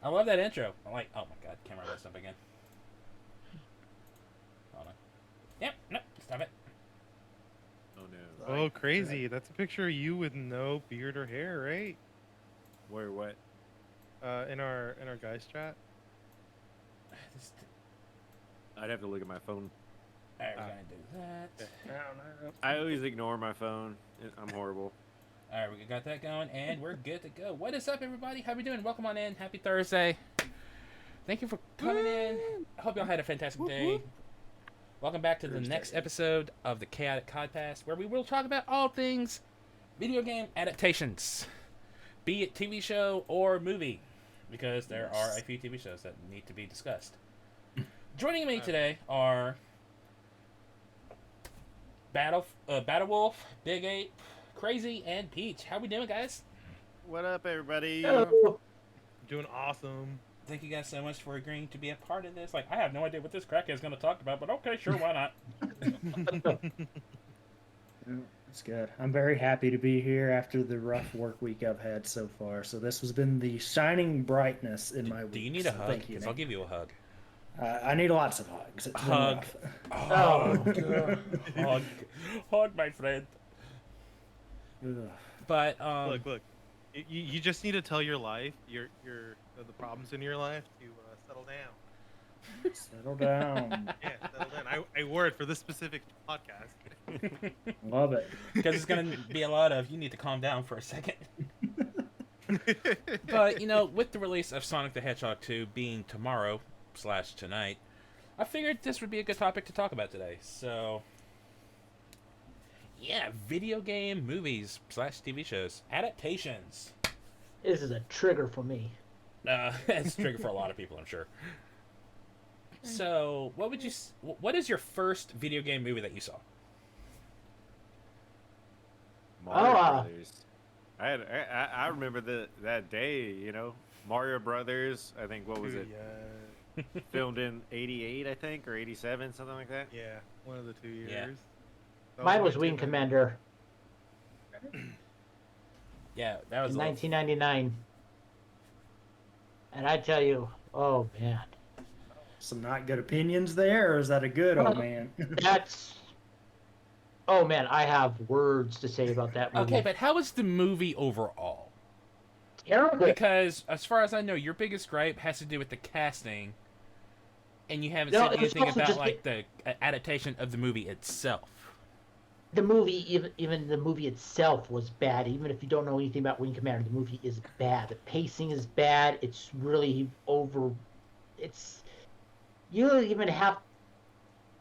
I love that intro. I'm like, oh my god, camera messed up again. Hold on. Yep, nope, stop it. Oh no. Oh, crazy. That's a picture of you with no beard or hair, right? Where what? In our guys chat. This, I'd have to look at my phone. alright, we're gonna do that. I always ignore my phone. I'm horrible. Alright, we got that going, and we're good to go. What is up, everybody? How we doing? Welcome on in. Happy Thursday. Thank you for coming in. I hope y'all had a fantastic day. Welcome back to the next episode of the Chaotic Codpast, where we will talk about all things video game adaptations, be it TV show or movie, because there are a few TV shows that need to be discussed. Joining me today are Battle Wolf, Big Ape, Crazy, and Peach. How we doing, guys? What up, everybody? Doing awesome. Thank you guys so much for agreeing to be a part of this. Like, I have no idea what this crackhead is going to talk about, but okay, sure, why not? It's good. I'm very happy to be here after the rough work week I've had so far. So this has been the shining brightness in my week. Do you need a hug? Thank you, Because I'll give you a hug. I need lots of hugs. It's been Hug. rough. Hug. Hug, my friend. Ugh. But, Look. You just need to tell your life, the problems in your life to settle down. Settle down. Yeah, settle down. I wore it for this specific podcast. Love it. because it's going to be a lot of, you need to calm down for a second. But, with the release of Sonic the Hedgehog 2 being tomorrow/tonight, I figured this would be a good topic to talk about today. So, yeah, video game movies/TV shows. Adaptations. This is a trigger for me. It's a trigger for a lot of people, I'm sure. So, what is your first video game movie that you saw? Mario Brothers. I remember that day. Mario Brothers. I think what was it? Filmed in '88, I think, or '87, something like that. Yeah, one of the 2 years. Yeah. Mine was Wing Commander Yeah, that was in 1999. And I tell you, oh man, Some not good opinions there, or is that a good old man? oh man, I have words to say about that movie. Okay, but how was the movie overall? Terrible. Because, as far as I know, your biggest gripe has to do with the casting, and you haven't No, said it's anything also about just like the adaptation of the movie itself. The movie, even the movie itself was bad. Even if you don't know anything about Wing Commander, the movie is bad. The pacing is bad. It's really over. You don't even have.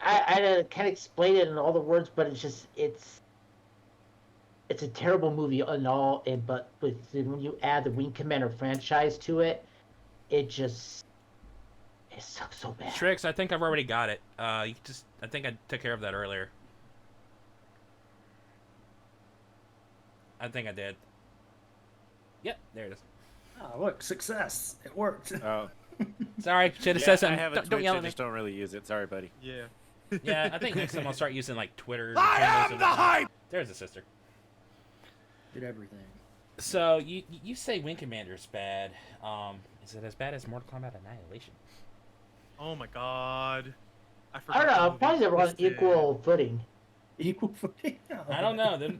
I can't explain it in all the words, but it's a terrible movie and all. But when you add the Wing Commander franchise to it, it's so bad. Tricks, I think I've already got it. I think I took care of that earlier. I think I did. Yep, there it is. Oh, look, success. It worked. Oh, Sorry, should have yeah, said something. I have a Don't Twitch, yell I at me. just don't really use it. Sorry, buddy. Yeah. Yeah, I think next time I'll start using like Twitter. I am the hype! There's a sister. Did everything. So you say Wing Commander's bad. Is it as bad as Mortal Kombat Annihilation? Oh my god. I don't know. Probably they were on equal footing. Equal footing. I don't know. That's.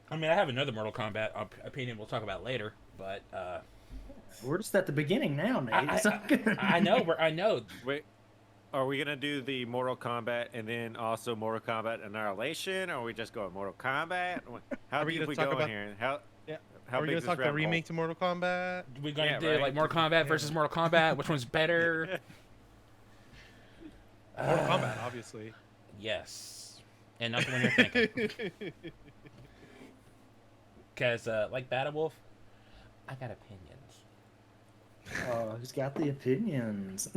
I mean, I have another Mortal Kombat opinion we'll talk about later, but We're just at the beginning now, Nate. I know. I know. Wait, are we gonna do the Mortal Kombat and then also Mortal Kombat Annihilation, or are we just going Mortal Kombat? How Are we deep gonna we talk going about- here? How Are we big gonna is talk this the rabbit remake to Mortal Kombat? We're gonna Yeah, do right. like Mortal Kombat versus Mortal Kombat. Which one's better? Mortal Kombat, obviously. Yes, and not the one you're thinking. Because like Battle Wolf, I got opinions. Oh, he's got the opinions.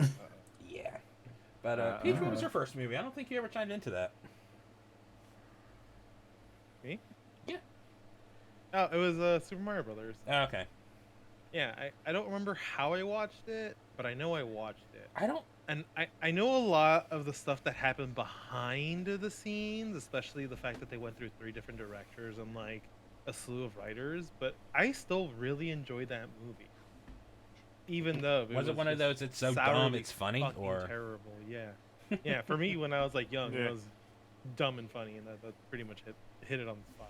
Yeah, but Peach, what was your first movie? I don't think you ever chimed into that. Me? Yeah. Oh, it was Super Mario Brothers. Oh, okay. Yeah, I don't remember how I watched it, but I know I watched it. I don't. And I know a lot of the stuff that happened behind the scenes, especially the fact that they went through 3 different directors and like a slew of writers, but I still really enjoyed that movie. Even though Was it one of just those it's so dumb sourly it's funny, fucking or terrible? Yeah, yeah. For me, when I was like young, Yeah. it was dumb and funny, and that pretty much hit it on the spot.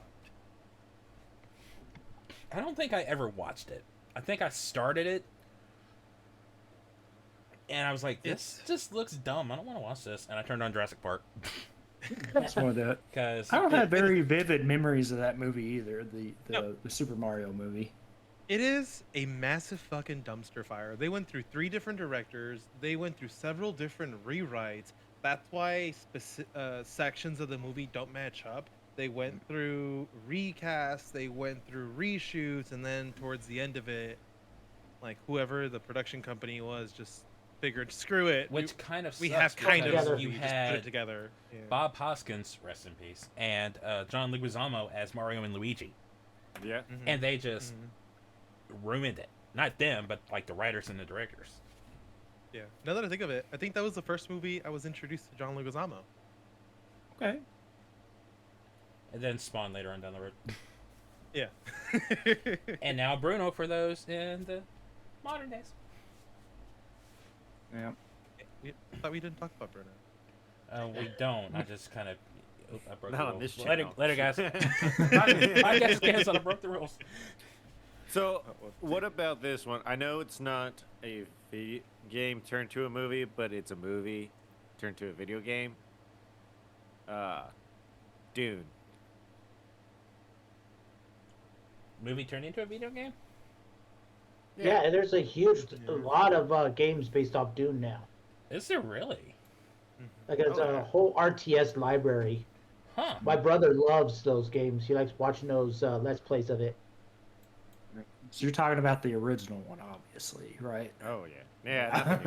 I don't think I ever watched it. I think I started it, and I was like, "This just looks dumb. I don't want to watch this." And I turned on Jurassic Park That's one of the. because I don't have very vivid memories of that movie either. No. The Super Mario movie. It is a massive fucking dumpster fire. They went through 3 different directors. They went through several different rewrites. That's why sections of the movie don't match up. They went through recasts. They went through reshoots, and then towards the end of it, like whoever the production company was, just figured, screw it. which kind of we sucks have kind of because together. you just put had it together. Yeah. Bob Hoskins, rest in peace, and John Leguizamo as Mario and Luigi, Yeah. Mhm. and they just Mhm. ruined it. Not them, but like the writers and the directors. Yeah. Now that I think of it, I think that was the first movie I was introduced to John Leguizamo. Okay. And then Spawn later on down the road. Yeah. And now Bruno for those in the modern days. Yeah. I thought we didn't talk about Bruno. We don't. I just kind of. I broke Not the on rules. this Later, channel. later, guys. I guess canceled. I broke the rules. So, what about this one? I know it's not a game turned to a movie, but it's a movie turned to a video game. Dune. Movie turned into a video game? Yeah, and there's a lot of games based off Dune now. Is there really? Like it's Oh, a yeah. whole RTS library. Huh. My brother loves those games. He likes watching those Let's Plays of it. So you're talking about the original one, obviously, right? Oh yeah, yeah.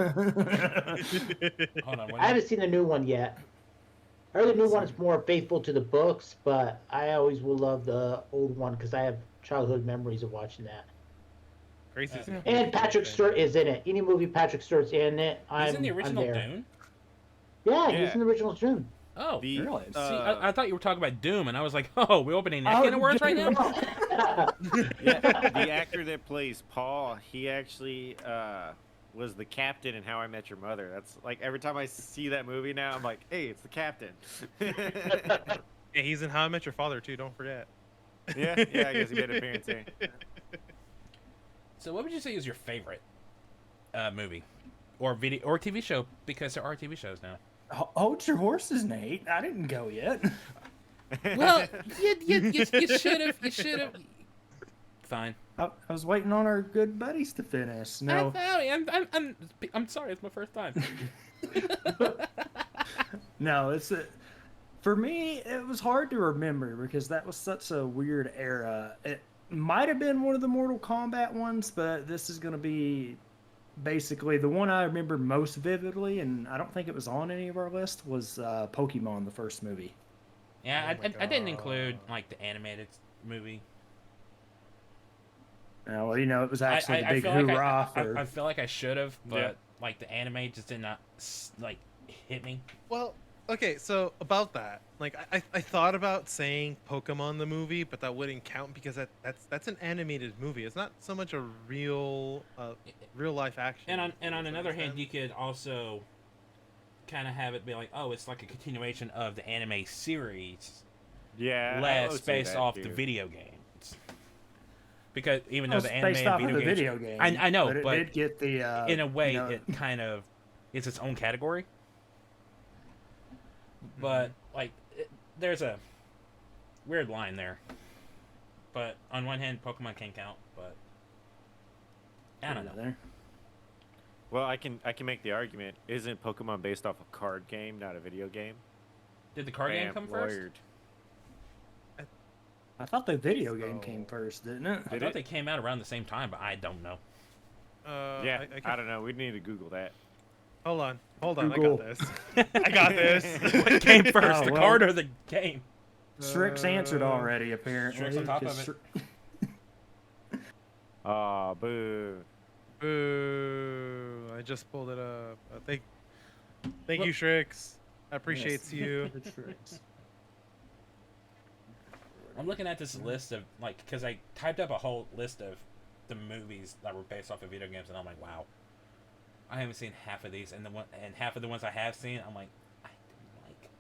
Nothing new. Hold on. I haven't seen the new one yet. I heard the new one is more faithful to the books, but I always will love the old one because I have childhood memories of watching that. Gracie's And Patrick Stewart is in it. Any movie Patrick Stewart's in it, He's in the I'm original there. Dune? Yeah, Yeah. he's in the original Dune. Oh. The, Really? See, I thought you were talking about Doom, and I was like, oh, we're opening that can of Oh, words right now? yeah, the actor that plays Paul, he actually was the captain in How I Met Your Mother. That's like every time I see that movie now, I'm like, hey, it's the captain. Yeah, he's in How I Met Your Father too. Don't forget. yeah, I guess he made an appearance here. So what would you say is your favorite movie? Or video or TV show? Because there are TV shows now. Hold your horses, Nate. I didn't go yet. Well, you should have. You should have. Fine. I was waiting on our good buddies to finish. No, I'm sorry. It's my first time. no, for me, it was hard to remember because that was such a weird era. It might have been one of the Mortal Kombat ones, but this is going to be basically the one I remember most vividly, and I don't think it was on any of our list, was Pokemon, the first movie. Yeah, Oh my I didn't God. include like the animated movie. Well, it was actually the big feel like hoorah for... I feel like I should have, but Yeah. like the anime just did not like hit me. Well, okay, so about that, like I thought about saying Pokemon the movie, but that wouldn't count because that's an animated movie. It's not so much a real life action. And on movie, does that another make hand, sense? you could also kind of have it be like, oh, it's like a continuation of the anime series, Yeah, I less would say based that, off the too. video games. Because even though Well, the it's anime based and off of video the games, video game. I know, but it but did get the... in a way, it kind of is its own category. But like, there's a weird line there. But on one hand, Pokemon can count, but I don't know. There. Well, I can make the argument. Isn't Pokemon based off a card game, not a video game? Did the card game Bam, come first? lawyered. I thought the video game So- came first, didn't it? I Did thought it? they came out around the same time, but I don't know. Yeah, I I can, don't know. We need to Google that. hold on, Google. I got this. I got this. What came first, Oh, the well. card or the game? Strix answered already, apparently. Strix on top of 'cause it. Aw, boo. Boo! I just pulled it up. Thank Well- you, Shrix. I appreciate Yes. you. It's Strix. I'm looking at this list of like because I typed up a whole list of the movies that were based off of video games, and I'm like, wow, I haven't seen half of these, and half of the ones I have seen, I'm like, I didn't like.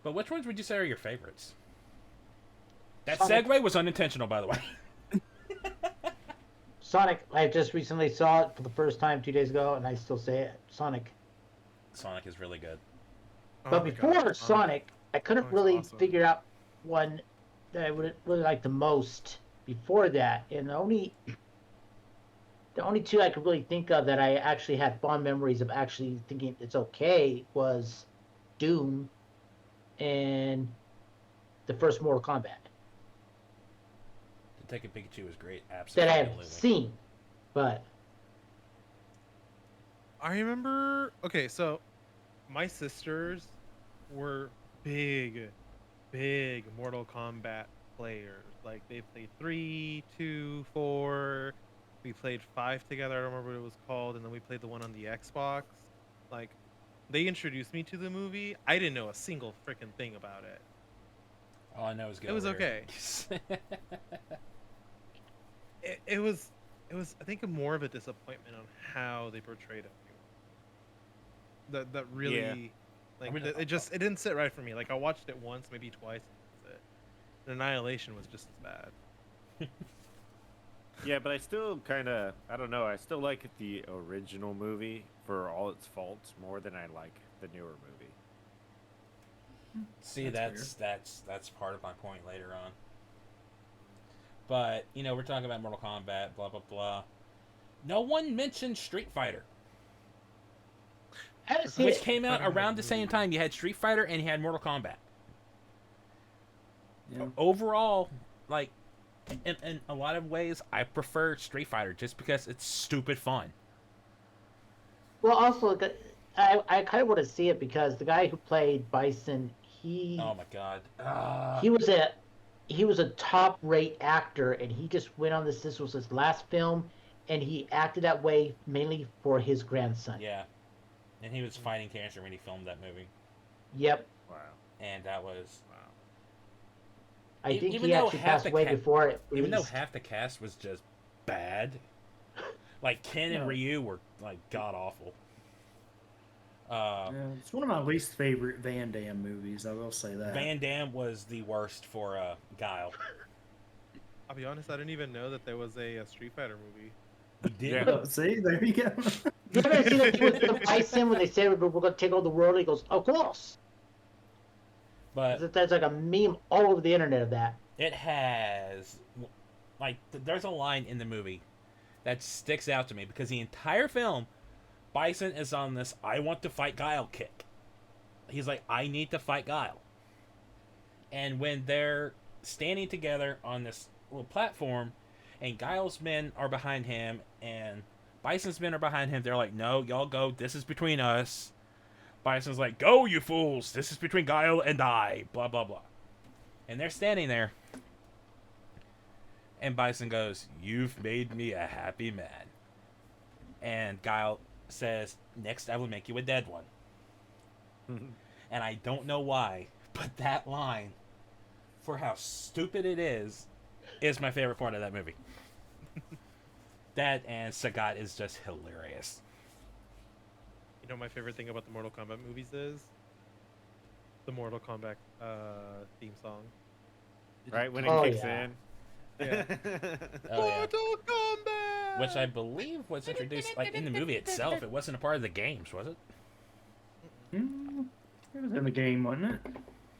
But which ones would you say are your favorites? That segue was unintentional, by the way. Sonic, I just recently saw it for the first time 2 days ago, and I still say it. Sonic. Sonic is really good. But before Sonic, I couldn't Sonic's really awesome. figure out one that I would really like the most before that. And the only two I could really think of that I actually had fond memories of actually thinking it's okay was Doom and the first Mortal Kombat Detective Pikachu is great, that absolutely. I have seen. But I remember. Okay, so my sisters were big Mortal Kombat players. Like they played 3, 2, 4. We played 5 together. I don't remember what it was called, and then we played the one on the Xbox. Like they introduced me to the movie. I didn't know a single freaking thing about it. All I know is good. It was over here. okay. It was I think more of a disappointment on how they portrayed it. That really Yeah. like I mean, it didn't sit right for me. Like I watched it once, maybe twice. And that's it. Annihilation was just as bad. Yeah, but I still kind of, I don't know, I still like the original movie for all its faults more than I like the newer movie. See, That's that's part of my point later on. But you know, we're talking about Mortal Kombat, blah blah blah. No one mentioned Street Fighter, I haven't seen which it. came out I don't around the remember. same time. You had Street Fighter and you had Mortal Kombat. Yeah. Overall, like in a lot of ways, I prefer Street Fighter just because it's stupid fun. Well, also, I kind of want to see it because the guy who played Bison, Oh my god. he was a top rate actor, and he just went on this. This was his last film, and he acted that way mainly for his grandson. Yeah. And he was fighting cancer when he filmed that movie. Yep. Wow. And that was I think Even he though actually half passed the away ca- before it even though released. half the cast was just bad. Like Ken and Yeah. Ryu were like god awful. Yeah, it's one of my least favorite Van Damme movies. I will say that. Van Damme was the worst for Guile. I'll be honest, I didn't even know that there was a Street Fighter movie. He did. Yeah. Oh, see, there you go. You ever see that with the Bison when they say we're going to take over the world? He goes, "Of course." But There's like a meme all over the internet of that. it has like there's a line in the movie that sticks out to me because the entire film Bison is on this I want to fight Guile kick. He's like, I need to fight Guile. And when they're standing together on this little platform and Guile's men are behind him and Bison's men are behind him, they're like, no, y'all go, this is between us. Bison's like, go, you fools, this is between Guile and I, blah blah blah. And they're standing there and Bison goes, you've made me a happy man. And Guile says, next I will make you a dead one. And I don't know why, but that line, for how stupid it is my favorite part of that movie. That and Sagat is just hilarious. You know what my favorite thing about the Mortal Kombat movies is? The Mortal Kombat theme song. Right when it Oh, kicks yeah. in. Yeah. Oh, yeah. Mortal Kombat! Which I believe was introduced like in the movie itself. It wasn't a part of the games, was it? It was in the game, wasn't it?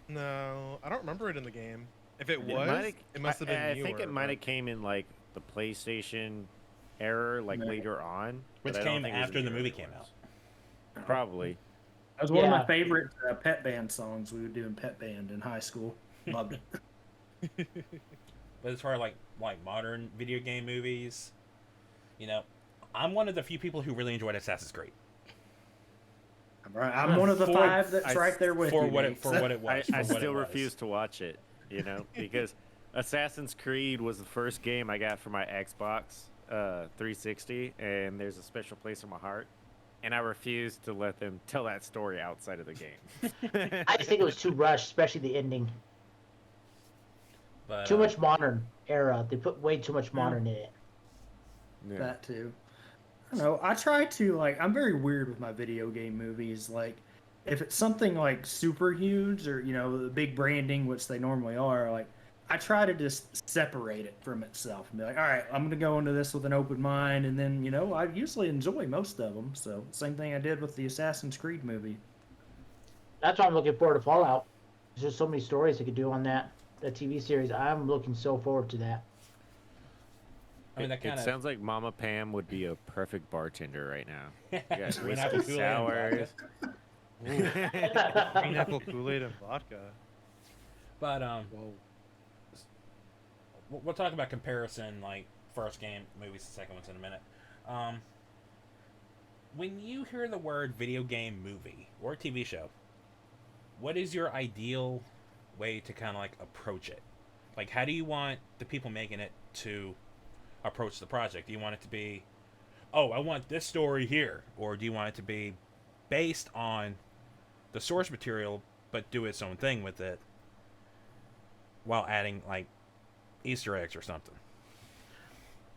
No, I don't remember it in the game. If it It was, might've- it must have been I newer. think it might have came in like the PlayStation era, like Maybe. later on. Which but I don't came think it was after the early movie came ones. Probably. That was one of Yeah. my favorite Pet Band songs we would do in Pet Band in high school. Loved it. But as far as like modern video game movies, you know, I'm one of the few people who really enjoyed Assassin's Creed. I'm one of the For- five that's I- right there with For you. what Nate. it was. I for what still it was. refuse to watch it, you know, because Assassin's Creed was the first game I got for my Xbox 360, and there's a special place in my heart. And I refuse to let them tell that story outside of the game. I just think it was too rushed, especially the ending. But Too much modern era. They put way too much modern in it. Yeah. That too. I don't know. I try to like. I'm very weird with my video game movies. Like, if it's something like super huge or the big branding, which they normally are, like I try to just separate it from itself and be like, all right, I'm gonna go into this with an open mind, and then I usually enjoy most of them. So same thing I did with the Assassin's Creed movie. That's why I'm looking forward to Fallout. There's just so many stories they could do on that TV series. I'm looking so forward to that. I mean, that kind It of sounds like Mama Pam would be a perfect bartender right now. Yeah, Green apple whiskey Kool-Aid and sours. Green apple Kool-Aid and vodka. But Whoa. we'll talk about comparison, like first game movies, the second one's in a minute. When you hear the word video game movie or TV show, what is your ideal way to kind of like approach it? Like, how do you want the people making it to approach the project? Do you want it to be, oh, I want this story here, or do you want it to be based on the source material but do its own thing with it while adding like Easter eggs or something?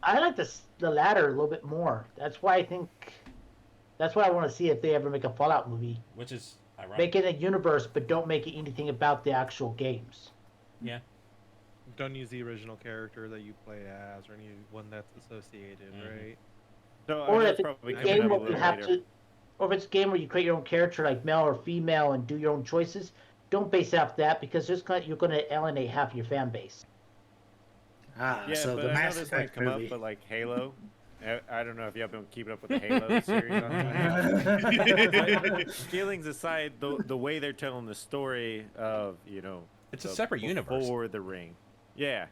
I like the latter a little bit more. That's why I want to see if they ever make a Fallout movie. Which is ironic. Make it a universe, but don't make it anything about the actual games. Yeah. Don't use the original character that you play as or anyone that's associated, right? So Or that's if it's probably a coming game up a where you little have later. to, or if it's a game where you create your own character, like male or female, and do your own choices, don't base it off that because you're going to alienate half your fan base. Yeah, So but the I know Mass this might Effect come movie. up, but like Halo, I don't know if y'all been keeping up with the Halo series on Like, feelings aside, the way they're telling the story of It's a the separate universe. before the ring, yeah.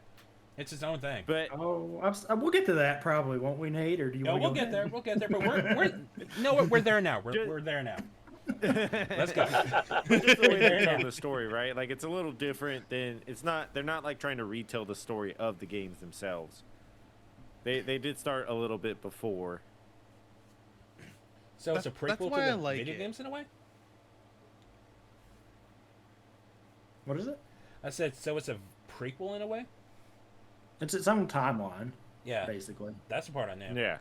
It's its own thing. But We'll get to that probably, won't we, Nate? Or do you No, want we'll to get there. We'll get there. But we're there now. We're there now. Let's go. But just the way they're telling the story, right? Like it's a little different than they're not like trying to retell the story of the games themselves. They did start a little bit before. So it's a That's prequel why to I the like video it. games in a way? What is it? I said, so it's a prequel in a way? It's its own timeline, Yeah. basically. That's the part I knew. Yeah.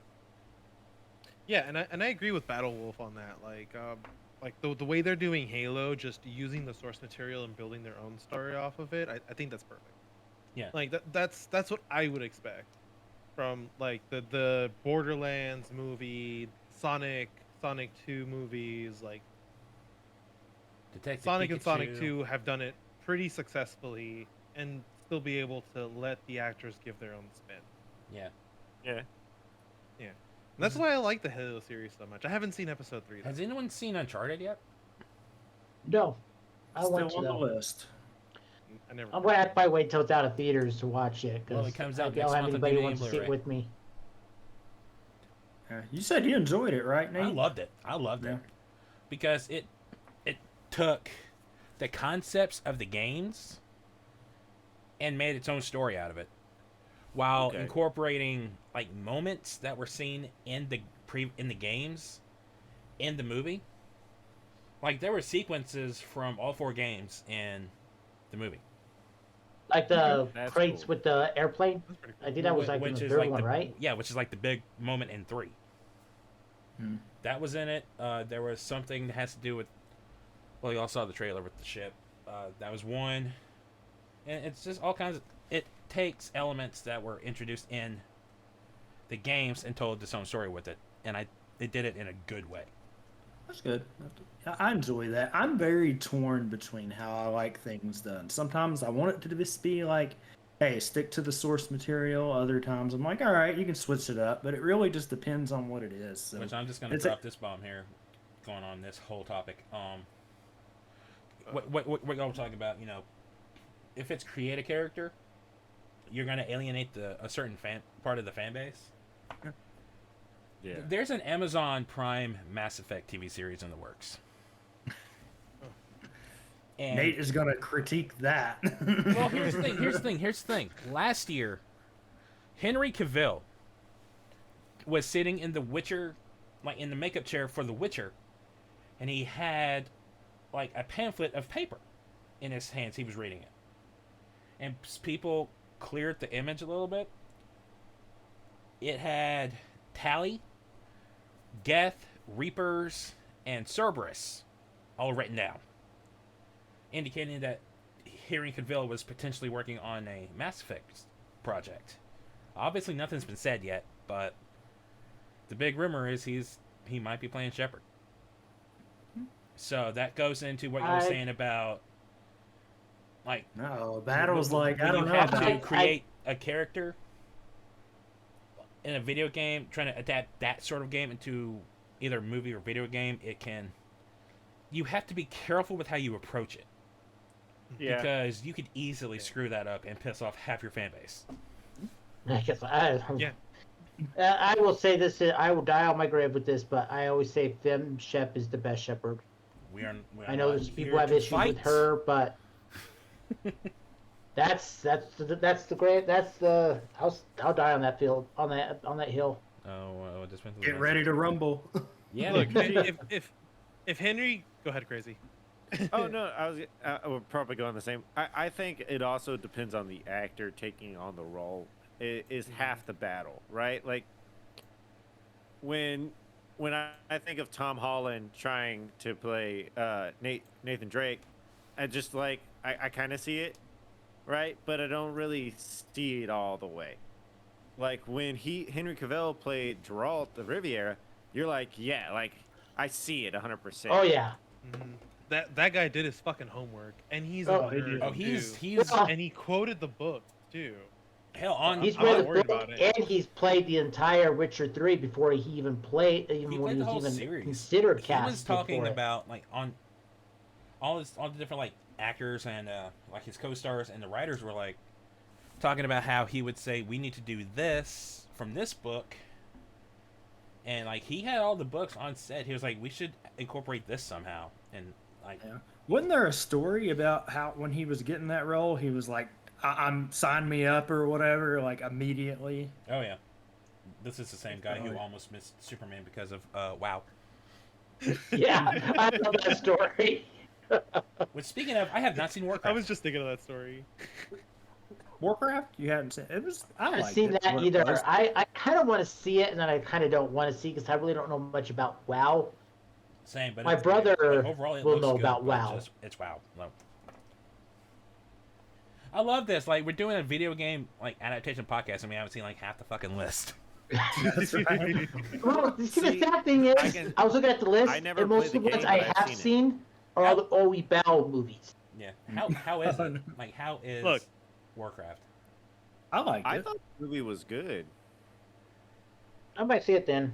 Yeah, and I agree with Battle Wolf on that. Like the way they're doing Halo, just using the source material and building their own story off of it, I think that's perfect. Yeah. Like that's what I would expect from like the Borderlands movie, Sonic 2 movies, like Detective Sonic and Sonic Pikachu. 2 have done it pretty successfully and still be able to let the actors give their own spin. Yeah. Yeah. And that's why I like the Halo series so much. I haven't seen episode 3 though. Has anyone seen Uncharted yet? No, I want Still to. on the list. I never. I'm going to have to probably wait till it's out of theaters to watch it Well, because it comes I out don't next have month on anybody who DVD wants to and see it Blu-ray. with me. Yeah. You said you enjoyed it, right, Nate? I loved it. Yeah. Because it took the concepts of the games and made its own story out of it, while Okay. incorporating like moments that were seen in the games in the movie. Like there were sequences from all 4 games in the movie. Like the That's crates cool. with the airplane. That's pretty I cool. think that was like in Which the is third like one, the right? Yeah, which is like the big moment in 3. Hmm. That was in it. There was something that has to do with. Well, you all saw the trailer with the ship. That was one, and it's just all kinds of. It takes elements that were introduced in the games and told its own story with it, and it did it in a good way. That's good. I enjoy that. I'm very torn between how I like things done. Sometimes I want it to just be like, hey, stick to the source material. Other times I'm like, all right, you can switch it up. But it really just depends on what it is. So Which I'm just gonna it's drop this bomb here, going on this whole topic. What y'all were talking about? If it's create a character, you're gonna alienate a certain part of the fan base. Yeah. There's an Amazon Prime Mass Effect TV series in the works. And Nate is gonna critique that. well, here's the thing. Last year, Henry Cavill was sitting in the Witcher, like in the makeup chair for the Witcher, and he had like a pamphlet of paper in his hands. He was reading it, and people cleared the image a little bit, it had Tally, Geth, Reapers, and Cerberus all written down, indicating that Henry Cavill was potentially working on a Mass Effect project. Obviously, nothing's been said yet, but the big rumor is he might be playing Shepard. So that goes into what you were saying about, like, No, Battle's like, I when don't you know have about to it. create a character in a video game, trying to adapt that sort of game into either movie or video game, you have to be careful with how you approach it. Yeah. Because you could easily screw that up and piss off half your fan base. I guess Yeah. I will say this. I will die on my grave with this, but I always say Fem Shep is the best Shepherd. We are I know not there's here people have to issues fight. with her, but I'll die on that field on that hill. Oh, just went to the Get next ready one. to rumble. Yeah, Look, if Henry, go ahead, crazy. Oh no, I would probably go on the same. I think it also depends on the actor taking on the role. It is half the battle, right? Like when I think of Tom Holland trying to play Nathan Drake, I just like I kind of see it, right? But I don't really see it all the way. Like when Henry Cavill played Geralt the Riviera, you're like, yeah, like I see it 100%. Oh yeah. Mhm. That guy did his fucking homework, and he's Oh, a he nerd, did. Oh, he's too. Well, And he quoted the book too. hell on. He's I'm read not the worried book, about it. and he's played the entire Witcher 3 before he even played, He when played he the whole was even series. considered He cast. was talking before it. about like on all the different like actors and like his co-stars and the writers were like talking about how he would say we need to do this from this book, and like he had all the books on set. He was like we should incorporate this somehow, and like Yeah. Wasn't there a story about how when he was getting that role, he was like, I'm sign me up or whatever, like immediately. oh yeah, this is the same guy who Oh. almost missed Superman because of WoW. Yeah, I love that story. Which speaking of, I have not seen Warcraft. I was just thinking of that story. Warcraft? You hadn't seen it? Was I I haven't liked seen it, that what it either. was. I kind of want to see it, and then I kind of don't want to see because I really don't know much about WoW. Same, but My it's- brother like, overall, it will looks know good, about but WoW. It's WoW. No. I love this. Like we're doing a video game like adaptation podcast, and we haven't seen like half the fucking list. That's right. Well, the See, sad thing is, I I was looking at the list, I never and most of played the the ones game, I but I've have seen it. seen are all the OE Bell movies. Yeah. How is it? Like how is Look. Warcraft? I liked I it. thought the movie was good. I might see it then.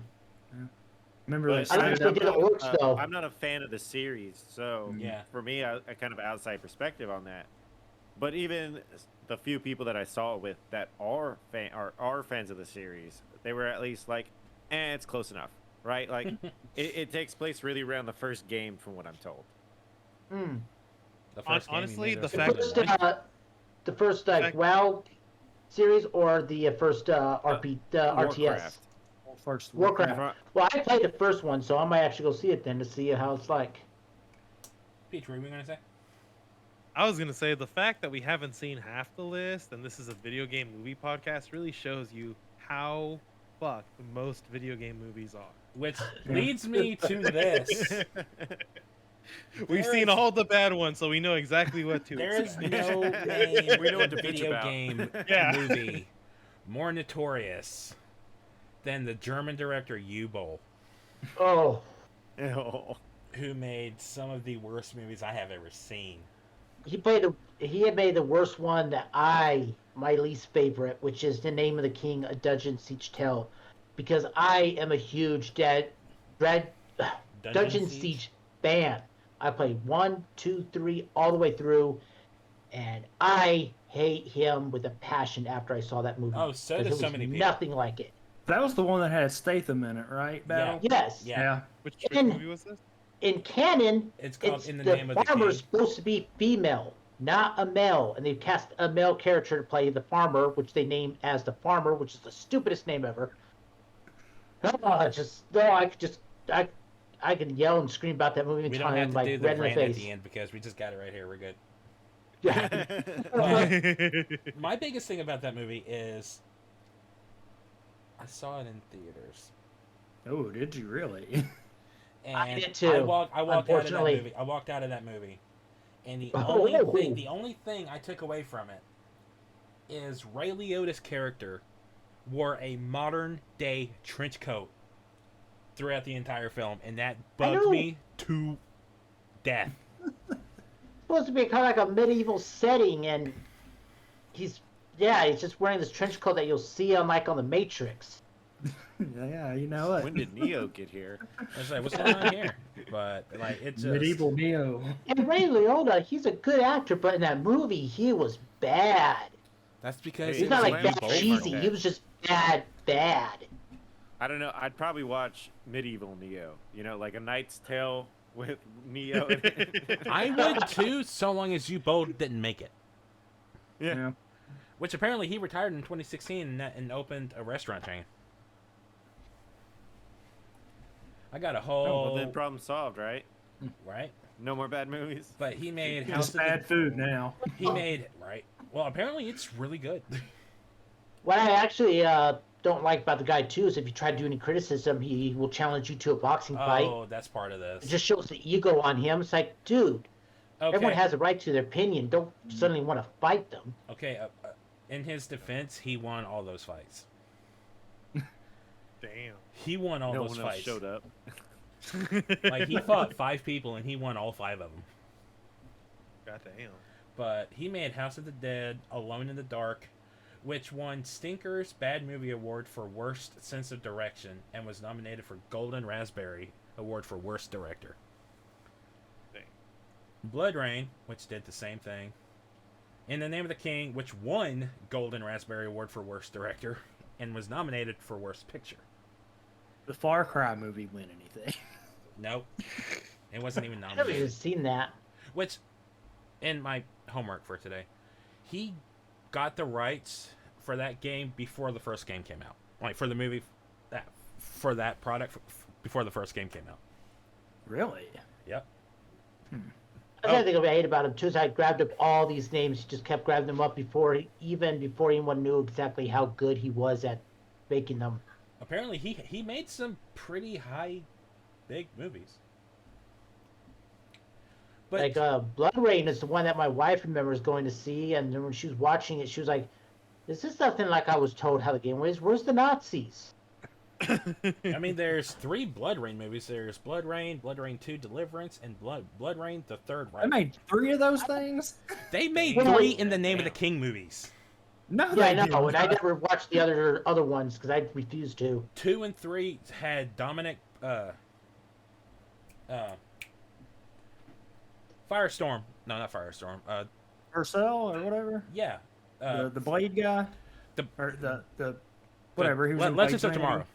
Remember But they I signed like they up. did it works though. I'm not a fan of the series, so Yeah. for me, I kind of outside perspective on that. But even the few people that I saw it with that are fans of the series, they were at least like, it's close enough, right? Like, it takes place really around the first game, from what I'm told. Hmm. The first game, honestly, you made the us The fact really first, like. the first fact- WoW series or the first RTS. Warcraft. First Warcraft. Fro- Well, I played the first one, so I might actually go see it then to see how it's like. Peach, what were you gonna say? I was gonna say the fact that we haven't seen half the list, and this is a video game movie podcast, really shows you how fucked most video game movies are. Which leads me to this. We've There seen is- all the bad ones, so we know exactly what to There is expect. no name We know what to bitch video about. game Yeah. movie more notorious than the German director U-Boll, Oh, Oh. who made some of the worst movies I have ever seen. he had made the worst one that my least favorite, which is The Name of the King, A Dungeon Siege Tale, because I am a huge Dungeon Siege fan. I played 1, 2, 3 all the way through, and I hate him with a passion after I saw that movie. Oh, so 'cause do it so was many people. nothing like it. That was the one that had Statham in it, right? Battle? Yes. Yeah. Which And- movie was this? In canon, It's called it's In the the Name of the farmer's King. supposed to be female, not a male, and they've cast a male character to play the farmer, which they named as the farmer, which is the stupidest name ever. I can yell and scream about that movie We until don't have I'm to like do the red in the rant at face. the end because we just got it right here. We're good. My biggest thing about that movie is I saw it in theaters. Oh, did you really? And I did too, I walked out of that unfortunately. movie. I walked out of that movie, and the Oh. only thing I took away from it is Ray Liotta's character wore a modern day trench coat throughout the entire film, and that bugged me to death. Supposed to be kind of like a medieval setting, and he's just wearing this trench coat that you'll see on the Matrix. Yeah, you know what? When did Neo get here? I was like, what's going on here? But like, it's just Medieval Neo. And Ray Liotta, he's a good actor, but in that movie, he was bad. That's because Hey, He's not like Slam bad Bolt cheesy. like He that. was just bad. I don't know. I'd probably watch Medieval Neo. You know, like A Knight's Tale with Neo in it. I would too, so long as you both didn't make it. Yeah. Which apparently he retired in 2016 and opened a restaurant chain. I got a whole Oh, well, then problem solved, right? right, No more bad movies. but he made It's House of bad the, food now. he made right. Well, apparently it's really good. What I actually don't like about the guy too is if you try to do any criticism, he will challenge you to a boxing fight. Oh, that's part of It this. just shows the ego on him. It's like, dude, everyone Okay, has a right to their opinion. Don't suddenly want to fight them. okay. In his defense, he won all those fights. Damn. He won all No those one else fights. showed up. Like he fought 5 people and he won all 5 of them. Goddamn. But he made House of the Dead, Alone in the Dark, which won Stinker's Bad Movie Award for Worst Sense of Direction and was nominated for Golden Raspberry Award for Worst Director. Dang. Blood Rain, which did the same thing. In the Name of the King, which won Golden Raspberry Award for Worst Director and was nominated for Worst Picture. The Far Cry movie win anything? Nope. It wasn't even I never even nominated. seen that. Which, in my homework for today, he got the rights for that game before the first game came out. Like for the movie, for that product before the first game came out. Really? Yep. Another thing I hate about him too is I grabbed up all these names. He just kept grabbing them up before anyone knew exactly how good he was at making them. Apparently, he made some pretty big movies. But Like Blood Rain is the one that my wife remembers going to see, and then when she was watching it, she was like, "This is nothing like I was told how the game was. Where's the Nazis?" I mean, there's 3 Blood Rain movies. There's Blood Rain 2 Deliverance, and Blood Rain the Third I Reich. made 3 of those things? They made Well, 3 in the Name of the King movies. No, Yeah, I they know, didn't. and I never watched the other ones because I refused to. 2 and 3 had Dominic Firestorm. No, not Firestorm. Purcell or whatever? Yeah. The Blade guy? Or the whatever. He was in Legends of Blade Tomorrow.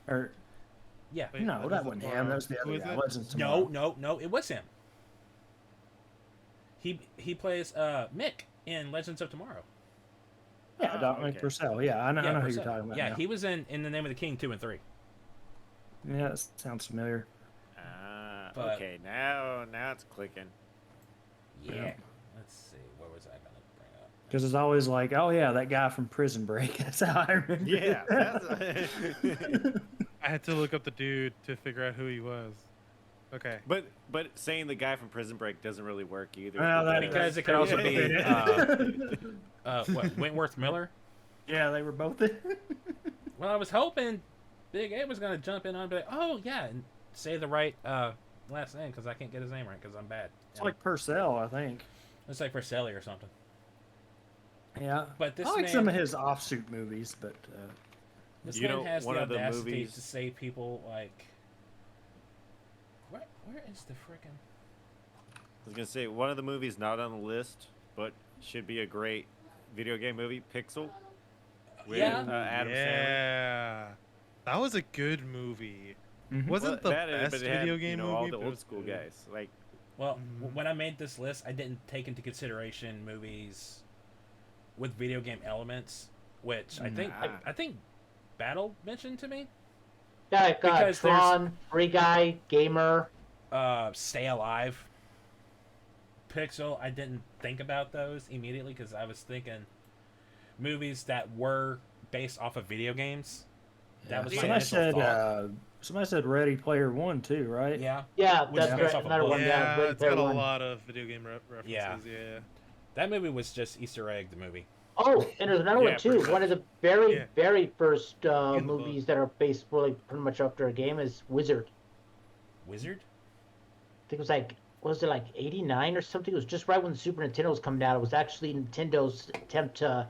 Or Yeah. Wait, no, Legends that of wasn't him. Tomorrow. That was the Who other is guy. it? Legends of Tomorrow. No, it was him. He plays Mick in Legends of Tomorrow. Yeah, Dominic okay. Purcell. Yeah, I know who Purcell. you're talking about. Yeah, now. he was in The Name of the King 2 and 3. Yeah, that sounds familiar. But- Okay, now it's clicking. Yeah. Yeah. Let's see. What was I gonna bring up? Because it's always like, oh yeah, that guy from Prison Break. That's how I remember. Yeah, it. I had to look up the dude to figure out who he was. Okay. but saying the guy from Prison Break doesn't really work either. Well, that- Because it that's could also pretty be good. what, Wentworth Miller. Yeah, they were both. Well, I was hoping Big A was gonna jump in on and be like, oh yeah, and say the right last name because I can't get his name right because I'm bad. It's like Purcell, I think. It's like Vercelli or something. Yeah, But this I like man, some of his offshoot movies, but this You man know, has one the of the audacity movies- to say people like, where is the frickin'? I was gonna say one of the movies not on the list, but should be a great video game movie, Pixel. With, Yeah. Adam Sandler. Yeah. That was a good movie. Wasn't Well, the that is, best but it had, video game movie. all the but it old was school good. guys. Like, Well, Mhm. when I made this list, I didn't take into consideration movies with video game elements, which I think Nah. I think Battle mentioned to me. Yeah, like Because Tron, Free Guy, Gamer. Stay Alive, Pixel. I didn't think about those immediately because I was thinking movies that were based off of video games. That was my initial thought. Somebody said Ready Player One too, right? Yeah. Yeah, Which is that's based right. off a Another book. one. Yeah, Ready it's Player got a One. lot of video game references. Yeah. That movie was just Easter egg. The movie. Oh, and there's another one too. pretty One of much. the very, Yeah. very first In the movies book. that are based really pretty much after a game is Wizard. Wizard. I think it was like, was it like '89 or something? It was just right when the Super Nintendo was coming out. It was actually Nintendo's attempt to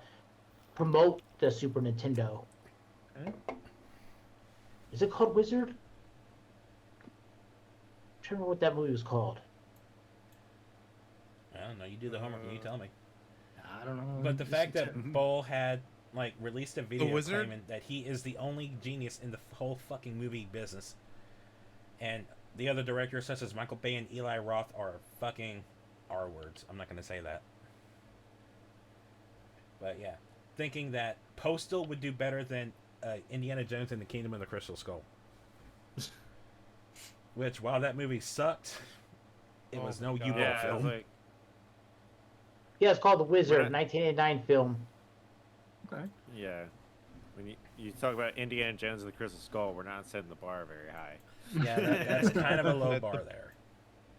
promote the Super Nintendo. Okay. Is it called Wizard? I'm trying to remember what that movie was called. I don't know. You do the homework and you tell me. I don't know. But the fact that Bull had like released a video Wizard? claiming that he is the only genius in the whole fucking movie business, and the other directors such as Michael Bay and Eli Roth are fucking R words. I'm not gonna say that. But yeah, thinking that Postal would do better than Indiana Jones and the Kingdom of the Crystal Skull. Which, while that movie sucked, it Oh was my no God. U-boat Yeah, I was film. like, Yeah, it's called The Wizard, We're not- 1989 film. Okay. yeah. When you talk about Indiana Jones and the Crystal Skull, we're not setting the bar very high. Yeah, that's kind of a low bar there.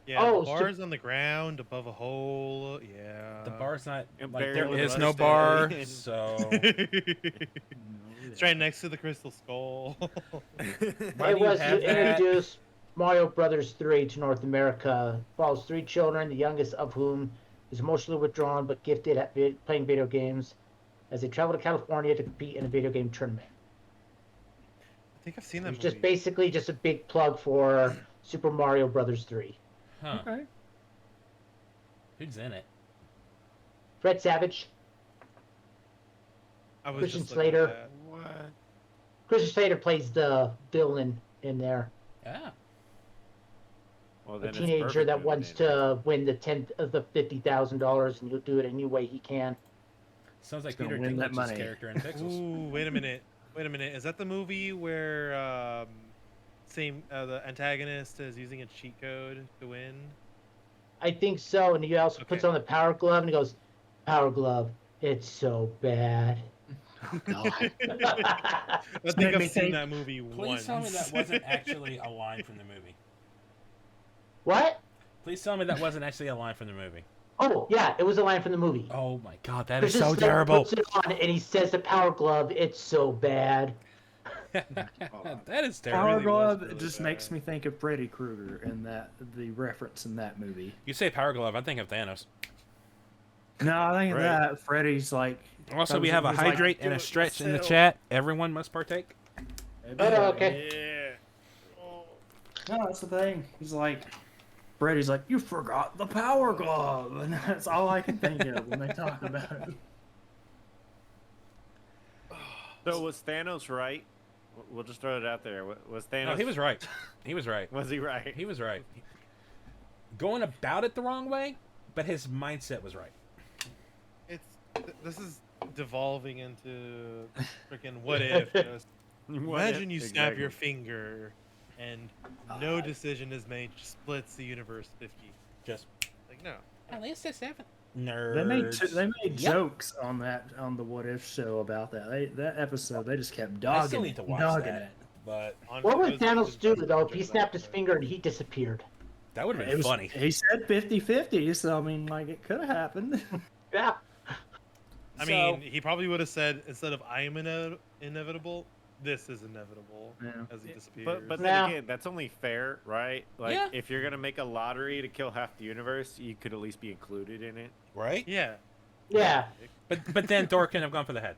Yeah, Oh, the so- bar's on the ground above a hole. Yeah. The bar's not And like buried there with is a no mustache. bar, so It's right next to the Crystal Skull. why It do you was have to that? introduce Mario Brothers 3 to North America. Follows three children, the youngest of whom is emotionally withdrawn but gifted at playing video games, as they travel to California to compete in a video game tournament. I think I've seen that It's movie. just basically just a big plug for Super Mario Brothers 3. Huh? Okay. Who's in it? Fred Savage, I was Christian just looking at Slater. that. What? Christian Slater plays the villain in there. Ah, Well, A then it's teenager perfect that movie wants then. to win the $50,000, and he'll do it any way he can. sounds like He's gonna Peter win that Dinklage's money. character in Pixels. Ooh, wait a minute. Wait a minute. Is that the movie where the antagonist is using a cheat code to win? I think so, and he also puts Okay. on the power glove and he goes, "Power glove, it's so bad." God. I think made me I've seen think- that movie Please once. tell me that wasn't actually a line from the movie. What? Please tell me that wasn't actually a line from the movie. Oh yeah, it was a line from the movie. Oh my god, that is Christian so Slater terrible. Puts it on and he says, "The power glove, it's so bad." That is Power terrible. really was Glove really just bad. makes me think of Freddy Krueger and the reference in that movie. You say Power Glove, I think of Thanos. No, I think of Right. that Freddy's like. Also, we have a he's like, hydrate "Do and a it stretch in the myself." chat. Everyone must partake. Oh, okay. Yeah. Oh. No, that's the thing. He's like, Freddy's like, you forgot the Power Glove, and that's all I can think of when they talk about it. So was Thanos right? We'll just throw it out there. Was Thanos? No, he was right. He was right. Was he right? He was right. Going about it the wrong way, but his mindset was right. This is devolving into freaking what if. Just imagine you snap your finger and no decision is made, just splits the universe 50. Just Like, no. at least it's 7. They Nerds. made jokes on the What If show about that. That episode, they just kept I dogging still need to watch dogging that, it. but What would Those- Thanos do those- though if he those- snapped his finger and he disappeared? that would have It been was funny. He said 50-50, so I mean, like it could have happened. Yeah. I So- mean, he probably would have said, instead of I am inevitable, this is inevitable Yeah. as he disappears. But then Now- again, that's only fair, right? Like, Yeah. if you're gonna make a lottery to kill half the universe, you could at least be included in it. Right? yeah. Yeah. But then Thor couldn't have gone for the head.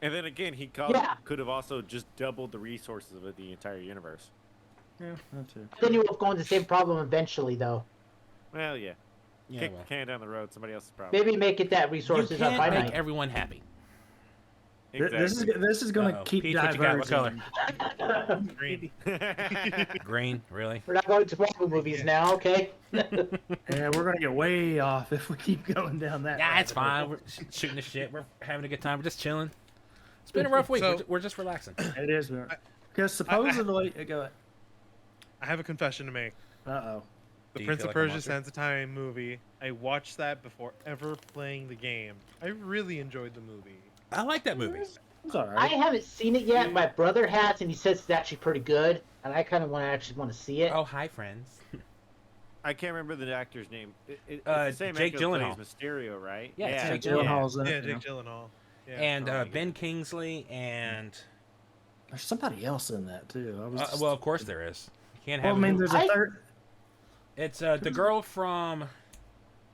And then again, he Yeah. could have also just doubled the resources of the entire universe. Yeah, that too. Then you will go into the same problem eventually though. Well, yeah. Yeah, Kick well. the can down the road, somebody else's problem. Maybe make it that You resources are can't make finite. everyone happy. Exactly. This is going to Uh-oh. keep Pete, what you got? What diverging. color? Green. Green, really? We're not going to Marvel movies now, okay? Yeah, we're going to get way off if we keep going down that. Nah, it's rabbit fine. hole. We're shooting the shit. We're having a good time. We're just chilling. It's been a rough week. So- We're just relaxing. It is because supposedly go I have a confession to make. Uh oh. The Do you Prince feel of like a Persia: monster? Sands of Time movie I watched that before ever playing the game. I really enjoyed the movie. I like that movie. It's all I right. haven't seen it yet. My brother has, and he says it's actually pretty good. And I kind of want to see it. Oh, hi, friends. I can't remember the actor's name. It's Uh, the same Jake actor who Gyllenhaal. plays Mysterio, right? Yeah, it's Jake Jake Gyllenhaal's in Yeah, it. Jake Gyllenhaal. Yeah. And Oh my Ben God. Kingsley and There's somebody else in that too. I was just- well, of course there is. You can't Well, have. I mean, a movie- there's a I- third. It's the girl from.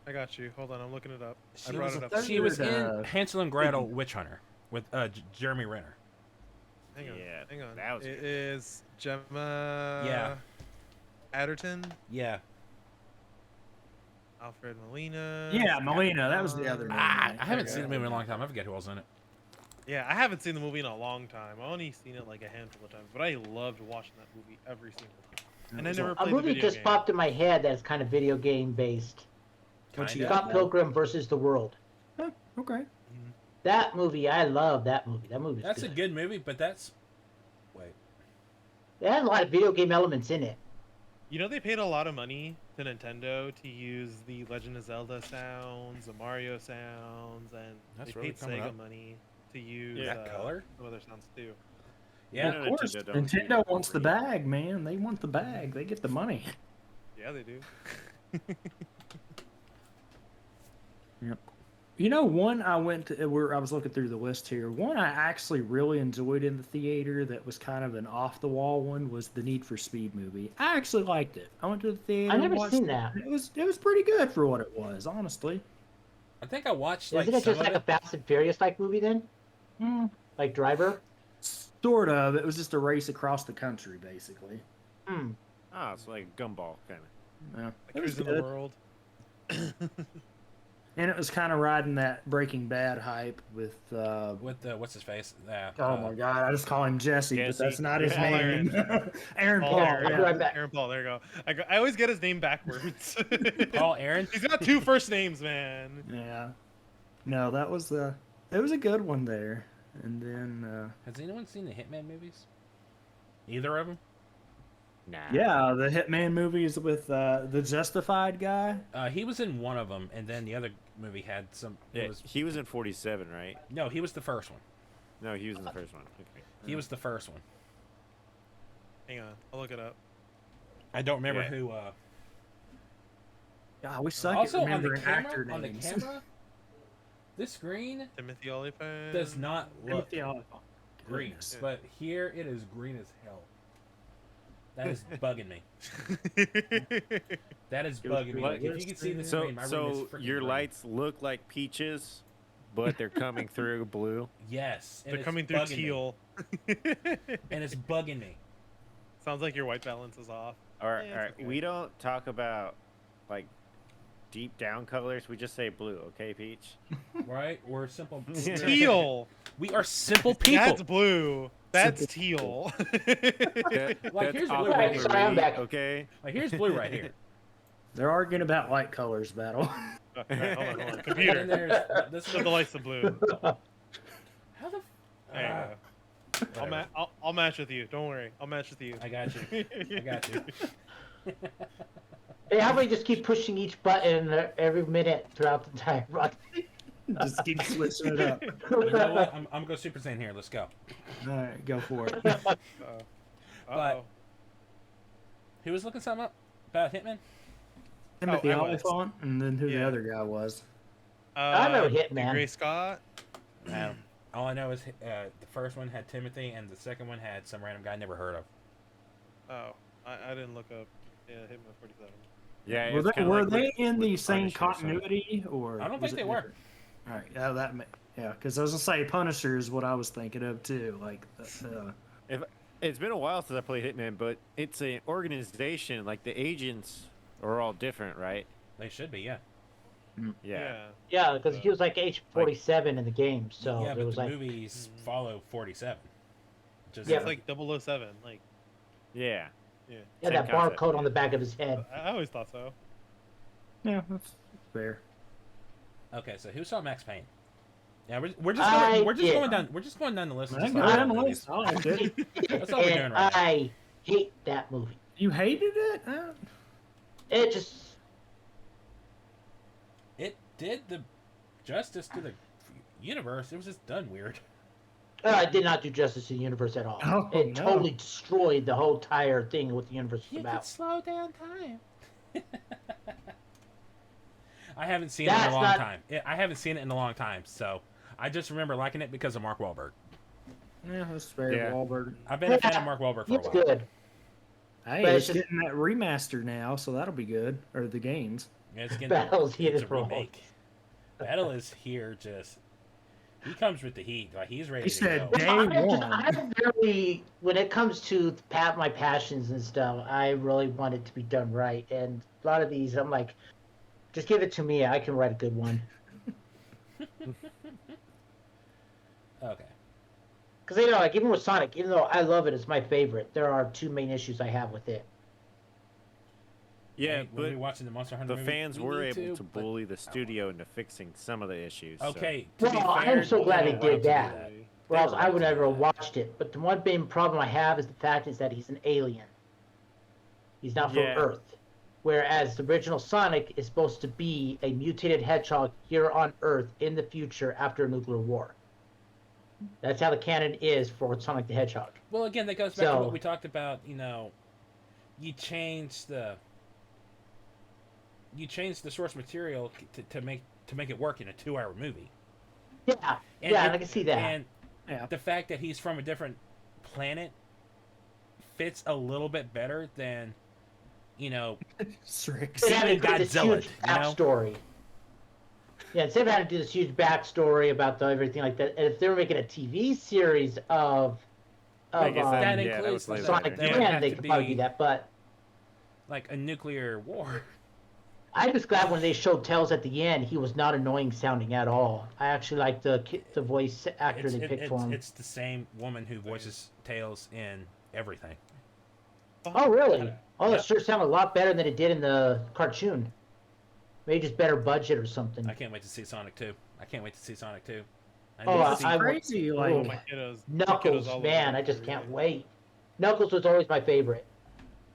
I got you. Hold on, I'm looking it up. I She brought was, it up. third- she was in uh, Hansel and Gretel Witch Hunter with Jeremy Renner. Hang on. Yeah, Hang on. that was It good. is Gemma. Yeah. Adderton. Yeah. Alfred Molina. Yeah, Molina. That was the other name. Ah, right? I haven't Okay. seen the movie in a long time. I forget who else in it. Yeah, I haven't seen the movie in a long time. I only seen it like a handful of times, but I loved watching that movie every single time. And I was never A played the movie video just game. popped in my head that's kind of video game based. What you Kinda. got? Scott Pilgrim versus the World. Huh, okay. That movie, I love that movie. That movie's That's a good. good movie, but that's. Wait. It has a lot of video game elements in it. You know they paid a lot of money to Nintendo to use the Legend of Zelda sounds, the Mario sounds, and That's they really paid coming Sega up. money to use Yeah. That color? some other sounds too. Yeah. No, Of course, Nintendo don't do Nintendo that wants for the you. bag, man. They want the bag. They get the money. Yeah, they do. Yep. You know, one I went to where I was looking through the list here. One I actually really enjoyed in the theater that was kind of an off the wall one was the Need for Speed movie. I actually liked it. I went to the theater. I've and never watched seen it. that. It was pretty good for what it was, honestly. I think I watched like Isn't it some just of like a it. Fast and Furious like movie then? Hmm. Like Driver? Sort of. It was just a race across the country, basically. Hmm. Oh, it's like a gumball kind of. Yeah, Like it was Cruise in the good. World. And it was kind of riding that Breaking Bad hype with. With what's his face? Oh my God! I just call him Jesse, but Jesse. that's not his Paul name. Aaron Paul Paul. Aaron. I'll be right back. Aaron Paul, there you go. I always get his name backwards. Paul Aaron. He's got two first names, man. Yeah. No, that was the. It was a good one there, and then. Has anyone seen the Hitman movies? Either of them? Nah. Yeah, the Hitman movies with the Justified guy. He was in one of them, and then the other movie had some. Yeah, It was, he was in 47, right? no, he was the first one. No, he was in the first one. Okay. He was the first one. Hang on, I'll look it up. I don't remember Yeah. who. God, we suck Also, at on the remembering actor camera, names. this screen Timothy Olyphant. does not look Timothy Olyphant. green, Goodness. but here it is green as hell. That is bugging me. That is bugging me. Like, if you can see the So, screen, my room is so freaking your green. lights look like peaches, but they're coming through blue. Yes, and They're it's coming through bugging me. teal. And it's bugging me. Sounds like your white balance is off. All right, Yeah, all right. it's okay. We don't talk about like deep down colors. We just say blue, okay, Peach? Right? We're simple. Teal. We are simple people. That's blue. That's Simple teal. Like, here's the blue aquamarine, right here. Sorry, I'm back. Okay. Like, here's blue right here. They're arguing about light colors battle. Alright, hold on. And then Computer. there's this Set the lights to blue. How the? There you go. Whatever. I'll match with you. Don't worry. I'll match with you. I got you. I got you. Hey, how about you just keep pushing each button every minute throughout the entire run? Just keep switching it up. You know what? I'm gonna go Super Saiyan here. Let's go. All right, go for it. Uh-oh. Who was looking something up about Hitman? Timothy I was. Olyphant, and then who the Yeah. other guy was. I remember Hitman. Gray Scott. All I know is the first one had Timothy, and the second one had some random guy I never heard of. Oh, I didn't look up. Yeah, Hitman 47. Yeah. Were it's they, kinda were like they with- in the with same Punisher or something. continuity, or I don't was think it they were. different? All right, yeah, yeah, because I was gonna say Punisher is what I was thinking of too. Like, It's been a while since I played Hitman, but it's an organization. Like the agents are all different, right? They should be, yeah. Yeah. Yeah, because he was like age 47 in the game, so yeah, it but was the like movies follow 47. Just Yeah. It's like 007. Like, Yeah. yeah. yeah, same that concept, barcode yeah. on the back of his head. I always thought so. yeah, that's fair. Okay, so who saw Max Payne? Yeah, we're just I going, we're just did. going down we're just going down the list. and I just go talking down about the movies. list. I liked it. That's all we're doing And right now. I hate that movie. You hated it? It just did the justice to the universe. It was just done weird. I did not do justice to the universe at all. Oh, It no. totally destroyed the whole entire thing what the universe was You could about. slow down time. I haven't seen it in That's a long not- time. I haven't seen it in a long time, so I just remember liking it because of Mark Wahlberg. Yeah, that's fair. Yeah. Wahlberg. I've been a fan of Mark Wahlberg for a It's while. good. Hey, But it's it's just- getting that remaster now, so that'll be good. Or the games. Yeah, it's getting Battle's it's a here for all. remake. Battle is here. Just he comes with the heat. Like he's ready He to said, go. "Damn." Day one. I'm very, when it comes to my passions and stuff, I really want it to be done right. And a lot of these, I'm like, just give it to me. I can write a good one. Okay. Because, you know, like, even with Sonic, even though I love it, it's my favorite, there are two main issues I have with it. Yeah, When we but watching the Monster Hunter the movie, fans we were need able to but- bully the studio into fixing some of the issues. so- Okay. To be Well, I'm fair, so glad they they were allowed did to do that. Or They else were I would right to never do have that. watched it. But the one main problem I have is the fact is that he's an alien. He's not from Yeah. Earth. Whereas the original Sonic is supposed to be a mutated hedgehog here on Earth in the future after a nuclear war. That's how the canon is for Sonic the Hedgehog. Well, again, that goes back to So- what we talked about. You know, you change the source material to make it work in a 2-hour movie. Yeah, And yeah, it- I can see that. And Yeah. the fact that he's from a different planet fits a little bit better than, you know, Strix. They had to Steven do this Godzilla, huge you know? backstory. Yeah, instead of having to do this huge backstory about everything like that, and if they were making a TV series of I guess that yeah, includes that was later. Sonic That would Man, have they to could probably be- do that. But like a nuclear war. I'm just glad when they showed Tails at the end, he was not annoying sounding at all. I actually like the voice actor they picked for him. It's the same woman who voices Tails in everything. Oh, really? Oh, that Yep. sure sounded a lot better than it did in the cartoon. Maybe just better budget or something. I can't wait to see Sonic 2. I can't wait to see Sonic 2. I Oh, need to It's see- I- crazy. Oh, Like, my kiddos. Knuckles, all man, over I it. just can't wait. Knuckles was always my favorite.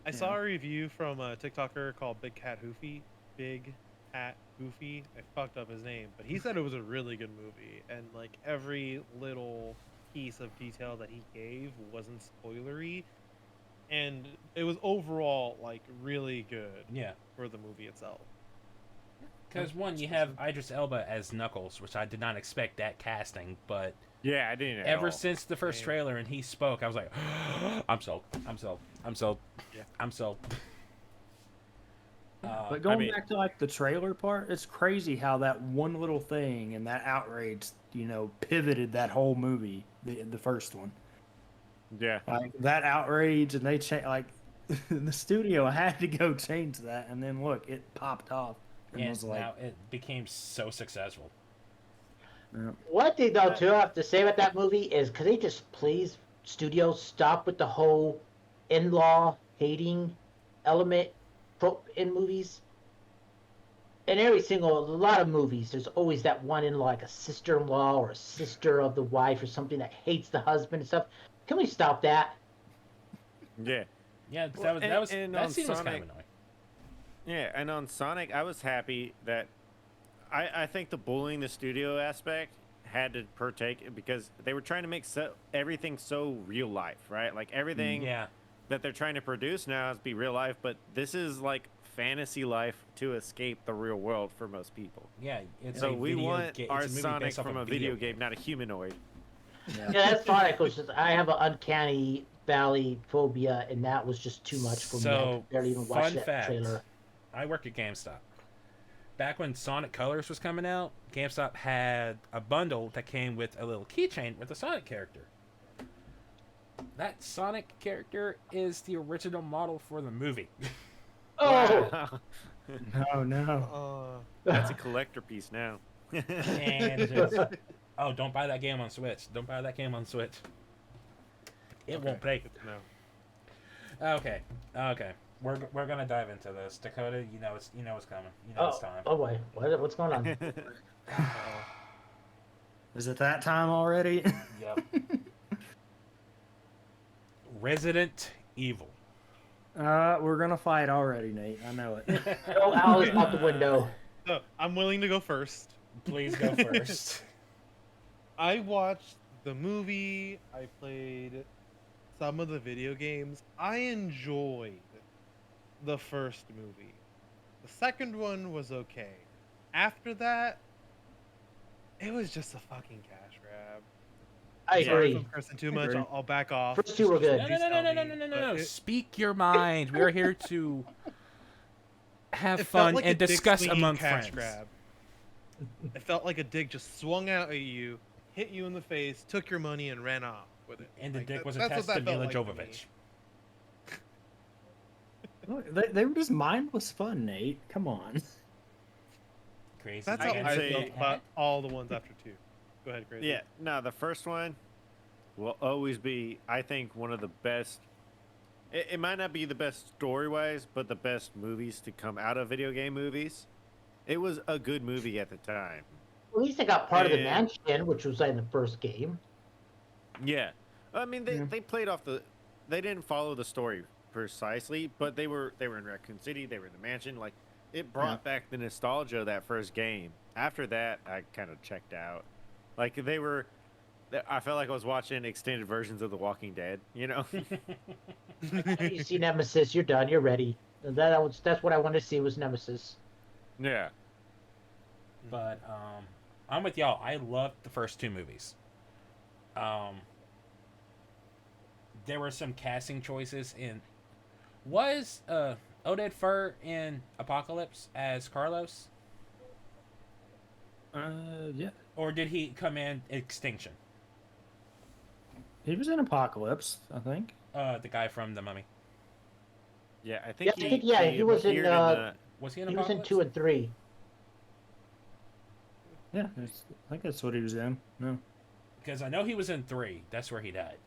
I saw a review from a TikToker called Big Cat Hoofy. Big Cat Hoofy. I fucked up his name, but he said it was a really good movie, and like every little piece of detail that he gave wasn't spoilery, and it was overall like really good Yeah. for the movie itself. Because one, you have Idris Elba as Knuckles, which I did not expect that casting, but Yeah, I didn't. At ever all. since the first Same. trailer and he spoke, I was like, I'm sold. I'm sold. I'm sold. Yeah. I'm sold. but going mean- back to like the trailer part, it's crazy how that one little thing and that outrage, pivoted that whole movie, the first one. Yeah, Like that outrage, and they like the studio had to go change that, and then look, it popped off. And And was like, now it became so successful. yeah. One thing though, too, I have to say about that movie is, could they just please studios stop with the whole in-law hating element trope in movies? In a lot of movies, there's always that one in-law, like a sister-in-law or a sister of the wife or something that hates the husband and stuff. Can we stop that? yeah, Yeah, Well, and that on scene was kind Sonic- of annoying. yeah. And on Sonic, I was happy that I think the bullying the studio aspect had to partake because they were trying to make everything so real life, right? Like everything Yeah. that they're trying to produce now is be real life, but this is like fantasy life to escape the real world for most people. Yeah. It's So a we video want ga- our it's a movie Sonic based off from a video game, not a humanoid. Yeah, that's Sonic was just, I have an uncanny valley phobia, and that was just too much for me. I So, could barely even watch fun that fact. trailer. I work at GameStop. Back when Sonic Colors was coming out, GameStop had a bundle that came with a little keychain with a Sonic character. That Sonic character is the original model for the movie. Oh, Oh no. That's a collector piece now. And it's- oh, don't buy that game on Switch. Don't buy that game on Switch. It won't play. No. Okay. We're gonna dive into this. Dakota, you know it's coming. You know it's time. oh boy, what's going on? Is it that time already? Yep. Resident Evil. We're gonna fight already, Nate. I know it. Oh, Alice out the window. So I'm willing to go first. Please go first. I watched the movie. I played some of the video games. I enjoyed the first movie. The second one was okay. After that, it was just a fucking cash grab. I Sorry if agree. I'm cursing too much. Agreed. I'll back off. First two were good. No, Please no, no, tell no, no, me, no, no, no, no. but Speak your mind. We are here to have it felt fun like a and dick discuss swinging among cash friends. grab. It felt like a dick just swung out at you, hit you in the face, took your money, and ran off with it. And the Like, dick was that's what attached to that felt Mila like to me. Jovovich. Look, they were just mindless fun, Nate. Come on. Crazy. That's I how can I say- felt about all the ones after 2. Go ahead, Crazy. Yeah, no, the first one will always be, I think, one of the best. It might not be the best story-wise, but the best movies to come out of video game movies. It was a good movie at the time. At least they got part of the And- mansion, which was in the first game. Yeah, I mean Yeah. they played off the. They didn't follow the story precisely, but they were in Raccoon City. They were in the mansion. Like it brought back the nostalgia of that first game. After that, I kind of checked out. Like they were. I felt like I was watching extended versions of The Walking Dead. You know. You see Nemesis, you're done. You're ready. That's what I wanted to see was Nemesis. Yeah. But I'm with y'all. I loved the first 2 movies. There were some casting choices in. Was Oded Fur in Apocalypse as Carlos, Yeah. or did he come in Extinction? He was in Apocalypse, I think. The guy from The Mummy. Yeah, I think he was in, appeared Was he in He was Apocalypse? in 2 and 3. Yeah, I think that's what he was in. No. Because I know he was in 3. That's where he died.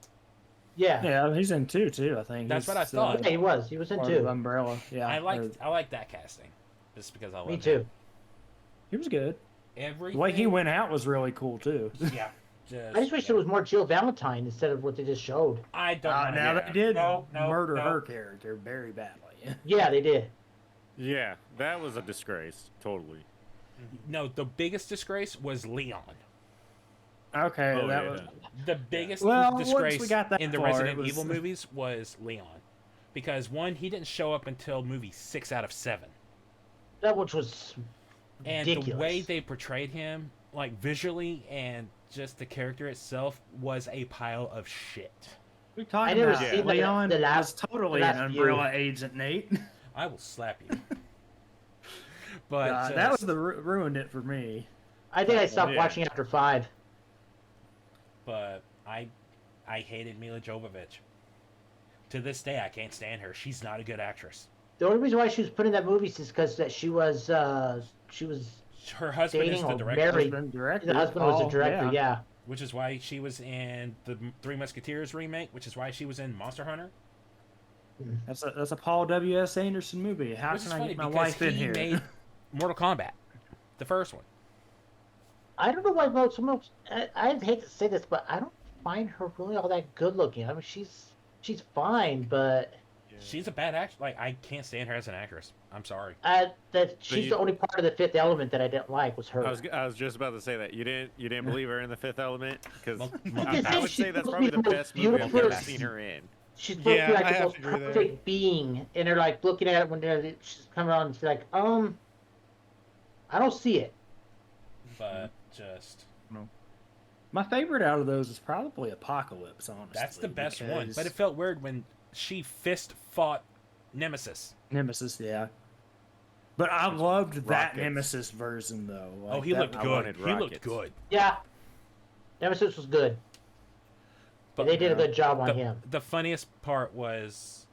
Yeah. Yeah, he's in 2 too, I think. That's He's, what I thought. Yeah, he was. He was in part of 2. Umbrella. Yeah. I like that casting, just because I love Me him. too. He was good. Everything. The way he went out was really cool too. Yeah. I just wish it was more Jill Valentine instead of what they just showed. I don't. mind Now that. they did No, murder no. her character very badly. Yeah, they did. Yeah, that was a disgrace. Totally. No, the biggest disgrace was Leon. Okay, Oh, that yeah. was. The biggest Well, once disgrace we got that in the far, Resident it was- Evil movies was Leon, because one, he didn't show up until movie 6 out of 7, That which was and ridiculous. the way they portrayed him, like visually and just the character itself, was a pile of shit. We I talking never about seen Leon the last- was totally the an last Umbrella few. agent, Nate. I will slap you. But that was the ruined it for me. I think I stopped Yeah. watching after 5. But I hated Mila Jovovich. To this day, I can't stand her. She's not a good actress. The only reason why she was put in that movie is because that she was Her husband is dating the or director, married. Husband, director. The husband was Paul, the director. Yeah. which is why she was in the Three Musketeers remake, which is why she was in Monster Hunter. That's a Paul W.S. Anderson movie. How Which is can I funny get my because wife in he here? made Mortal Kombat, the first one. I don't know why most. I hate to say this, but I don't find her really all that good looking. I mean, she's fine, but She's a bad actress. Like, I can't stand her as an actress. I'm sorry. she's you- the only part of the Fifth Element that I didn't like was her. I was just about to say that you didn't believe her in The Fifth Element because Well, I would say that's probably the best movie I've Beautiful. ever seen her in. She's supposed to be Yeah, like I the have most to agree there. perfect being, and they're like looking at it when she's coming on, and she's like, I don't see it. But just My favorite out of those is probably Apocalypse. Honestly, that's the best one. because But it felt weird when she fist fought Nemesis. Nemesis, yeah. But I loved that Rockets. Nemesis version though. Oh, Like, he that- looked I good. wanted He looked rockets. good. Yeah, Nemesis was good. But They did a good job on the, him. the funniest part was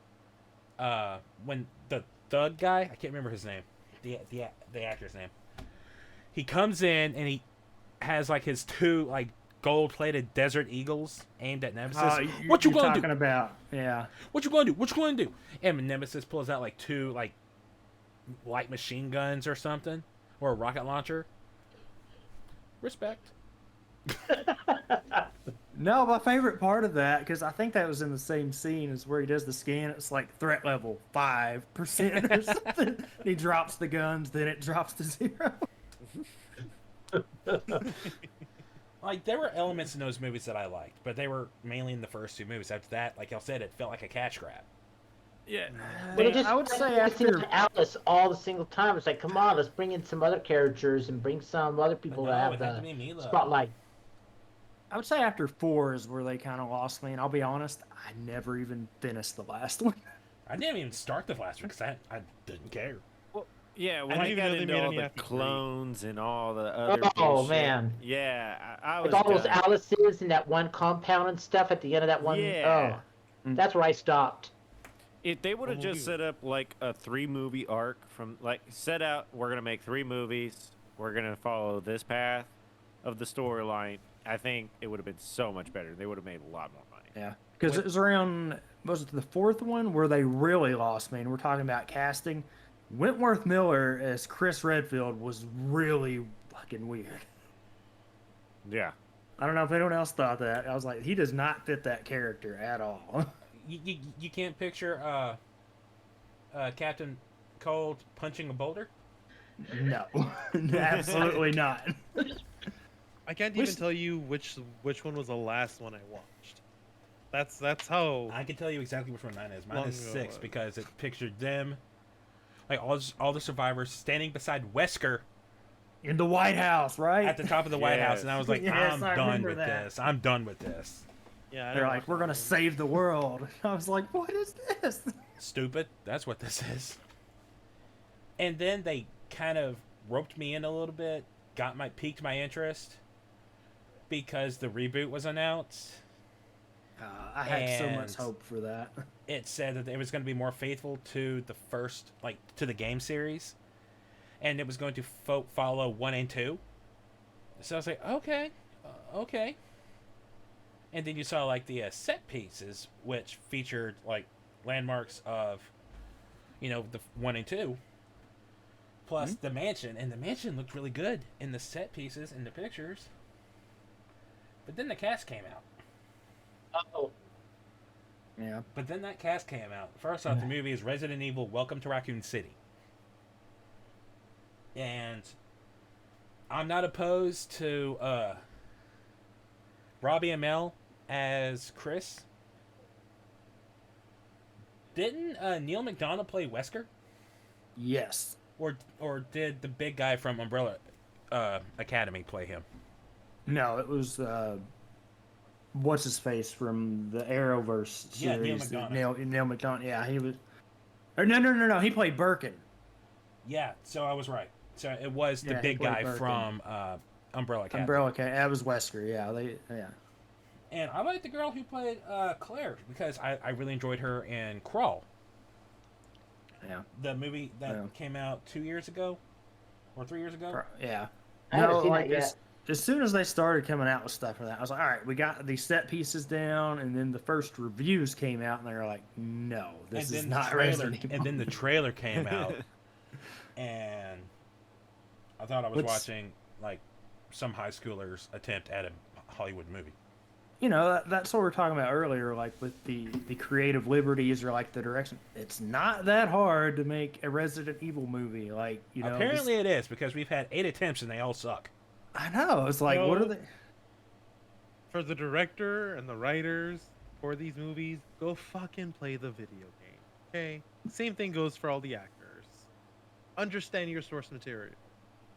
when the thug guy, I can't remember his name, the actor's name. He comes in and he has like his 2 like gold-plated Desert Eagles aimed at Nemesis. What you you're gonna talking do? about? Yeah. What you gonna do? What you gonna do? And Nemesis pulls out like 2 like light machine guns or something, or a rocket launcher. Respect. No, my favorite part of that, because I think that was in the same scene, is where he does the scan. It's like threat level 5% or something. He drops the guns, then it drops to 0. Like, there were elements in those movies that I liked, but they were mainly in the first two movies. After that, like y'all said, it felt like a cash grab. Yeah. But it just I would say focusing after. on Alice all the single time. It's like, come on, let's bring in some other characters and bring some other But people no, to have it had to the be Mila. spotlight. I would say after 4 is where they kind of lost me, and I'll be honest, I never even finished the last one. I didn't even start the last one because I didn't care. Yeah, when didn't I even got know they into made all any the after 3. clones and all the other Oh, bullshit, man. yeah, I was Like all those done. Alice's and that one compound and stuff at the end of that one. Yeah. Oh, that's where I stopped. If they would have just set up like a 3-movie arc from like set out, we're gonna make 3 movies, we're gonna follow this path of the storyline, I think it would have been so much better. They would have made a lot more money. Yeah, because it was around, was it the 4th one where they really lost me? And we're talking about casting. Wentworth Miller as Chris Redfield was really fucking weird. Yeah. I don't know if anyone else thought that. I was like, he does not fit that character at all. You can't picture Captain Cold punching a boulder? No, absolutely not. I can't even tell you which one was the last one I watched. That's how. I can tell you exactly which one mine is. Mine Long is ago 6 was. because it pictured them, like all the survivors standing beside Wesker In the White House, right? at the top of the White House, and I was like, Yes, I'm I done remember with that. this. I'm done with this. Yeah, I They're didn't like, watch we're that gonna one. save the world. I was like, what is this? Stupid. That's what this is. And then they kind of roped me in a little bit, piqued my interest because the reboot was announced. I had so And- much hope for that. It said that it was going to be more faithful to the first, like, to the game series, and it was going to follow 1 and 2. So I was like, okay. And then you saw, like, the set pieces, which featured, like, landmarks of, the 1 and 2, plus the mansion, and the mansion looked really good in the set pieces and the pictures. But then the cast came out. Oh, Yeah. But then that cast came out. First off, the movie is Resident Evil Welcome to Raccoon City. And I'm not opposed to Robbie Amell as Chris. Didn't Neil McDonough play Wesker? Yes. Or did the big guy from Umbrella Academy play him? No, it was what's his face from the Arrowverse Yeah, series. Neil McDonough. Neil McDonough. Yeah, he was. Or no. He played Birkin. Yeah, so I was right. So it was the Yeah, he big played guy Birkin. from Umbrella Academy. Umbrella Academy. That was Wesker. Yeah. And I like the girl who played Claire because I really enjoyed her in Crawl, Yeah. the movie that Yeah. came out 2 years ago or 3 years ago. Yeah. I haven't No, seen like that yet. as soon as they started coming out with stuff for that, I was like, all right, we got these set pieces down, and then the first reviews came out, and they were like, no, this is not Resident Evil. And then the trailer came out, and I thought I was What's- watching like some high schooler's attempt at a Hollywood movie. That's what we were talking about earlier, like with the creative liberties or like the direction. It's not that hard to make a Resident Evil movie. Like, Apparently it is because we've had 8 attempts and they all suck. I know. It's like, what are No. they? For the director and the writers for these movies, go fucking play the video game. Okay? Same thing goes for all the actors. Understand your source material.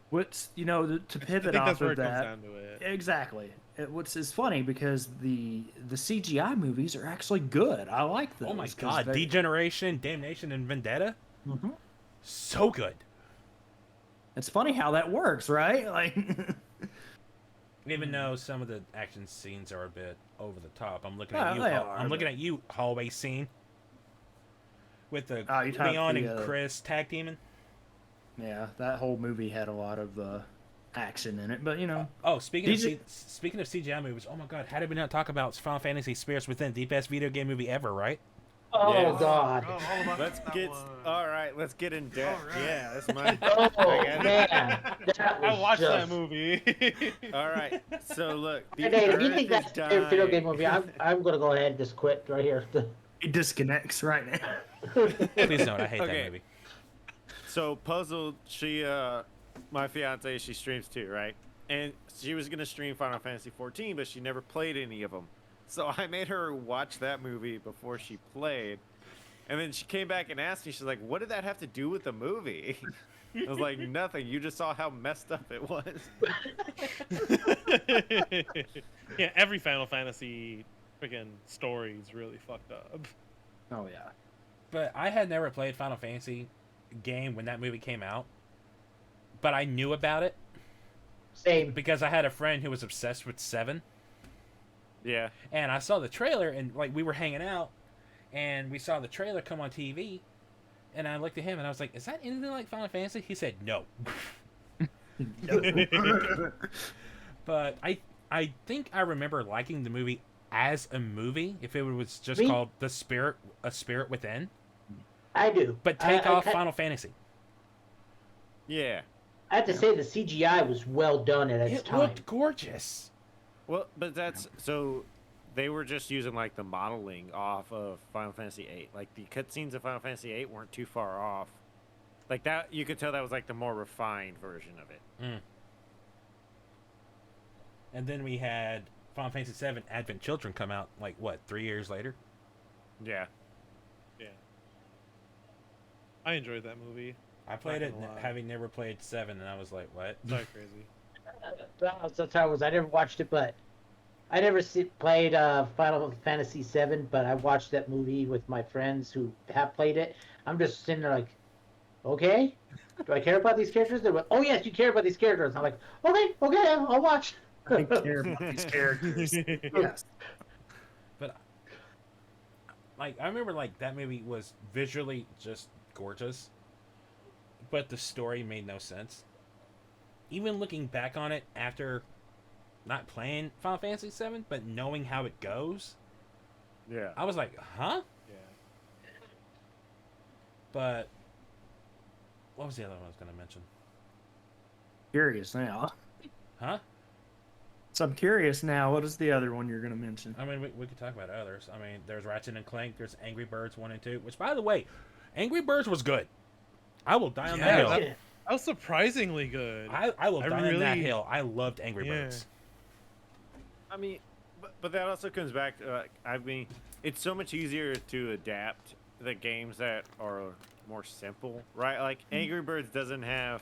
What's to I pivot think off that's where of it comes that. down to it. Exactly. What's is funny because the CGI movies are actually good. I like those. Oh my 'cause god, they- Degeneration, Damnation, and Vendetta, Mhm. so good. It's funny how that works, right? Like, Even though some of the action scenes are a bit over the top, I'm looking Yeah, at you. they Hall- are, I'm looking but- at you hallway scene with the Oh, you talk Leon the, and Chris tag teaming. yeah, that whole movie had a lot of action in it, but Oh, speaking DJ of CGI movies, oh my god, how did we not talk about Final Fantasy Spirits Within, the best video game movie ever, right? Oh Yes. God. Oh, all about Let's that get one. all right. Let's get in depth. All right. Yeah, that's mine. Oh I got it. man, that was I watched that just... movie. All right. So look, the Hey, Nate, if you Earth think is that's your favorite video game dying. movie, I'm gonna go ahead and just quit right here. He disconnects right now. Please don't. I hate Okay. that movie. So Puzzled, she my fiance, she streams too, right? And she was gonna stream Final Fantasy 14, but she never played any of them. So I made her watch that movie before she played. And then she came back and asked me, she's like, what did that have to do with the movie? I was like, nothing. You just saw how messed up it was. Yeah, every Final Fantasy freaking story is really fucked up. Oh yeah. But I had never played Final Fantasy game when that movie came out. But I knew about it Same. because I had a friend who was obsessed with 7. Yeah. And I saw the trailer, and like we were hanging out, and we saw the trailer come on TV, and I looked at him and I was like, "Is that anything like Final Fantasy?" He said, "No." But I think I remember liking the movie as a movie if it was just Me? called A Spirit Within. I do. But take off I Final Fantasy. Yeah. have to say the CGI was well done at its It time. looked gorgeous. Well, but that's so they were just using like the modeling off of Final Fantasy 8. Like the cutscenes of Final Fantasy 8 weren't too far off. Like that, you could tell that was like the more refined version of it. And then we had Final Fantasy 7 Advent Children come out like what, 3 years later? Yeah. Yeah. I enjoyed that movie. I played it gonna lie. having never played 7, and I was like, what? Sorry, crazy. Sometimes I never watched it, but I never played Final Fantasy VII. But I watched that movie with my friends who have played it. I'm just sitting there like, okay, do I care about these characters? They're like, oh yes, you care about these characters. I'm like, okay, I'll watch. I care about these characters. Yes. But like I remember like that movie was visually just gorgeous, but the story made no sense. Even looking back on it after not playing Final Fantasy 7 but knowing how it goes, Yeah. I was like, huh? Yeah. But what was the other one I was going to mention? Curious now. Huh? So I'm curious now. What is the other one you're going to mention? I mean, we could talk about others. I mean, there's Ratchet and Clank, there's Angry Birds 1 and 2, which, by the way, Angry Birds was good. I will die on that hill. that was surprisingly good. I will I die on that really- hill. I loved Angry Yeah. Birds. I mean, but that also comes back to, I mean, it's so much easier to adapt the games that are more simple, right? Like, Angry Birds doesn't have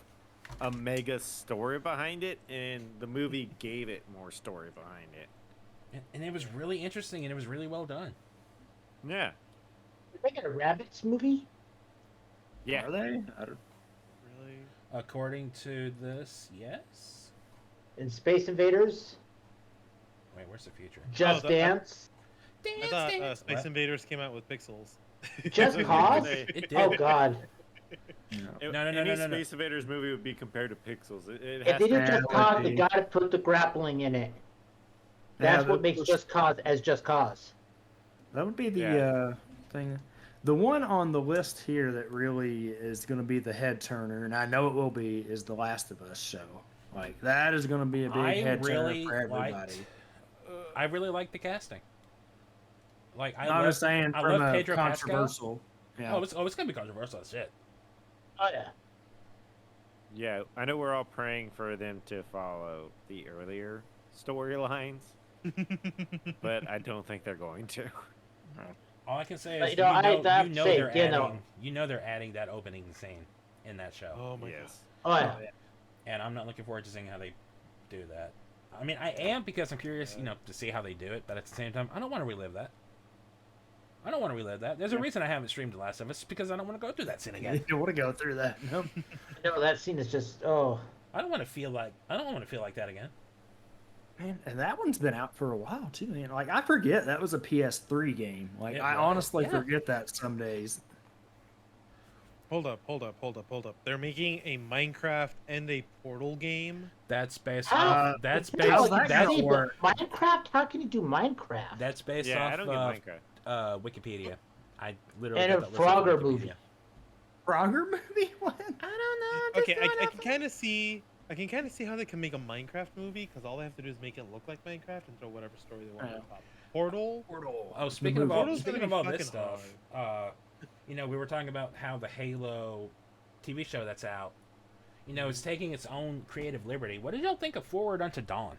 a mega story behind it, and the movie gave it more story behind it. And it was really interesting, and it was really well done. Yeah. They're making a Rabbids movie. Yeah. Are they? I don't... Really? According to this, yes. In Space Invaders, Wait, where's the future? Just the- Dance, I thought Space What? Invaders came out with pixels. Just Cause. It did. Oh God! No, No. Any Space Invaders movie would be compared to Pixels. It If has they to do Just would Cause, they be. gotta put the grappling in it. Yeah, That's what that makes was- Just Cause as Just Cause. That would be the Yeah. thing. The one on the list here that really is going to be the head turner, and I know it will be, is the Last of Us show. Like that is going to be a big I head really turner for everybody. liked. I really liked the casting. Like I I'm love, just saying I from love a Pedro Pascal. controversial. Yeah. Oh, it's gonna be controversial as shit. Oh yeah. Yeah, I know we're all praying for them to follow the earlier storylines, but I don't think they're going to. All I can say But, is you know, I have to say, they're you adding, know- they're adding that opening scene in that show, Oh my Yes. Oh yeah. and I'm not looking forward to seeing how they do that. I mean, I am because I'm curious, to see how they do it, but at the same time, I don't want to relive that. There's a reason I haven't streamed The Last of Us because I don't want to go through that scene again. You don't want to go through that. No. No, that scene is just oh. I don't want to feel like that again. Man, and that one's been out for a while too, man. Like I forget that was a PS3 game. Like It I was, honestly yeah. forget that some days. Hold up. They're making a Minecraft and a Portal game. That's based How- off. That's how's based. that That's gonna work? Minecraft? How can you do Minecraft? that's based Yeah, I off don't get Minecraft. Wikipedia. I literally And got a that listed on Frogger Wikipedia. movie. Frogger movie? What? I don't know. I'm just Okay, throwing I out can kind of see. I can kind of see how they can make a Minecraft movie because all they have to do is make it look like Minecraft and throw whatever story they want Yeah. on top. Portal. Portal. Oh, The speaking of movie. all Portal's gonna speaking of be all this fucking stuff, we were talking about how the Halo TV show that's out, is taking its own creative liberty. What did y'all think of Forward Unto Dawn?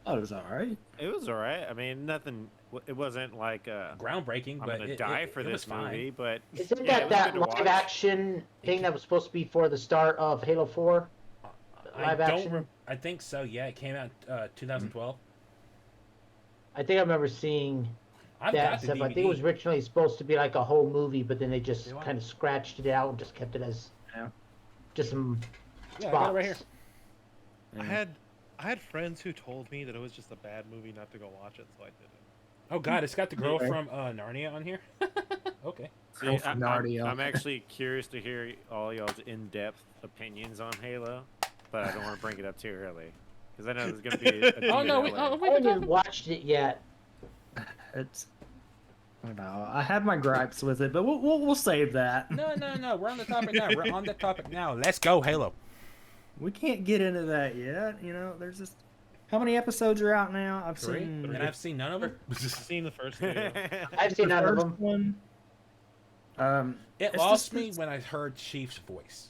Oh, it was all right. It was all right. I mean, nothing. It wasn't like Groundbreaking, I'm but gonna die for it this was fine. movie, but Isn't yeah, it that was good to live watch. action thing that was supposed to be for the start of Halo 4? Live action? I think so. Yeah, it came out 2012. I think I remember seeing I've that got the stuff. DVD. I think it was originally supposed to be like a whole movie, but then they just You want kind of scratched it out and just kept it as Yeah. just some Yeah, I spots. got it right here. I had friends who told me that it was just a bad movie not to go watch it, so I didn't. Oh God, it's got the girl Okay. from Narnia on here. Okay. See, Girl from Narnia. I'm actually curious to hear all y'all's in-depth opinions on Halo, but I don't want to bring it up too early because I know there's gonna be. Oh no, we we can I haven't talk even watched it yet. It's. I don't know. I have my gripes with it, but we'll save that. No. We're on the topic now. We're on the topic now. Let's go, Halo. We can't get into that yet. There's just how many episodes are out now? I've 3, seen and I've seen none of them. I've seen the first video. I've the seen none of first them. one. It It's lost just- me when I heard Chief's voice.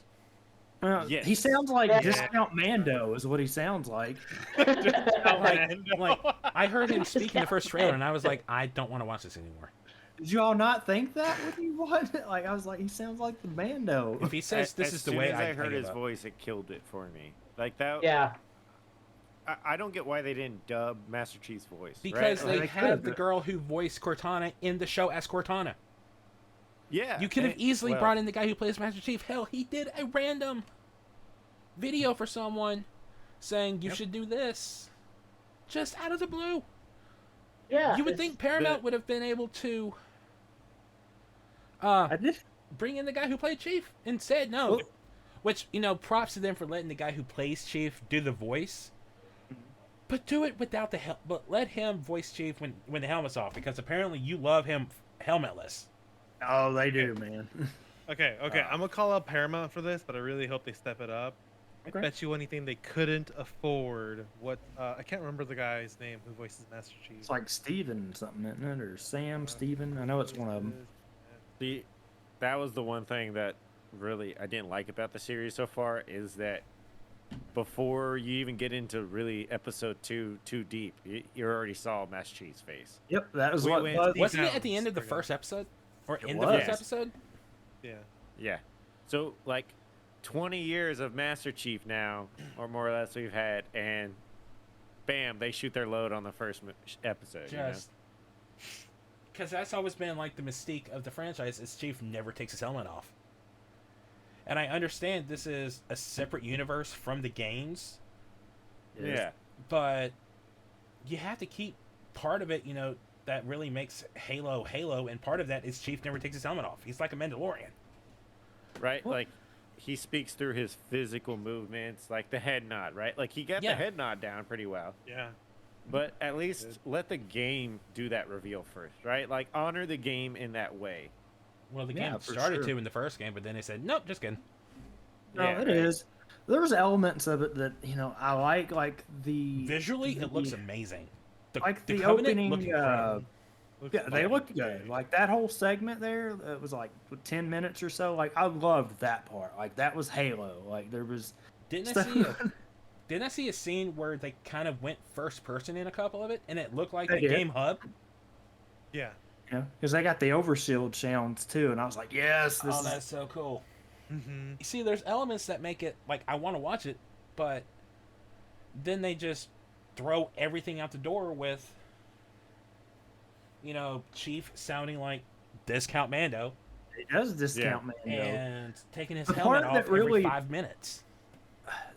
Yes. He sounds like Yeah. Discount Mando is what he sounds like. Like I heard him speak in the first trailer, and I was like, I don't want to watch this anymore. Did you all not think that when you watched it? Like I was like, he sounds like the Mando. If he says this as is the soon way as I heard give his up. voice, it killed it for me. Like that. Yeah. I don't get why they didn't dub Master Chief's voice. Because right? they They have could've. the girl who voiced Cortana in the show as Cortana. Yeah. You could have and- easily well, brought in the guy who plays Master Chief. Hell, he did a random video for someone saying you should do this, just out of the blue. Yeah. You would it's- think Paramount would have been able to I did. bring in the guy who played Chief. Instead, no. Well- Which, props to them for letting the guy who plays Chief do the voice. But do it without the helmet. But let him voice Chief when the helmet's off, because apparently you love him helmetless. Oh, they do, man. Okay, I'm gonna call out Paramount for this, but I really hope they step it up. Okay. I bet you anything they couldn't afford what I can't remember the guy's name who voices Master Chief. It's like Steven something, isn't it? Or Sam, Steven. I know it's one of them. See, that was the one thing that really I didn't like about the series so far is that before you even get into really episode 2 too deep, you already saw Master Chief's face. Yep, that was We what. went- Buzz- Wasn't it at Downs, the end of the okay. first episode? Or in the was. first episode? Yeah. Yeah. So like 20 years of Master Chief now, or more or less we've had, and bam, they shoot their load on the first episode. Just because that's always been like the mystique of the franchise is Chief never takes his helmet off. And I understand this is a separate universe from the games, Yeah. but you have to keep part of it, that really makes Halo Halo, and part of that is Chief never takes his helmet off. He's like a Mandalorian. Right? Like he speaks through his physical movements, like the head nod, right? Like he got Yeah. the head nod down pretty well. Yeah. But at least let the game do that reveal first, right? Like honor the game in that way. Well, the Yeah, game for started sure. to in the first game, but then they said, nope, just kidding. No, Yeah, it right. is. There's elements of it that I like the Visually, it looks the- amazing. like the Covenant opening. look incredible. Yeah, they looked good. Like that whole segment there, it was like 10 minutes or so. Like I loved that part. Like that was Halo. Like there was Didn't I stuff. see didn't I see a scene where they kind of went first person in a couple of it, and it looked like They the did. game hub? Yeah. Because they got the overshield sounds too, and I was like, yes, this Oh, is. that's so cool. Mm-hmm. You see, there's elements that make it like I want to watch it, but then they just throw everything out the door with, Chief sounding like Discount Mando It does discount Mando. and taking his The helmet part off that every really- 5 minutes.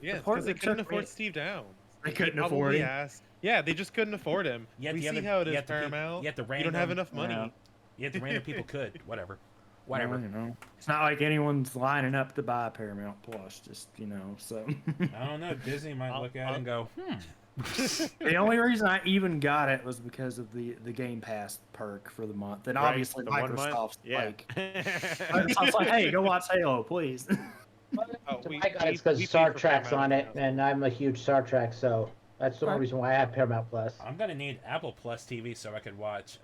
Yeah, The part because they that couldn't took afford me- Steve Downs. They couldn't Probably afford him. asked. Yeah, they just couldn't afford him. Yet We the see other- how it is, yet the peop- Paramount. yet the You don't have random- enough money. Yeah. Yet the random people could. Whatever. It's not like anyone's lining up to buy Paramount Plus. Just so. I don't know. Disney might I'll- look at it and go, The only reason I even got it was because of the Game Pass perk for the month, and Right, obviously the 1 month? Microsoft's Yeah. like, Microsoft's like, hey, go watch Halo, please. Oh, I got it because we Star paid for Trek's on Paramount it, account. and I'm a huge Star Trek, so that's the only Okay. reason why I have Paramount Plus. I'm gonna need Apple Plus TV so I could watch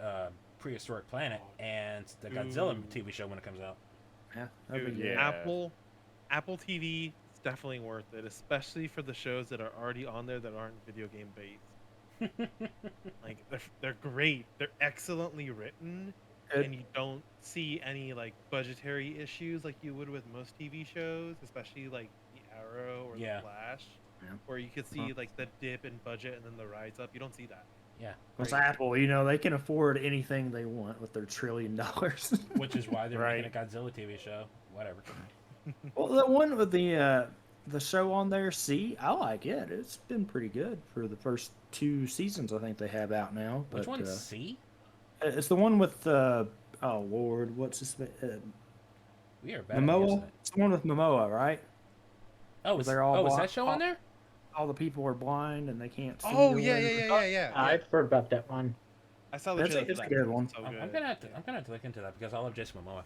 Prehistoric Planet and the Godzilla Ooh. TV show when it comes out. Yeah, that'd be Dude, good. Yeah. Apple TV is definitely worth it, especially for the shows that are already on there that aren't video game based. Like they're great. They're excellently written, Good. and you don't see any like budgetary issues like you would with most TV shows, especially like The Arrow or Yeah. The Flash, Yeah. where you could see like the dip in budget and then the rise up. You don't see that. Yeah, It's Great. Apple, you know, they can afford anything they want with their $1 trillion. which is why they're Right. making a Godzilla TV show. Whatever. Well, the one with the show on there, see, I like it. It's been pretty good for the first 2 seasons. I think they have out now. But, Which one's C? it's the one with oh Lord, what's his We are bad at Momoa? guessing it. It's the one with Momoa, right? Oh, is, They're all is blo- that show on there? All the people are blind and they can't see. Oh or yeah, whatever. yeah. I've heard about that one. I saw the That's a- trailer for it's a that. good one. So I'm good. gonna have to. I'm gonna have to look into that because I love Jason Momoa.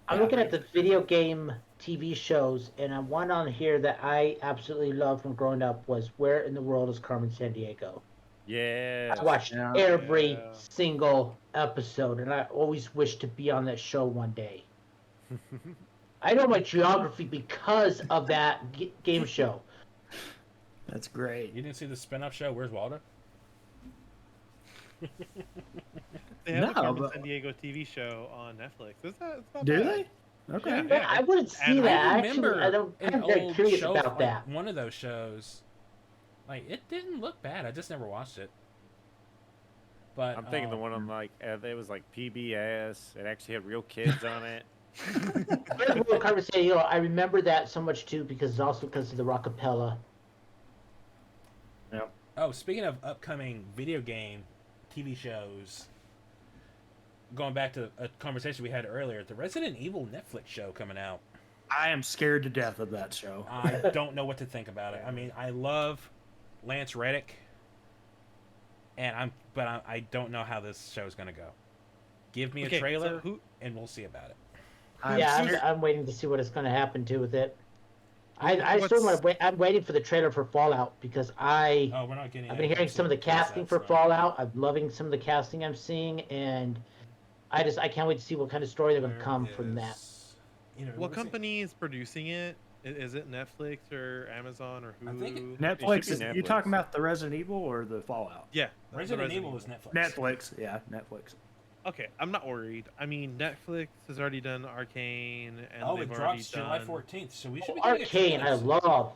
I'm looking at the video game TV shows, and one on here that I absolutely loved from growing up was Where in the World is Carmen Sandiego? Yeah. I watched Yeah. every Yeah. single episode, and I always wished to be on that show one day. I know my geography because of that game show. That's great. You didn't see the spin-off show Where's Waldo? They have No, a Carmen but- Sandiego TV show on Netflix. It's not Do bad. they? Okay. Yeah. But I wouldn't see And that. I Actually, remember I'm an very old curious show, about like, that. one of those shows. Like it didn't look bad. I just never watched it. But I'm thinking the one on like it was like PBS. It actually had real kids on it. Where's the World Carmen Sandiego? I remember that so much too because it's also because of the Rockapella. Oh, speaking of upcoming video game TV shows, going back to a conversation we had earlier, the Resident Evil Netflix show coming out. I am scared to death of that show. I don't know what to think about it. I mean, I love Lance Reddick, and I don't know how this show's gonna go. Give me a Okay, so trailer, who- and we'll see about it. I'm waiting to see what is going to happen too with it. I What's- still want to wait. I'm waiting for the trailer for Fallout because Oh, we're not getting. I've been hearing some of the casting for Fallout. I'm loving some of the casting I'm seeing, and I can't wait to see what kind of story they're going to come from that. What company is producing it? Is it Netflix or Amazon or I Hulu? think Netflix. should Is, be you Netflix. talking about the Resident Evil or the Fallout? Yeah, the Resident Evil is Netflix. Netflix. Yeah, Netflix. Okay, I'm not worried. I mean, Netflix has already done Arcane, and Oh, they've it already drops July done. 14th, so we should be getting a Arcane, I trailer. love.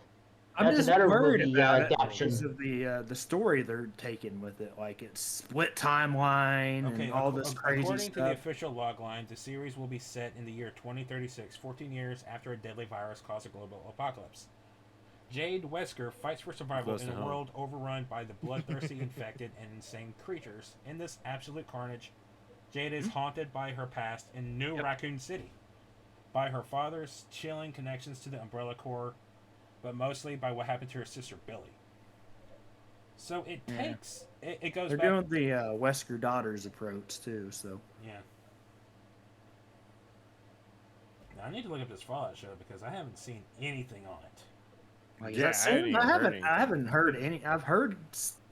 I'm That's just another worried movie, about it adaptation. because of the story they're taking with it. Like it's split timeline Okay, and all this crazy according to the stuff. official logline, the series will be set in the year 2036, 14 years after a deadly virus caused a global apocalypse. Jade Wesker fights for survival Close in to a home. world overrun by the bloodthirsty, infected, and insane creatures. In this absolute carnage, Jade is haunted by her past in New Raccoon City, by her father's chilling connections to the Umbrella Corps, but mostly by what happened to her sister Billy. So it Yeah. takes it goes They're back. doing the Wesker daughters approach too. So Yeah. Now, I need to look up this Fallout show because I haven't seen anything on it. like, Yeah, is I that haven't soon? even I heard haven't. anything. I haven't heard any. I've heard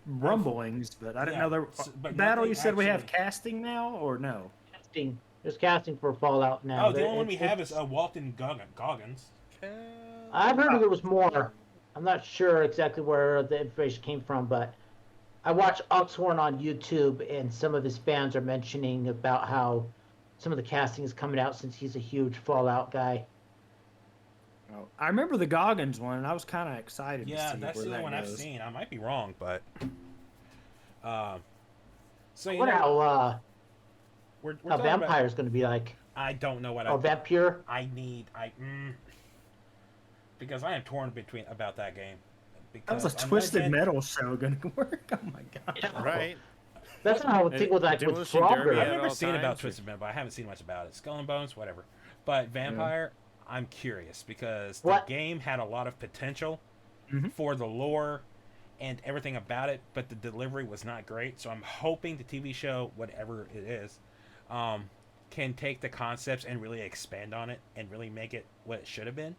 rumblings, but I didn't Yeah, know there. but Battle, nothing you said we have actually- casting now or no? Casting. There's casting for Fallout now. Oh, the only one we It's- have is Walton Goggins. I've heard there was more. I'm not sure exactly where the information came from, but I watch Oxhorn on YouTube, and some of his fans are mentioning about how some of the casting is coming out since he's a huge Fallout guy. Oh, I remember the Goggins one, and I was kind of excited. Yeah, to see that's where the that only one I've goes. seen. I might be wrong, but so I you wonder know, how we're a talking vampire about. is going to be like. I don't know what Or vampire. because I am torn between about that game. That was a Because on one Twisted hand- Metal show going to work. Oh my god! Right? That's not how I would think with like with Demolition Derby Frogger. I've at never all seen about times, or- Twisted Metal, but I haven't seen much about it. Skull and Bones, whatever. But Vampire, I'm curious because the What? game had a lot of potential Mhm. for the lore and everything about it, but the delivery was not great. So I'm hoping the TV show, whatever it is, can take the concepts and really expand on it and really make it what it should have been.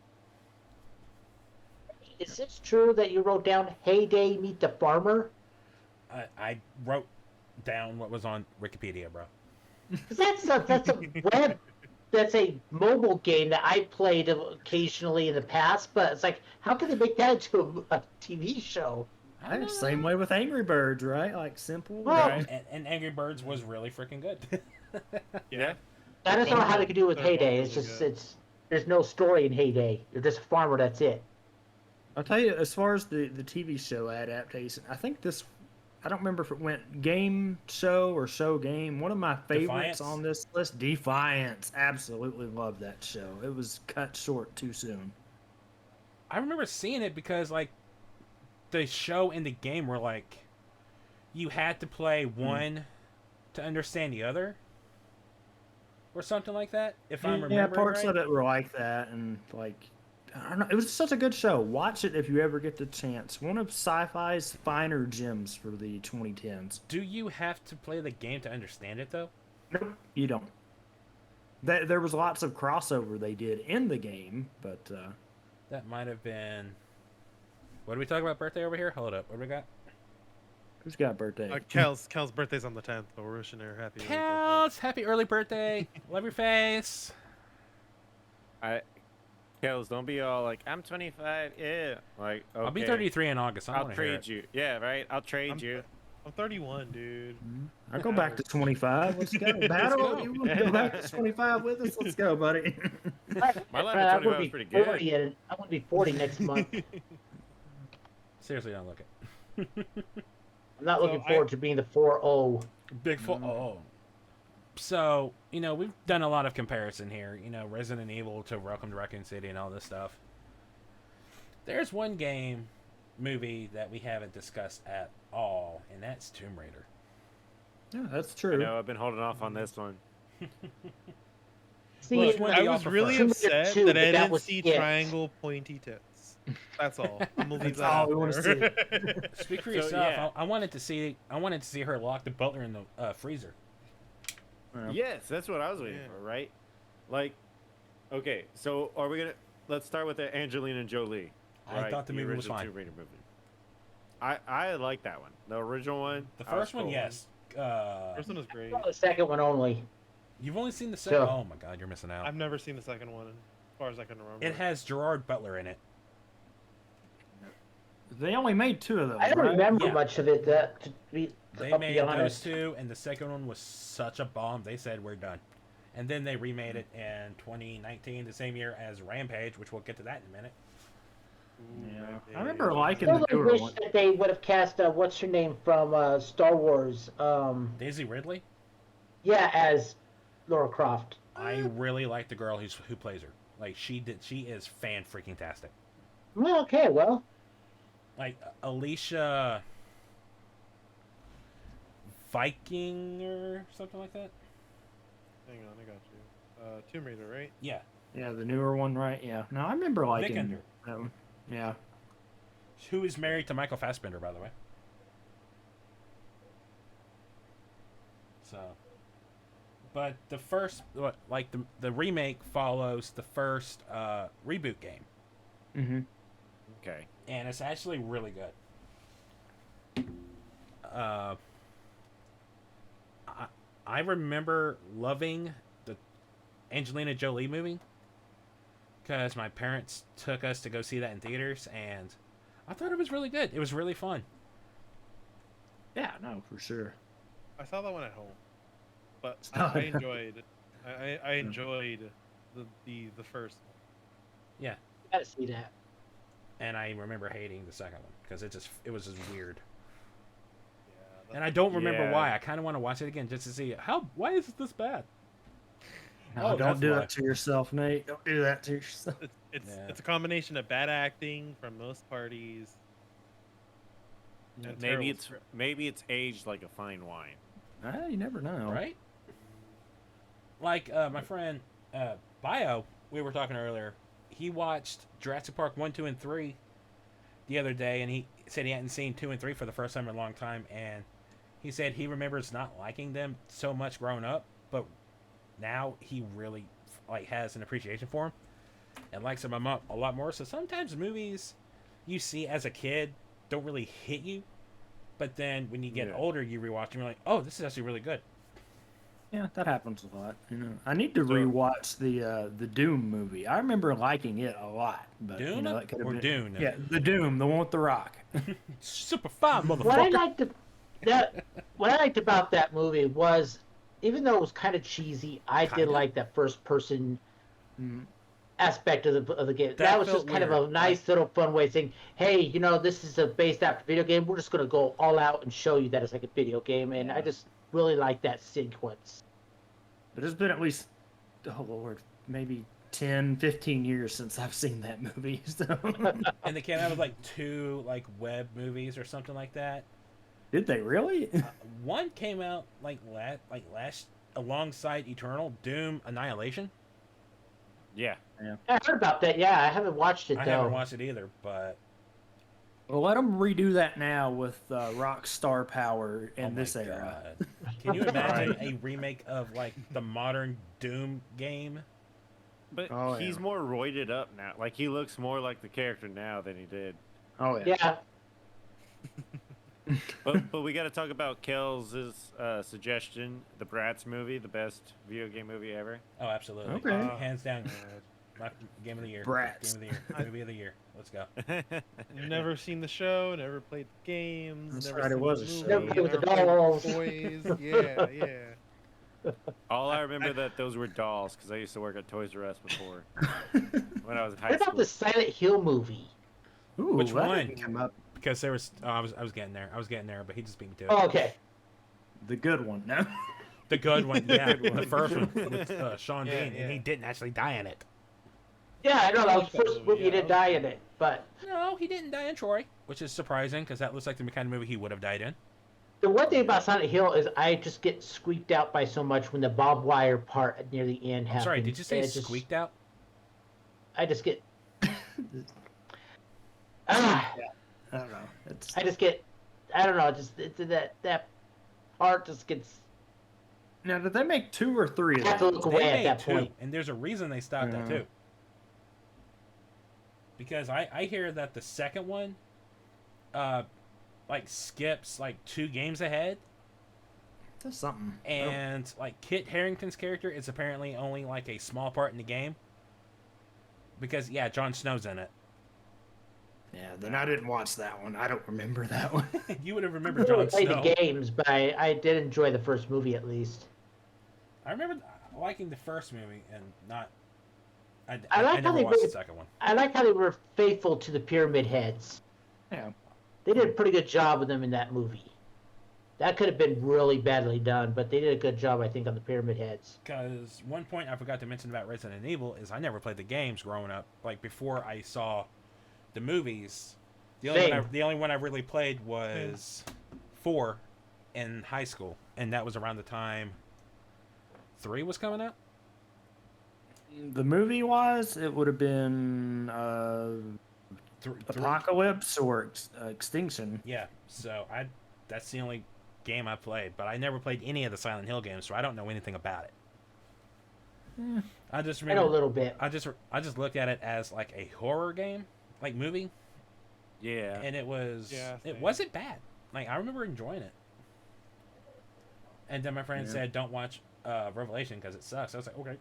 Is this true that you wrote down Heyday Meet the Farmer? I wrote down what was on Wikipedia, bro. 'Cause that's a mobile game that I played occasionally in the past, but it's like, how can they make that into a TV show? Same way with Angry Birds, right? Like simple. Well, right? And Angry Birds was really freaking good. Yeah. I don't know how they could do it with They're Heyday. both It's really just good. there's no story in Heyday. You're just a farmer. That's it. I'll tell you, as far as the TV show adaptation, I think this, I don't remember if it went game show or show game. One of my favorites Defiance? on this list, Defiance. Absolutely love that show. It was cut short too soon. I remember seeing it because like the show and the game were like you had to play one to understand the other or something like that, if I'm remembering Yeah, parts right. of it were like that, and like I don't know, it was such a good show. Watch it if you ever get the chance. One of sci-fi's finer gems for the 2010s. Do you have to play the game to understand it though? Nope, you don't. There was lots of crossover they did in the game, but That might have been. What are we talking about? Birthday over here? Hold up. What do we got? who's got a birthday? Kel's birthday's on the 10th, so we're wishing her happy. early birthday. Counts. Happy early birthday. Love your face. Kels, don't be all like, I'm 25. Yeah. Like, okay. I'll be 33 in August. I I'll want to hear trade it. you. Yeah, right. I'll trade you. I'm 31, dude. I go back to 25. Let's go. Battle. go. You want to go back to 25 with us? Let's go, buddy. My life I'm at 25 gonna was be pretty good. 40 and I'm gonna be 40 next month. Seriously, don't look it. I'm not looking So forward to being the 4-0. Big full. Oh. So, we've done a lot of comparison here. Resident Evil to Welcome to Raccoon City and all this stuff. There's one movie that we haven't discussed at all, and that's Tomb Raider. Yeah, that's I true. know. I've been holding off on this one. See, Which one do I y'all was really prefer? upset Two, that but I that didn't was see it. triangle pointy tits. That's all. I'm gonna leave That's that all out we wanna there. Speak for So, yourself. yeah. I wanted to see her lock the butler in the freezer. Yeah. Yes, that's what I was waiting Yeah. for, right? Like, okay, so are we gonna? Let's start with the Angelina Jolie. I right? thought the movie was original fine. Tomb Raider movie. I like that one. The original one. The that was first one, cool. yes. First one was great. the second one only. You've only seen the second. So- Oh my God, you're missing out. I've never seen the second one, as far as I can remember. It has Gerard Butler in it. They only made 2 of those. I don't right? remember Yeah. much of it. To be They I'll made be those honest. 2, and the second one was such a bomb. They said we're done, and then they remade it in 2019, the same year as Rampage, which we'll get to that in a minute. Ooh, Yeah. Rampage. I remember liking I the really newer wish one. that they would have cast what's her name from Star Wars. Daisy Ridley. Yeah, as Laura Croft. I really like the girl who plays her. Like she is fan freaking tastic. Well, okay, well, Like Alicia Viking or something like that. Hang on, I got you. Tomb Raider, right? Yeah, Yeah, the newer one, right? Yeah. No, I remember liking Vikander, that one. Yeah. who is married to Michael Fassbender, by the way. So, but the first, the remake follows the first reboot game, Mm-hmm. Okay. and it's actually really good. I remember loving the Angelina Jolie movie because my parents took us to go see that in theaters, and I thought it was really good. It was really fun. Yeah, no, for sure. I saw that one at home, but Oh, I yeah. enjoyed. I enjoyed the first one. Yeah, gotta see that. and I remember hating the second one because it was just weird. Yeah, And I don't remember Yeah. why. I kind of want to watch it again just to see why is this bad? No, Oh, don't that's do why. that to yourself, Nate. Don't do that to yourself. it's Yeah. it's a combination of bad acting from most parties. And terrible Maybe it's aged like a fine wine. You never know. Right? Like my friend Bio, we were talking earlier. He watched Jurassic Park 1, 2, and 3 the other day, and he said he hadn't seen 2 and 3 for the first time in a long time, and he said he remembers not liking them so much growing up, but now he really like has an appreciation for them and likes them a lot more. So sometimes movies you see as a kid don't really hit you, but then when you get older, you rewatch and you're like, oh, this is actually really good. Yeah, that happens a lot. You know, I need to rewatch the Doom movie. I remember liking it a lot, but Doom you know, that could have or been Dune? Yeah, the Doom, the one with the rock. Super fun, motherfucker. What I liked about that movie was, even though it was kind of cheesy, I did Kinda. like that first person aspect of the game. That That was felt just kind of weird. a nice little fun way of saying, hey, you know, this is based after a video game. We're just gonna go all out and show you that it's like a video game, and I just really like that sequence. But it's been at least, oh Lord, maybe 10, 15 years since I've seen that movie. So. And they came out with like 2 like web movies or something like that. Did they really? One came out like last alongside Eternal Doom Annihilation. Yeah. I heard about that. Yeah, I haven't watched it I though. haven't watched it either, but Well, let them redo that now with rock star power in oh my this era. God. Can you imagine a remake of like the modern Doom game? But Oh, he's yeah. more roided up now. Like, he looks more like the character now than he did. Oh yeah. Yeah, But we got to talk about Kel's suggestion, the Bratz movie, the best video game movie ever. Oh, absolutely. Okay. Hands down, my game of the year. Bratz. Game of the year. Movie of the year. Let's go. Never seen the show, never played the games, That's never right, it seen was the a show. movie, Never played with the never played dolls. Toys. Yeah, yeah. All I remember that those were dolls because I used to work at Toys R Us before when I was in high what about school. the Silent Hill movie? Ooh, Which that one? didn't come up. Because there was, I was getting there. I was getting there, but he just beat me to it. Oh, okay. The good one, no? The good one, yeah, Good one. the first one with Sean Yeah, Bean, yeah. and he didn't actually die in it. Yeah, I know that was like the that first movie, movie yeah, he didn't that was die in it, but No, he didn't die in Troy, which is surprising because that looks like the kind of movie he would have died in. the one thing about Silent Hill is I just get squeaked out by so much when the barbed wire part near the end I'm happens. sorry, did you say And it just- squeaked out? I just get. I don't know. It's I just get. I don't know. Just that part just gets. now. Did they make 2 or 3 of I have to them? look They away at made that 2, point. and there's a reason they stopped that Mhm. too. Because I hear that the second one, like skips like 2 games ahead, That's something. and like Kit Harington's character is apparently only like a small part in the game. Because yeah, Jon Snow's in it. Yeah, then I didn't watch that one. I don't remember that one. You would have I remembered didn't really Jon play Snow. the games, but I did enjoy the first movie at least. I remember liking the first movie and not. I I like how never they watched the really- second one. I like how they were faithful to the Pyramid Heads. Yeah. They did a pretty good job with them in that movie. That could have been really badly done, but they did a good job, I think, on the Pyramid Heads. Because one point I forgot to mention about Resident Evil is I never played the games growing up. Like before I saw the movies, the only one I really played was 4 in high school, and that was around the time 3 was coming out. The movie wise, it would have been Three. Apocalypse or Extinction. Yeah, so that's the only game I played, but I never played any of the Silent Hill games, so I don't know anything about it. Yeah. I just I know a remember little bit. I just looked at it as like a horror game, like movie, Yeah. and it Yeah, it same. wasn't bad. Like I remember enjoying it. And then my friend Yeah. said, "Don't watch Revelation because it sucks." I was like, "Okay."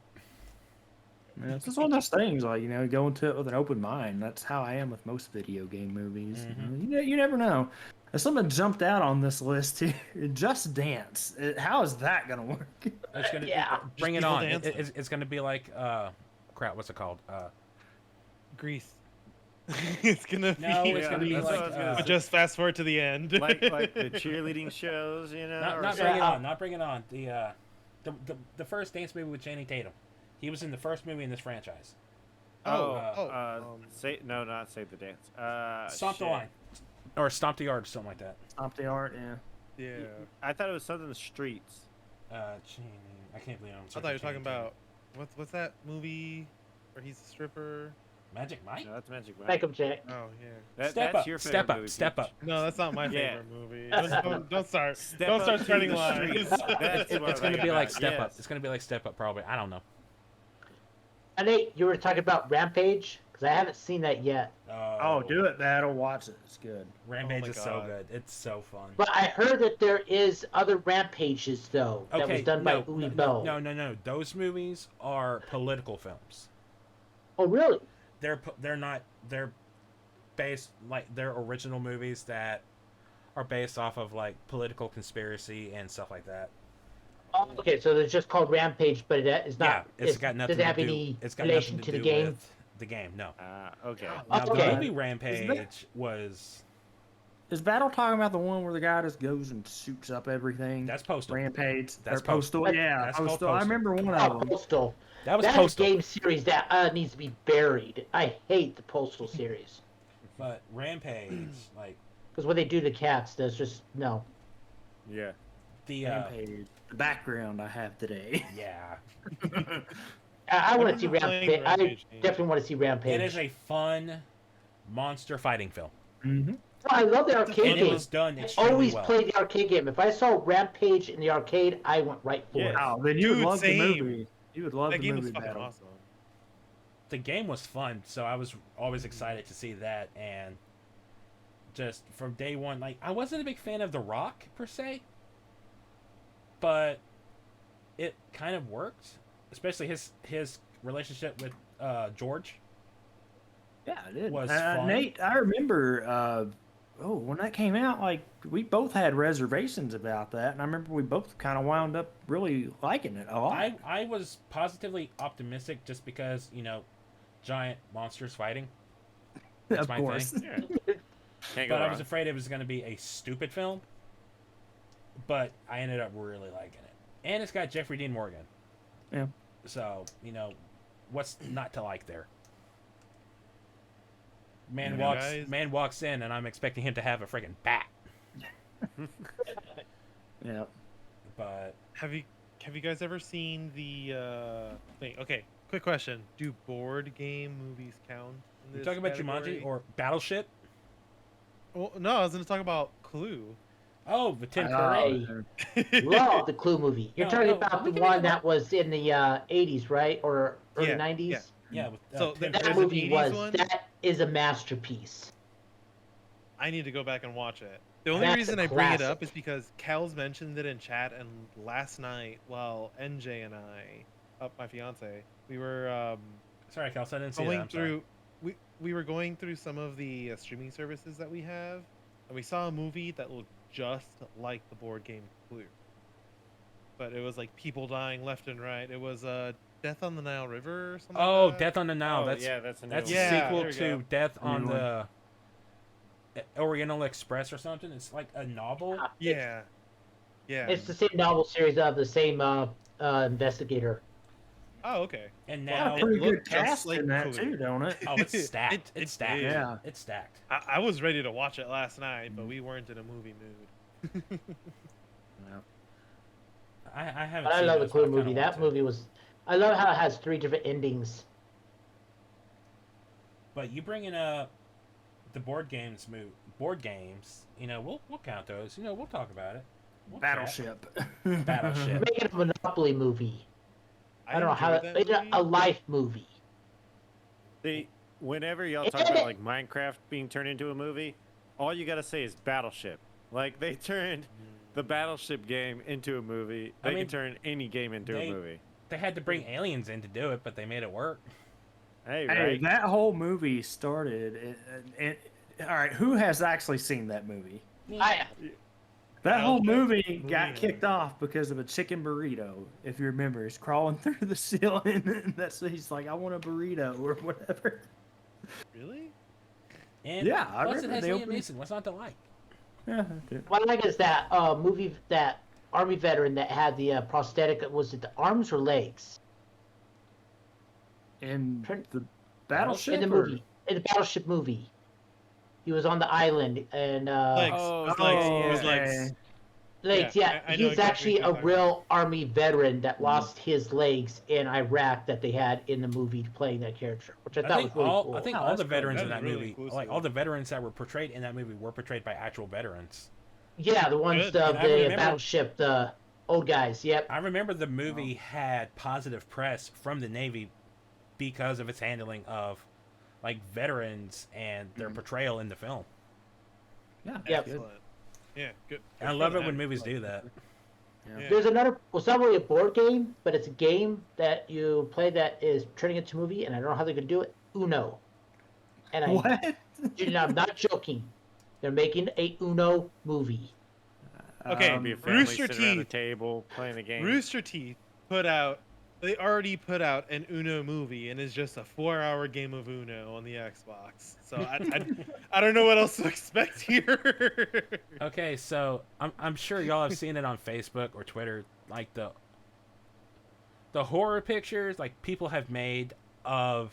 Yeah, it's just one of those things, like, you know, go into it with an open mind. That's how I am with most video game movies. You never know. If something jumped out on this list here, Just Dance. How is that going to work? It's gonna Yeah. bring it people on. dancing. It's gonna be like crap. What's it called? Grease. It's gonna be. No, it's Yeah, gonna be that's like what I was gonna But just fast forward to the end. like the cheerleading shows, you know? not or not something. bring it on. Not bring it on. The first dance movie with Channing Tatum. He was in the first movie in this franchise. Not Save the Dance. Stomp the shit. Line. Or Stomp the Yard, or something like that. Stop the art, yeah. Yeah. I thought it was something in the streets. Channing. I can't believe I'm I thought you were talking about what's that movie where he's a stripper? Magic Mike? No, that's Magic Mike. Make them check. Oh yeah. Step That's up, your step favorite up, movie, step Peach. up. No, that's not my Yeah. favorite movie. Step Don't start. Step Don't up start to spreading the lies. streets. That's what It's I'm gonna be like about, Step Up. yes. It's gonna be like Step Up, probably. I don't know. And Nate, you were talking about Rampage because I haven't seen that yet. Oh, do it, Battle. Watch it. It's good. Rampage Oh my is so God. good. It's so fun. But I heard that there is other Rampages though that was done by Uwe Boll. no. Those movies are political films. Oh really? They're not. They're based like they're original movies that are based off of like political conspiracy and stuff like that. Oh, okay, so it's just called Rampage, but it is not. Yeah, it's got nothing does it to have do. any It's got relation nothing to to the do game? with the game. No. Okay. Now, Okay. the movie Rampage was Is Battle talking about the one where the guy just goes and shoots up everything? that's Postal. Rampage. That's Or Postal. Postal. Yeah, That's called Postal. I Postal. remember one Oh, of them. Postal. That was That's Postal. a game series that needs to be buried. I hate the Postal series But Rampage, like because what they do to cats, that's just no. Yeah. the Rampage. The background I have today. yeah, I want to see remember playing Rampage. I Rampage, yeah. definitely want to see Rampage. it is a fun monster fighting film, Mm-hmm. I love the arcade and it game. was done I extremely always well. played the arcade game. If I saw Rampage in the arcade, I went right for Yeah. it. Oh, then you Dude, would love same. the movie. You would love That the game was movie fucking Battle. awesome. The game was fun, so I was always excited to see that. And just from day one, like I wasn't a big fan of The Rock per se, but it kind of worked, especially his relationship with George. Yeah, it did. Was fun. Nate, I remember. When that came out, like we both had reservations about that, and I remember we both kind of wound up really liking it a lot. I was positively optimistic just because giant monsters fighting. That's of my course. thing. Yeah. Can't go But I wrong. was afraid it was going to be a stupid film. But I ended up really liking it, and it's got Jeffrey Dean Morgan. Yeah. So what's not to like there? Man Yeah, man walks in, and I'm expecting him to have a freaking bat. Yeah. But Have you guys ever seen the thing? Okay, quick question: do board game movies count? In you this talking about category? Jumanji or Battleship? Well, no, I was going to talk about Clue. Oh, the Tim Curry. I love the Clue movie. You're No, talking no, about we the can one talk that was in the 80s, right? Or early Yeah, 90s? yeah. Yeah, with So Tim there's That Curry. an movie 80s one? that is a masterpiece. I need to go back and watch it. The only That's a reason I bring it up classic. is because Cal's mentioned it in chat, and last night, while NJ and I, my fiance, we were Sorry, Kelsey, I didn't see that. going I'm sorry. through. We were going through some of the streaming services that we have, and we saw a movie that looked just like the board game Clue. But it was like people dying left and right. It was Death on the Nile River or something. Oh, like that. Death on the Nile. Oh, that's yeah, that's a new that's one. a Yeah, sequel there we to go. Death on New the Oriental Express or something. It's like a novel. Yeah, yeah. It's the same novel series of the same investigator. Oh, okay. And Got now a pretty good looked just cast like in that Clue. too, don't it? oh, it's stacked. It it's stacked. did. Yeah. It's stacked. I was ready to watch it last night, but we weren't in a movie mood. I haven't. But I seen love the those, Clue but I kinda movie. want That to. movie was. I love how it has 3 different endings. But you bringing up the board games. We'll count those. We'll talk about it. We'll chat. Battleship. Battleship. Make it a Monopoly movie. I don't know how. enjoyed that Make it movie. a life movie. See, whenever y'all talk about like Minecraft being turned into a movie, all you gotta say is Battleship. Like they turned the Battleship game into a movie. I They mean, can turn any game into they- a movie. They had to bring aliens in to do it, but they made it work. Hey, Hey, right? that whole movie started. All right, who has actually seen that movie? I, That whole Battleship? movie got kicked off because of a chicken burrito. If you remember, he's crawling through the ceiling, and he's like, "I want a burrito" or whatever. Really? And Yeah, I plus it remember has they Liam opened- Neeson. What's not to like? Yeah, dude. what I like is that movie, that army veteran that had the prosthetic. Was it the arms or legs? In Turn- the Battleship. In the or- movie, in the Battleship movie, he was on the island and Legs. Oh, It was oh, legs. It was okay. legs. legs. Yeah, I know He's exactly actually what a you're talking real army veteran that lost his legs in Iraq that they had in the movie playing that character, which I thought was really cool. I think Oh, all the that's cool. veterans That in is that really movie, inclusive. like all the veterans that were portrayed in that movie, were portrayed by actual veterans. Yeah, the ones Good. of And I the remember- battleship, the old guys. Yep. I remember the movie had positive press from the Navy because of its handling of like veterans and their portrayal in the film. Yeah. Yep. Good. Excellent. Yeah, good. And I love it when movies do that. Yeah. There's another. Well, it's not really a board game, but it's a game that you play that is turning into a movie, and I don't know how they're gonna do it. Uno. And What? I'm not joking. They're making a Uno movie. Okay, Be a family Rooster sitting around the Teeth. table playing the game. Rooster Teeth put out. They already put out an Uno movie, and it's just a 4-hour game of Uno on the Xbox. So I don't know what else to expect here. Okay, so I'm sure y'all have seen it on Facebook or Twitter, like the horror pictures like people have made of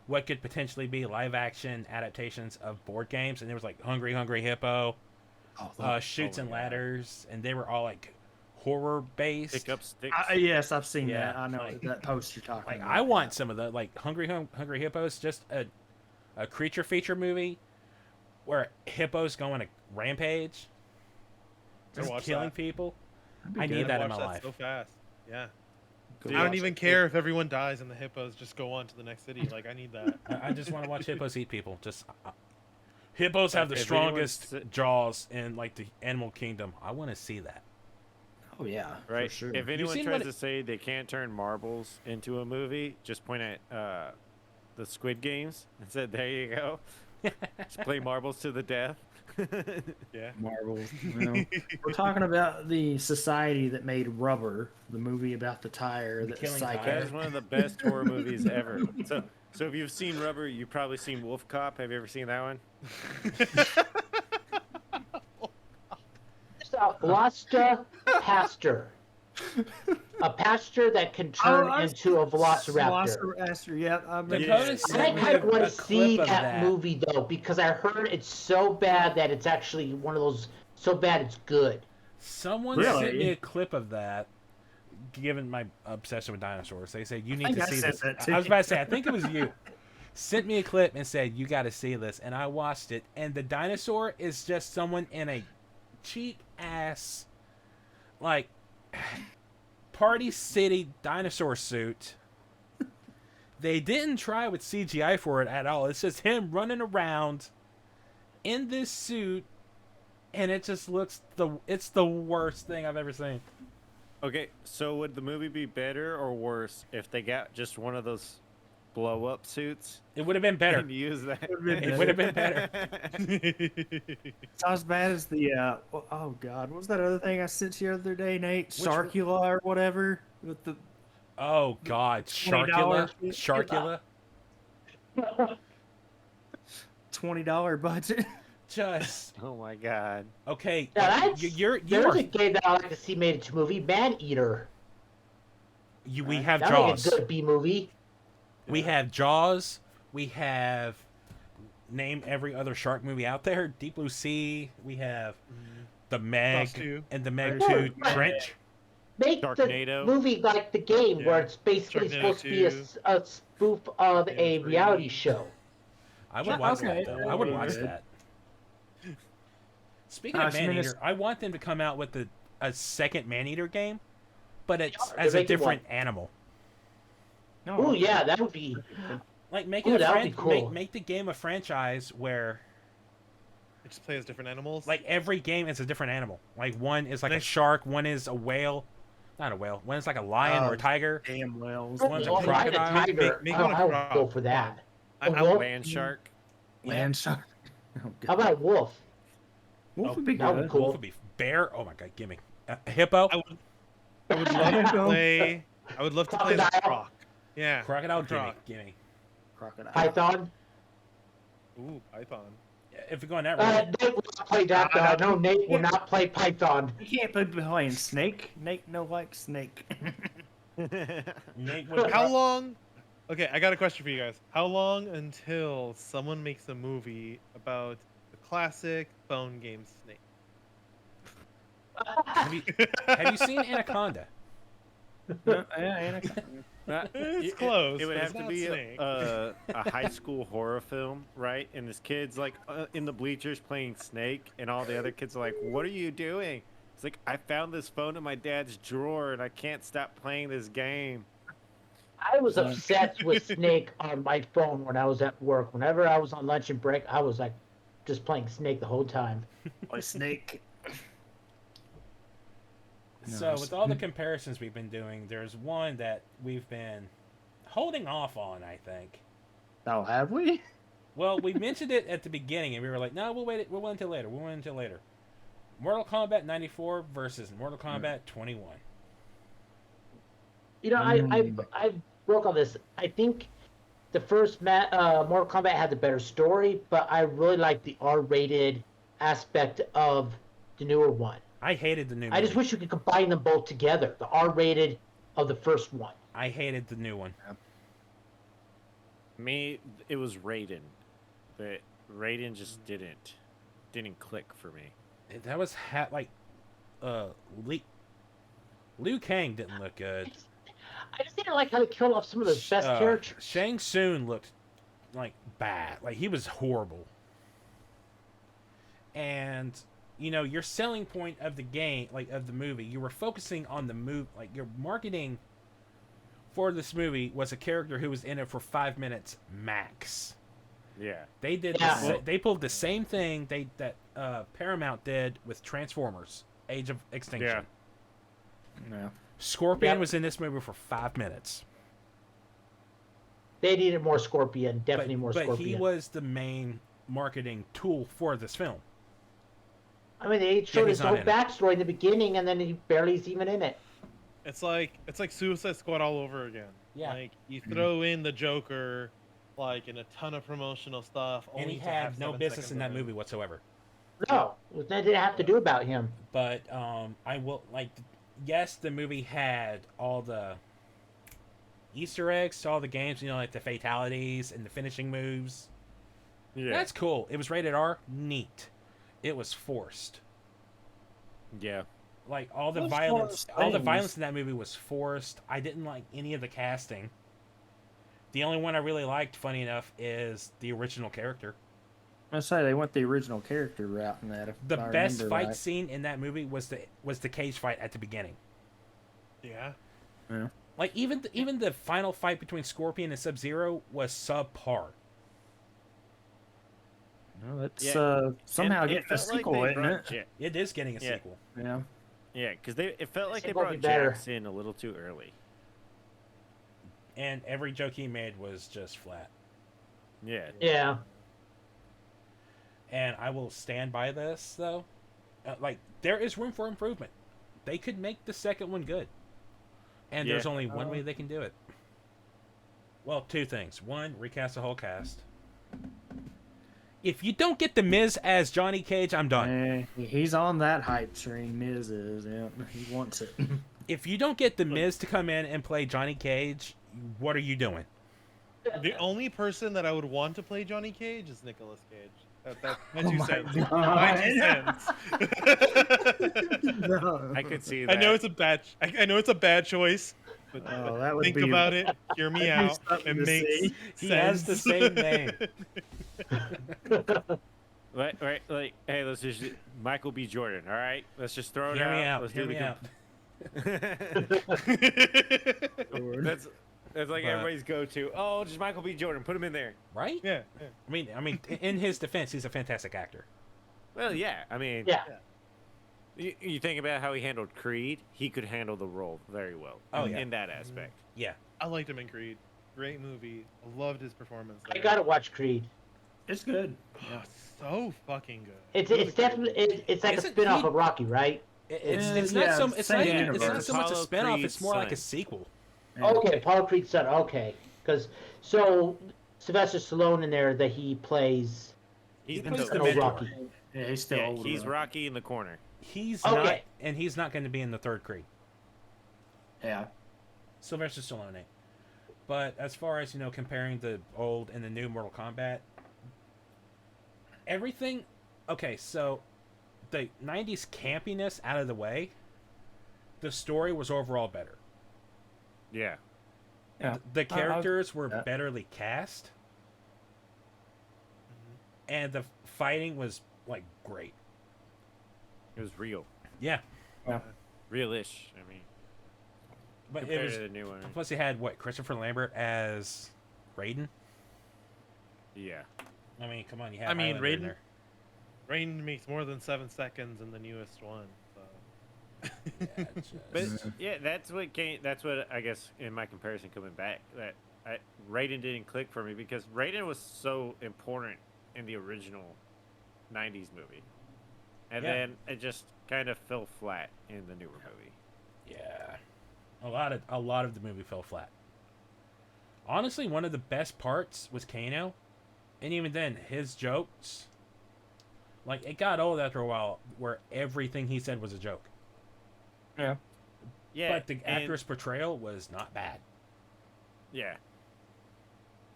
what could potentially be live action adaptations of board games, and there was like Hungry Hungry Hippo, Shoots and Ladders, and they were all like horror based. Pick up sticks. Yes, I've seen Yeah, that. I know like- that post you're talking Like about. I want some of the like Hungry Hippos, just a creature feature movie where hippos go on a rampage, I'd just watch killing that. people. That'd be I good. need I'd that in watch my life. so fast. Yeah. Dude, I don't watch even it. care if everyone dies and the hippos just go on to the next city. Like I need that. I just want to watch hippos eat people. Just hippos have the If anyone's strongest si- jaws in like the animal kingdom. I want to see that. Oh yeah, Right. For sure. If anyone seen tries what to say they can't turn marbles into a movie, just point at the Squid Games and said, "There you go. Just play marbles to the death." Yeah. Marbles. You know? We're talking about the society that made Rubber, the movie about the tire that killing psycho. tire. That is one of the best horror movies ever. So if you've seen Rubber, you've probably seen Wolf Cop. Have you ever seen that one? Velocita pasture. A pasture that can turn into a velociraptor. Velociraptor, yeah. Dakota I sent me kind of want a to clip see of that movie though, because I heard it's so bad that it's actually one of those so bad it's good. Someone sent Really? me a clip of that. Given my obsession with dinosaurs, they said you need think to I see said this. that I too. was about to say, I think it was you. Sent me a clip and said you got to see this, and I watched it. And the dinosaur is just someone in a cheap ass, like, Party City dinosaur suit. They didn't try with CGI for it at all. It's just him running around in this suit, and it just looks it's the worst thing I've ever seen. Okay, so would the movie be better or worse if they got just one of those blow-up suits It would have been better. and use that? It would have been better. It's not as bad as the oh god, what was that other thing I sent you the other day, Nate? Sarcula or whatever with the Oh God, Sharkula, $20 Sharkula. $20 budget. Just Oh my god. okay. Now that's You there's are a game that I like to see made into a movie, Man Eater. we have That'd make Jaws. a good B movie. We have Jaws. We have name every other shark movie out there. Deep Blue Sea. We have the Meg Jaws 2. and the Meg Yeah, 2 right. Trench. Make Sharknado. the movie like the game, Yeah. where it's basically Sharknado supposed to be 2. a spoof of Yeah, a 3D. reality show. I would Yeah, watch okay. that though. I would Yeah. watch that. Speaking Gosh, of I mean, Maneater, I want them to come out with a second Maneater game, but it's Sure, as they're a making different animal. Oh yeah, that would be. Like make Ooh, it a that would be cool. make the game a franchise where They just play as different animals. like every game is a different animal. Like one is like a Next- shark, one is a whale, not a whale. One is like a lion or a tiger. Damn wells. One's a Oh, I had crocodile. tiger. Make Oh, one a I would frog. go for that. I'm A out. wolf? Land shark. Land shark. Oh, How God. about a wolf? Wolf would be that would good. be cool. Wolf would be bear. Oh my god, gimme a hippo, I would love to play. I would love to play the Crocodile. croc. Yeah. crocodile, croc. gimme. Crocodile. Python. Ooh, python. If you're going that route, Nate will not play that. No, Nate will not play Python. You can't be playing Snake. Nate no like Snake. Nate would How long? Okay, I got a question for you guys. How long until someone makes a movie about the classic phone game Snake? have you seen Anaconda? It's close. It would but have it's to not be Snake. a high school horror film, right? And this kid's like in the bleachers playing Snake, and all the other kids are like, "What are you doing?" It's like, "I found this phone in my dad's drawer, and I can't stop playing this game." I was obsessed with Snake on my phone when I was at work. Whenever I was on lunch and break, I was like just playing Snake the whole time. Boy, Snake. So with all the comparisons we've been doing, there's one that we've been holding off on, I think. Oh, have we? Well, we mentioned it at the beginning, and we were like, "No, we'll wait until later. We'll wait until later." Mortal Kombat 94 versus Mortal Kombat 21. You know, I broke on this. I think the first Mortal Kombat had the better story, but I really like the R-rated aspect of the newer one. I hated the new movie. I just wish you could combine them both together. The R-rated of the first one. I hated the new one. Me, it was Raiden, but Raiden just didn't click for me. That was Liu Kang didn't look good. I just didn't like how they killed off some of the best characters. Shang Tsung looked like bad. Like he was horrible. And you know, your selling point of the game, like of the movie, you were focusing on the move. Like your marketing for this movie was a character who was in it for 5 minutes max. Yeah. They did. They pulled the same thing that Paramount did with Transformers: Age of Extinction. Yeah. Scorpion was in this movie for 5 minutes. They needed more Scorpion. Definitely more Scorpion. But he was the main marketing tool for this film. I mean, they showed his whole backstory in the beginning, and then he barely is even in it. It's like Suicide Squad all over again. Yeah. Like you throw in the Joker, like in a ton of promotional stuff, And he had no business in that movie whatsoever. No, they didn't have to do about him. But I will like. Yes, the movie had all the Easter eggs to all the games, you know, like the fatalities and the finishing moves. Yeah. That's cool. It was rated R. Neat. It was forced. Yeah. Like all the Those violence, forced all the things. violence in that movie was forced. I didn't like any of the casting. The only one I really liked, funny enough, is the original character. I say they went the original character route in that. The best fight scene in that movie was the cage fight at the beginning. Yeah. Yeah. Like even the final fight between Scorpion and Sub-Zero was subpar. No, it's Yeah. somehow And it getting a felt like sequel, they isn't brought it? It is getting a Yeah. sequel. Yeah. Yeah, because it felt like they Sequel brought be better. Jax in a little too early. And every joke he made was just flat. Yeah. Yeah. And I will stand by this though. Like there is room for improvement. They could make the second one good. And there's Yeah. only one way they can do it. Well, two things. One, recast the whole cast. If you don't get The Miz as Johnny Cage, I'm done. He's on that hype train. Miz is. Yeah, he wants it. If you don't get The Miz to come in and play Johnny Cage, what are you doing? The only person that I would want to play Johnny Cage is Nicolas Cage. That's my Oh two my cents. God. My 2 cents. No. I could see that. I know it's a bad choice, but Oh, that would think be about it. Hear me that'd be out. something It to makes see. He has the same name. Right, like, hey, let's just Michael B. Jordan. All right, let's just throw it Hear out. me out. Let's Hear do me out. That's like But- everybody's go-to. Oh, just Michael B. Jordan. Put him in there. Right? Yeah. I mean, in his defense, he's a fantastic actor. Well, yeah. I mean, Yeah. you think about how he handled Creed. He could handle the role very well. Oh, yeah. In that aspect. Yeah. I liked him in Creed. Great movie. I loved his performance. I there. gotta watch Creed. It's good. Oh, so fucking good. It's definitely it's like a Isn't spin-off he- of Rocky, right? It's Yeah, not so same it's not universe. so much a Apollo spinoff. Creed's It's more like a son. sequel. Yeah. Okay, Apollo Creed's son. Okay, because so Sylvester Stallone in there that he plays. He's He been plays the the an old mentor. Rocky. Yeah, he's still yeah, older. he's though. Rocky in the corner. He's Okay. not, and he's not going to be in the third Creed. Yeah. Sylvester Stallone ain't. But as far as comparing the old and the new Mortal Kombat, everything. Okay, so the '90s campiness out of the way, the story was overall better. Yeah. Yeah. The characters were yeah. betterly cast, and the fighting was like great. It was real. Yeah, Yeah. Real-ish. I mean, but it compared was. to the new one. Plus, he had what, Christopher Lambert as Raiden. Yeah. I mean, come on, you have. I mean, Highlander in Raiden- there. Rain makes more than 7 seconds in the newest one. So. Yeah, it's just- But yeah, that's what I guess in my comparison coming back that Raiden didn't click for me because Raiden was so important in the original '90s movie, and Yeah. then it just kind of fell flat in the newer movie. yeah, a lot of the movie fell flat. Honestly, one of the best parts was Kano, and even then, his jokes. Like, it got old after a while, where everything he said was a joke. Yeah. Yeah, But the actress portrayal was not bad. Yeah.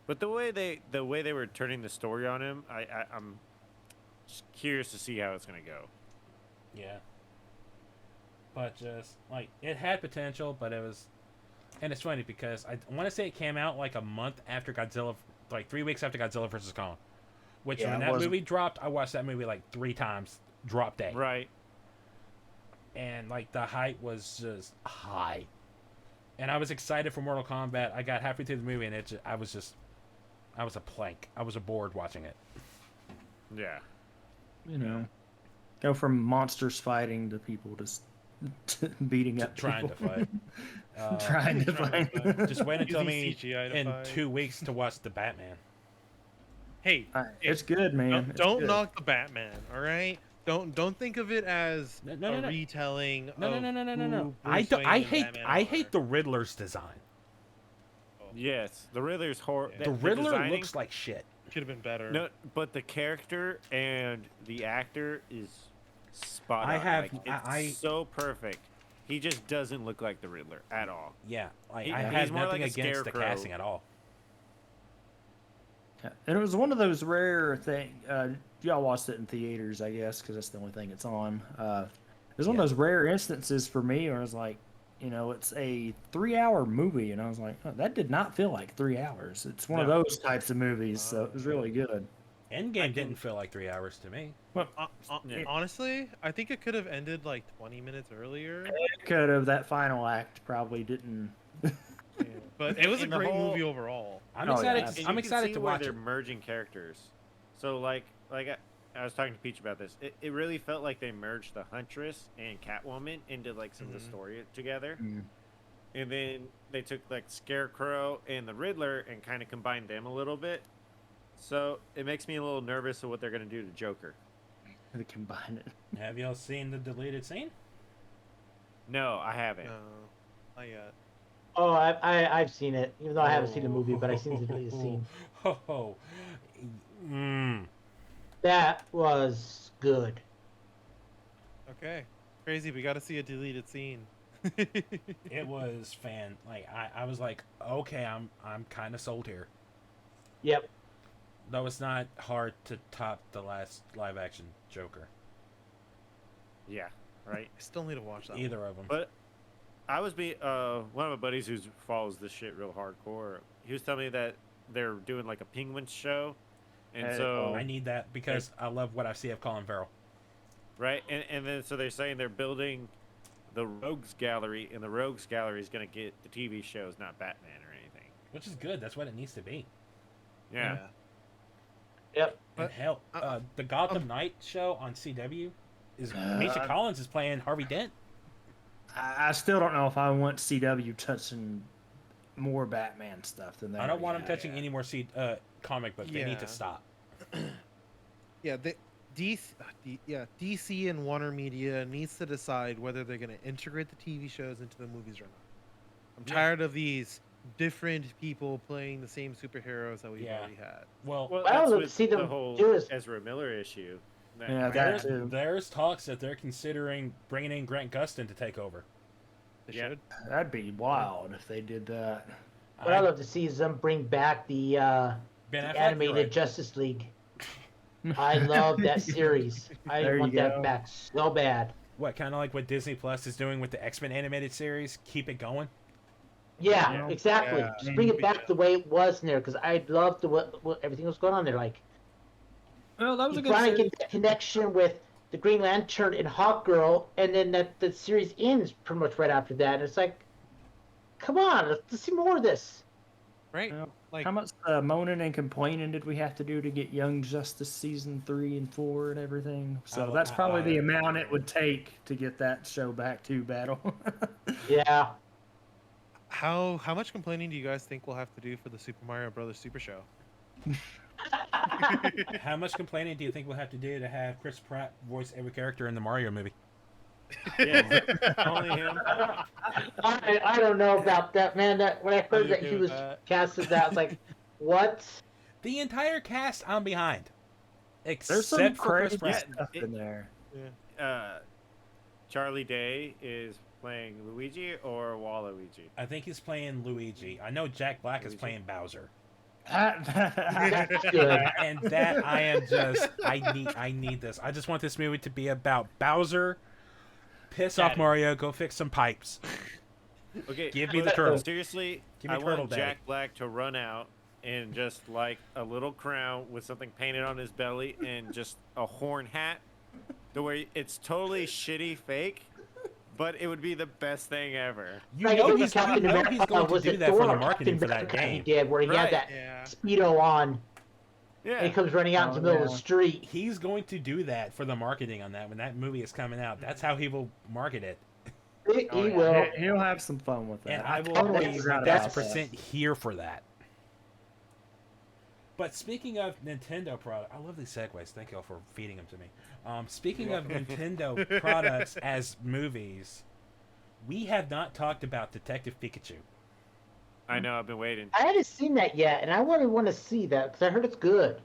But the way they were turning the story on him, I'm just curious to see how it's gonna go. Yeah. But just, like, it had potential, but it was... And it's funny because I want to say it came out like a month after Godzilla... Like, 3 weeks after Godzilla vs. Kong. Which, Yeah, when it that wasn't- movie dropped, I watched that movie like 3 times. Drop day. Right. And, like, the hype was just high. And I was excited for Mortal Kombat. I got halfway through the movie, and I was a plank. I was bored watching it. Yeah. You know, go from monsters fighting to people just beating up Trying to people. fight. Trying to Trying fight. to fight. Just wait until Using me CGI to in fight. 2 weeks to watch the Batman. Hey, It's good, man. don't, It's don't good. knock the Batman. All right. Don't think of it as No, a no. retelling. No. of No. who I Bruce do, Wayne I and hate Batman I are. hate the Riddler's design. Yes, the Riddler's horror. Yeah. The Riddler looks like shit. Could have been better. No, but the character and the actor is spot on. I have- Like, it's so perfect. He just doesn't look like the Riddler at all. Yeah, like He- I he's have more nothing like a against the scarecrow. casting at all. Yeah. And it was one of those rare things. Y'all watched it in theaters, I guess, because that's the only thing it's on. It was one of those rare instances for me where I was like, you know, it's a 3-hour movie, and I was like, oh, that did not feel like 3 hours. It's one of No. those types of movies, so it was really good. Endgame didn't feel like 3 hours to me. Yeah. Honestly, I think it could have ended like 20 minutes earlier. Could have. That final act probably didn't. But it was a And the great whole- movie overall. I'm Oh, excited. yeah. And you I'm can excited see to where watch they're it. merging characters. So like I was talking to Peach about this. It really felt like they merged the Huntress and Catwoman into like some of the story together. Mm. And then they took like Scarecrow and the Riddler and kind of combined them a little bit. So it makes me a little nervous of what they're gonna do to Joker. To combine it. Have y'all seen the deleted scene? No, I haven't. No, not yet. Oh, I've seen it, even though I haven't seen the movie, but I've seen the deleted scene. Oh, That was good. Okay, crazy. We got to see a deleted scene. it was I was like, okay, I'm kind of sold here. Yep. Though it's not hard to top the last live action Joker. Yeah, right. I still need to watch that. Either of them. But I was one of my buddies who follows this shit real hardcore. He was telling me that they're doing like a Penguins show, and Hey, so I need that because I love what I see of Colin Farrell. right, and then so they're saying they're building the Rogues Gallery, and the Rogues Gallery is gonna get the TV shows, not Batman or anything. Which is good. That's what it needs to be. Yeah, Yep. And But, hell, the Gotham Knight show on CW is Misha Collins is playing Harvey Dent. I still don't know if I want CW touching more Batman stuff than that. I don't want him touching any more comic books. They need to Yeah. stop. Yeah, DC and Warner Media needs to decide whether they're going to integrate the TV shows into the movies or not. I'm tired of these different people playing the same superheroes that we've Yeah. already had. Well, well, I that's don't with see them the whole do is- Ezra Miller issue. Yeah, that there's, too. there's talks that they're considering bringing in Grant Gustin to take over. They Yeah. should. That'd be wild if they did that. What I'd love to see is them bring back the Ben the Affleck, animated you're right. Justice League. I love that series. I There you want that go. back so bad. What, kind of like what Disney Plus is doing with the X-Men animated series? Keep it going. Yeah, Yeah. exactly. Yeah. Just bring it back the way it was in there, because I loved what everything was going on there. Like, Well, that was you a good finally series. get that connection with the Green Lantern and Hawkgirl, and then the series ends pretty much right after that. And it's like, come on, let's see more of this. Right? Well, Like, how much moaning and complaining did we have to do to get Young Justice season 3 and 4 and everything? So Oh, that's probably the I- amount it would take to get that show back to Battle. Yeah. how much complaining do you guys think we'll have to do for the Super Mario Brothers Super Show? How much complaining do you think we'll have to do to have Chris Pratt voice every character in the Mario movie? Yeah, only him. I don't know about that, man. That when I I'd heard that agree he with was that. casted, that I was like, what? The entire cast, I'm behind. There's some Except for Chris crazy Pratt. stuff in there. Charlie Day is playing Luigi or Waluigi. I think he's playing Luigi. I know Jack Black is Luigi? playing Bowser. That's good. And that I am just I need this. I just want this movie to be about Bowser. Piss off Daddy. Mario, go fix some pipes. Okay, Give me but the turtle. Seriously, Give me I Turtle want Daddy. Jack Black to run out in just like a little crown with something painted on his belly and just a horn hat, the way it's totally shitty fake, but it would be the best thing ever. You Like, know even he's going Captain to America, was do it that for Thor the or marketing for Captain that America he game. did, where he Right. had that Yeah. Speedo on, Yeah, and he comes running out into the middle of yeah. the street. He's going to do that for the marketing on that when that movie is coming out. That's how he will market it. He Oh, yeah. will. He'll have some fun with that. And I will totally be forgot about 1,000% here for that. But speaking of Nintendo product, I love these segues. Thank y'all for feeding them to me. Speaking of Nintendo products as movies, we have not talked about Detective Pikachu. I know. I've been waiting. I haven't seen that yet, and I really want to see that because I heard it's good.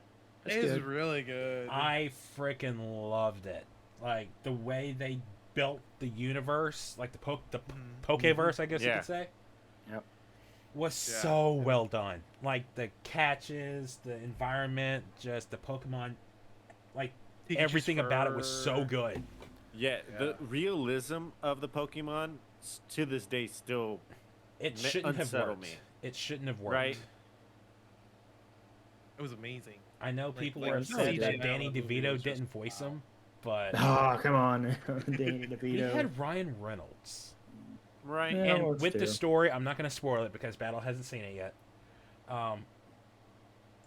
It is really good. I freaking loved it. Like the way they built the universe, like the Pokeverse, I guess you Yeah. could say. Yep. Was Yeah. so well done. Like the catches, the environment, just the Pokemon, like Pikachu's everything about it was fur. so good. Yeah, Yeah. the realism of the Pokemon to this day still It shouldn't have unsettle worked. me. It shouldn't have worked. Right. It was amazing. I know Like- people like were the upset CGI that of Danny the movie DeVito was just- didn't voice him, but Oh, come on, Danny we DeVito. had Ryan Reynolds. Right. Yeah. And let's with the do. story, I'm not going to spoil it because Battle hasn't seen it yet.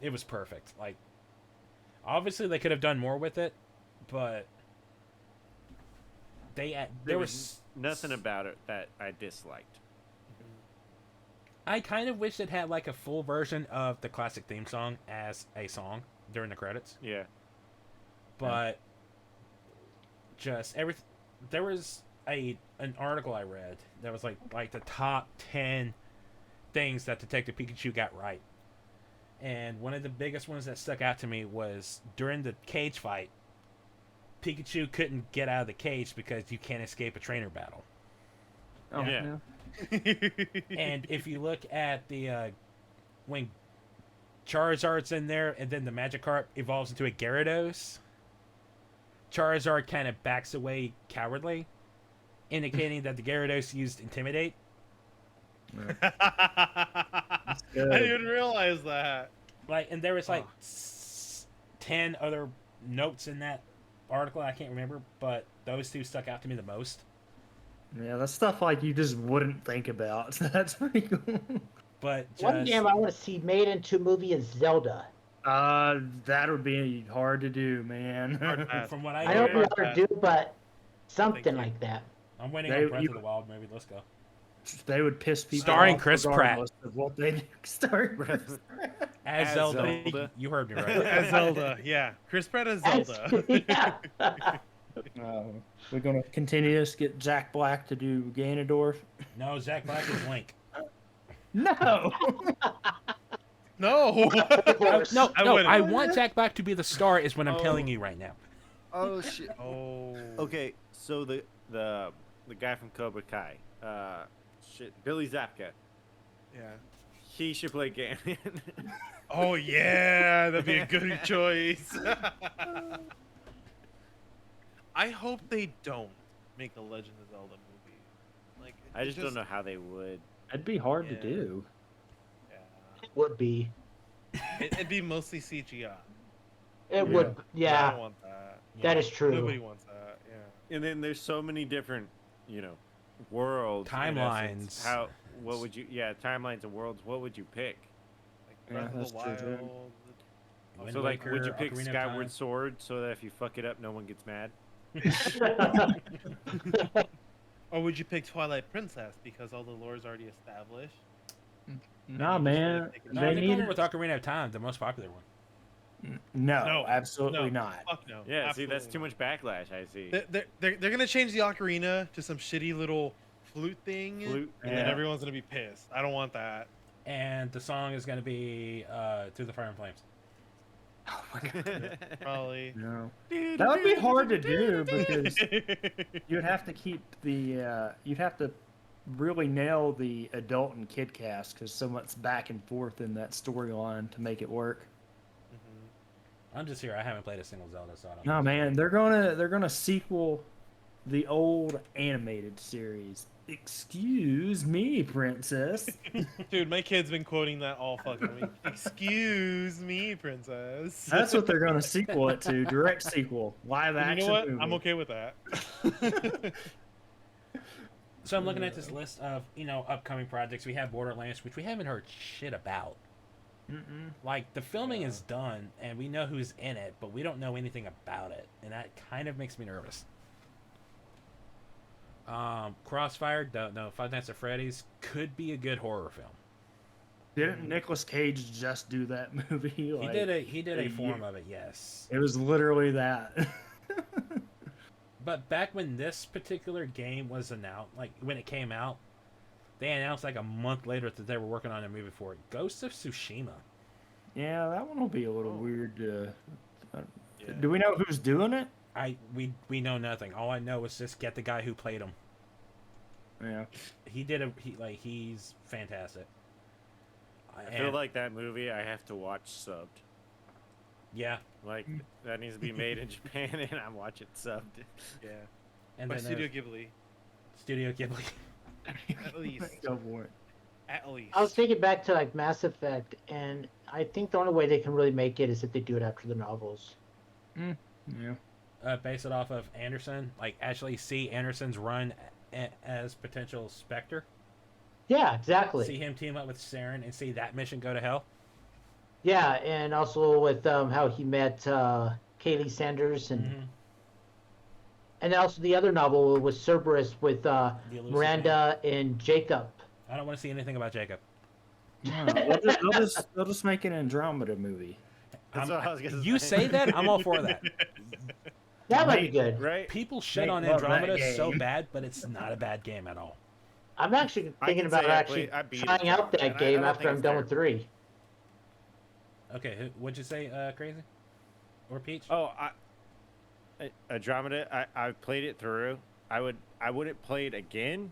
It was perfect. Like, obviously they could have done more with it, but there There was was nothing about it that I disliked. I kind of wish it had like a full version of the classic theme song as a song during the credits, Yeah. but just everything. There was an article I read that was like the top 10 things that Detective Pikachu got right. And one of the biggest ones that stuck out to me was during the cage fight, Pikachu couldn't get out of the cage because you can't escape a trainer battle. Oh, Yeah. And if you look at the when Charizard's in there and then the Magikarp evolves into a Gyarados, Charizard kind of backs away cowardly, indicating that the Gyarados used Intimidate. I didn't even realize that. Like, and there was like 10 other notes in that article I can't remember, but those two stuck out to me the most. Yeah, that's stuff like you just wouldn't think about. That's pretty cool. But One just game I want to see made into a movie is Zelda. That would be hard to do, man. Hard pass. from what I I don't know heard, how to do, but something you. like that. I'm waiting They- on Breath you- of the Wild movie. Let's go. They would piss people Starring off Chris Pratt. regardless of what they do. Starring Chris Pratt. As As Zelda. Zelda. You heard me right. As Zelda, yeah. Chris Pratt as Zelda. Yeah. We're gonna continue this. Get Jack Black to do Ganondorf. No, Zach Black is Link. No. No. No, I no, wouldn't. I want Jack Black to be the star. Is what I'm Oh. telling you right now. Oh shit. Oh. Okay, so the guy from Cobra Kai, Billy Zapka, Yeah. he should play Ganon. Oh yeah, that'd be a good choice. I hope they don't. make a Legend of Zelda movie. Like I just don't know how they would. It'd be hard to Yeah. do. Yeah. It would be. It'd be mostly CGI. It would. I don't Yeah, want that. that is true. Nobody wants that. Yeah. And then there's so many different, worlds, in essence. Timelines. What would you? Yeah, timelines and worlds. What would you pick? Like Yeah, Breath of that's the true, too. Wild. Wind So like, would you Waker, pick Ocarina of Skyward Time. Sword so that if you fuck it up, no one gets mad? Or would you pick Twilight Princess because all the lore is already established? Nah, man. No, They they need go with Ocarina of Time, the most popular one. no, No, absolutely no. not. Fuck no. Yeah, see, that's absolutely too not. much backlash. I see. They're gonna change the ocarina to some shitty little flute thing, Flute, and then yeah. everyone's gonna be pissed. I don't want that. And the song is going to be Through the Fire and Flames. Oh my god. Probably. No. That would be hard to do because you'd have to keep the you'd have to really nail the adult and kid cast because so much back and forth in that storyline to make it work. I'm just here. I haven't played a single Zelda, so I don't No, know. man, they're gonna sequel the old animated series. Excuse me, princess. Dude, my kid's been quoting that all fucking week. Excuse me, princess. That's what they're gonna sequel it to. Direct sequel, live And action. you know what? Movie. I'm okay with that. So I'm looking at this list of, upcoming projects. We have Borderlands, which we haven't heard shit about. Mm-mm. Like, the filming is done, and we know who's in it, but we don't know anything about it. And that kind of makes me nervous. Crossfire, don't know. Five Nights at Freddy's could be a good horror film. Didn't Nicolas Cage just do that movie? He did a a form year- of it, yes. It was literally that. But back when this particular game was announced, like when it came out, they announced like a month later that they were working on a movie for it. Ghost of Tsushima. Yeah, that one will be a little weird. Yeah. Do we know who's doing it? We know nothing. All I know is just get the guy who played him. Yeah. He's fantastic. I feel like that movie I have to watch subbed. Yeah, Like that needs to be made in Japan, and I'm watching subbed. Yeah. and By then Studio there's Ghibli. Studio Ghibli. At least. Go for it. At least. I was thinking back to like Mass Effect, and I think the only way they can really make it is if they do it after the novels. Yeah. Base it off of Anderson. Like actually see Anderson's run as potential Spectre. Yeah, exactly. See him team up with Saren and see that mission go to hell. Yeah, and also with how he met Kaylee Sanders, and also the other novel was Cerberus with The Elusive Miranda and Jacob. I don't want to see anything about Jacob. No, they'll just make an Andromeda movie. That's what I was gonna You say that, I'm all for that. That might be good. right? People shit They on love that Andromeda so game. bad, but it's not a bad game at all. I'm actually I thinking can about say I actually beat trying out Andromeda, that and I game don't after think I'm it's done with terrible. 3. Okay, what'd you say, Crazy? Or Peach? Oh, Andromeda. I played it through. I wouldn't play it again,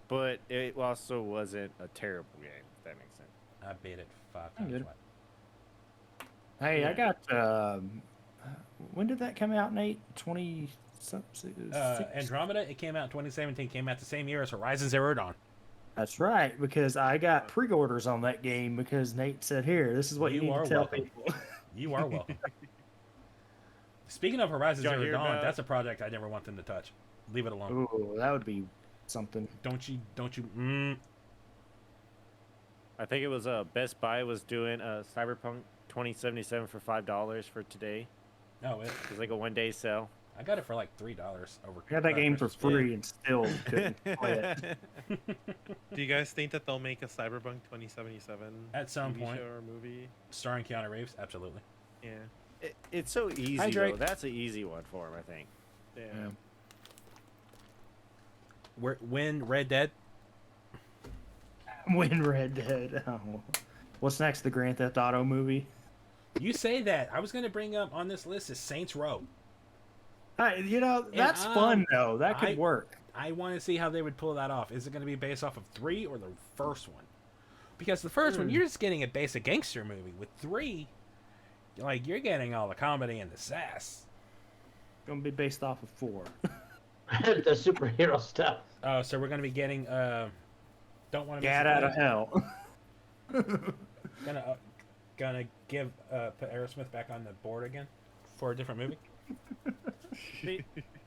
but it also wasn't a terrible game. If that makes sense. I beat it 5 I'm times. good. flat. Hey, I Yeah. got. When did that come out, Nate? 20. Andromeda, it came out in 2017. Came out the same year as Horizon Zero Dawn. That's right, because I got pre-orders on that game because Nate said, "Here, this is what you You need are to tell welcome. people." You are welcome. Speaking of Horizon Did y'all Zero hear Dawn, about- that's a project I never want them to touch. Leave it alone. Ooh, that would be something. Don't you? I think it was Best Buy was doing Cyberpunk 2077 for $5 for today. No, It was like a 1-day sale. I got it for like $3 over. I got that game for Christmas. free and still couldn't play it. Do you guys think that they'll make a Cyberpunk 2077 At some TV point. show or movie? Starring Keanu Reeves, absolutely. Yeah. It's so easy Hi, Drake. though. That's an easy one for him, I think. Yeah. Yeah. When Red Dead, When Red Dead. Oh. What's next? The Grand Theft Auto movie? you say that. I was going to bring up on this list is Saints Row. That's fun though. That could I- work. I want to see how they would pull that off. Is it going to be based off of 3 or the first one? Because the first one, you're just getting a basic gangster movie. With 3, like you're getting all the comedy and the sass. Gonna be based off of 4. the superhero stuff. Oh, so we're gonna be getting don't want to Get out of hell. gonna give put Aerosmith back on the board again for a different movie.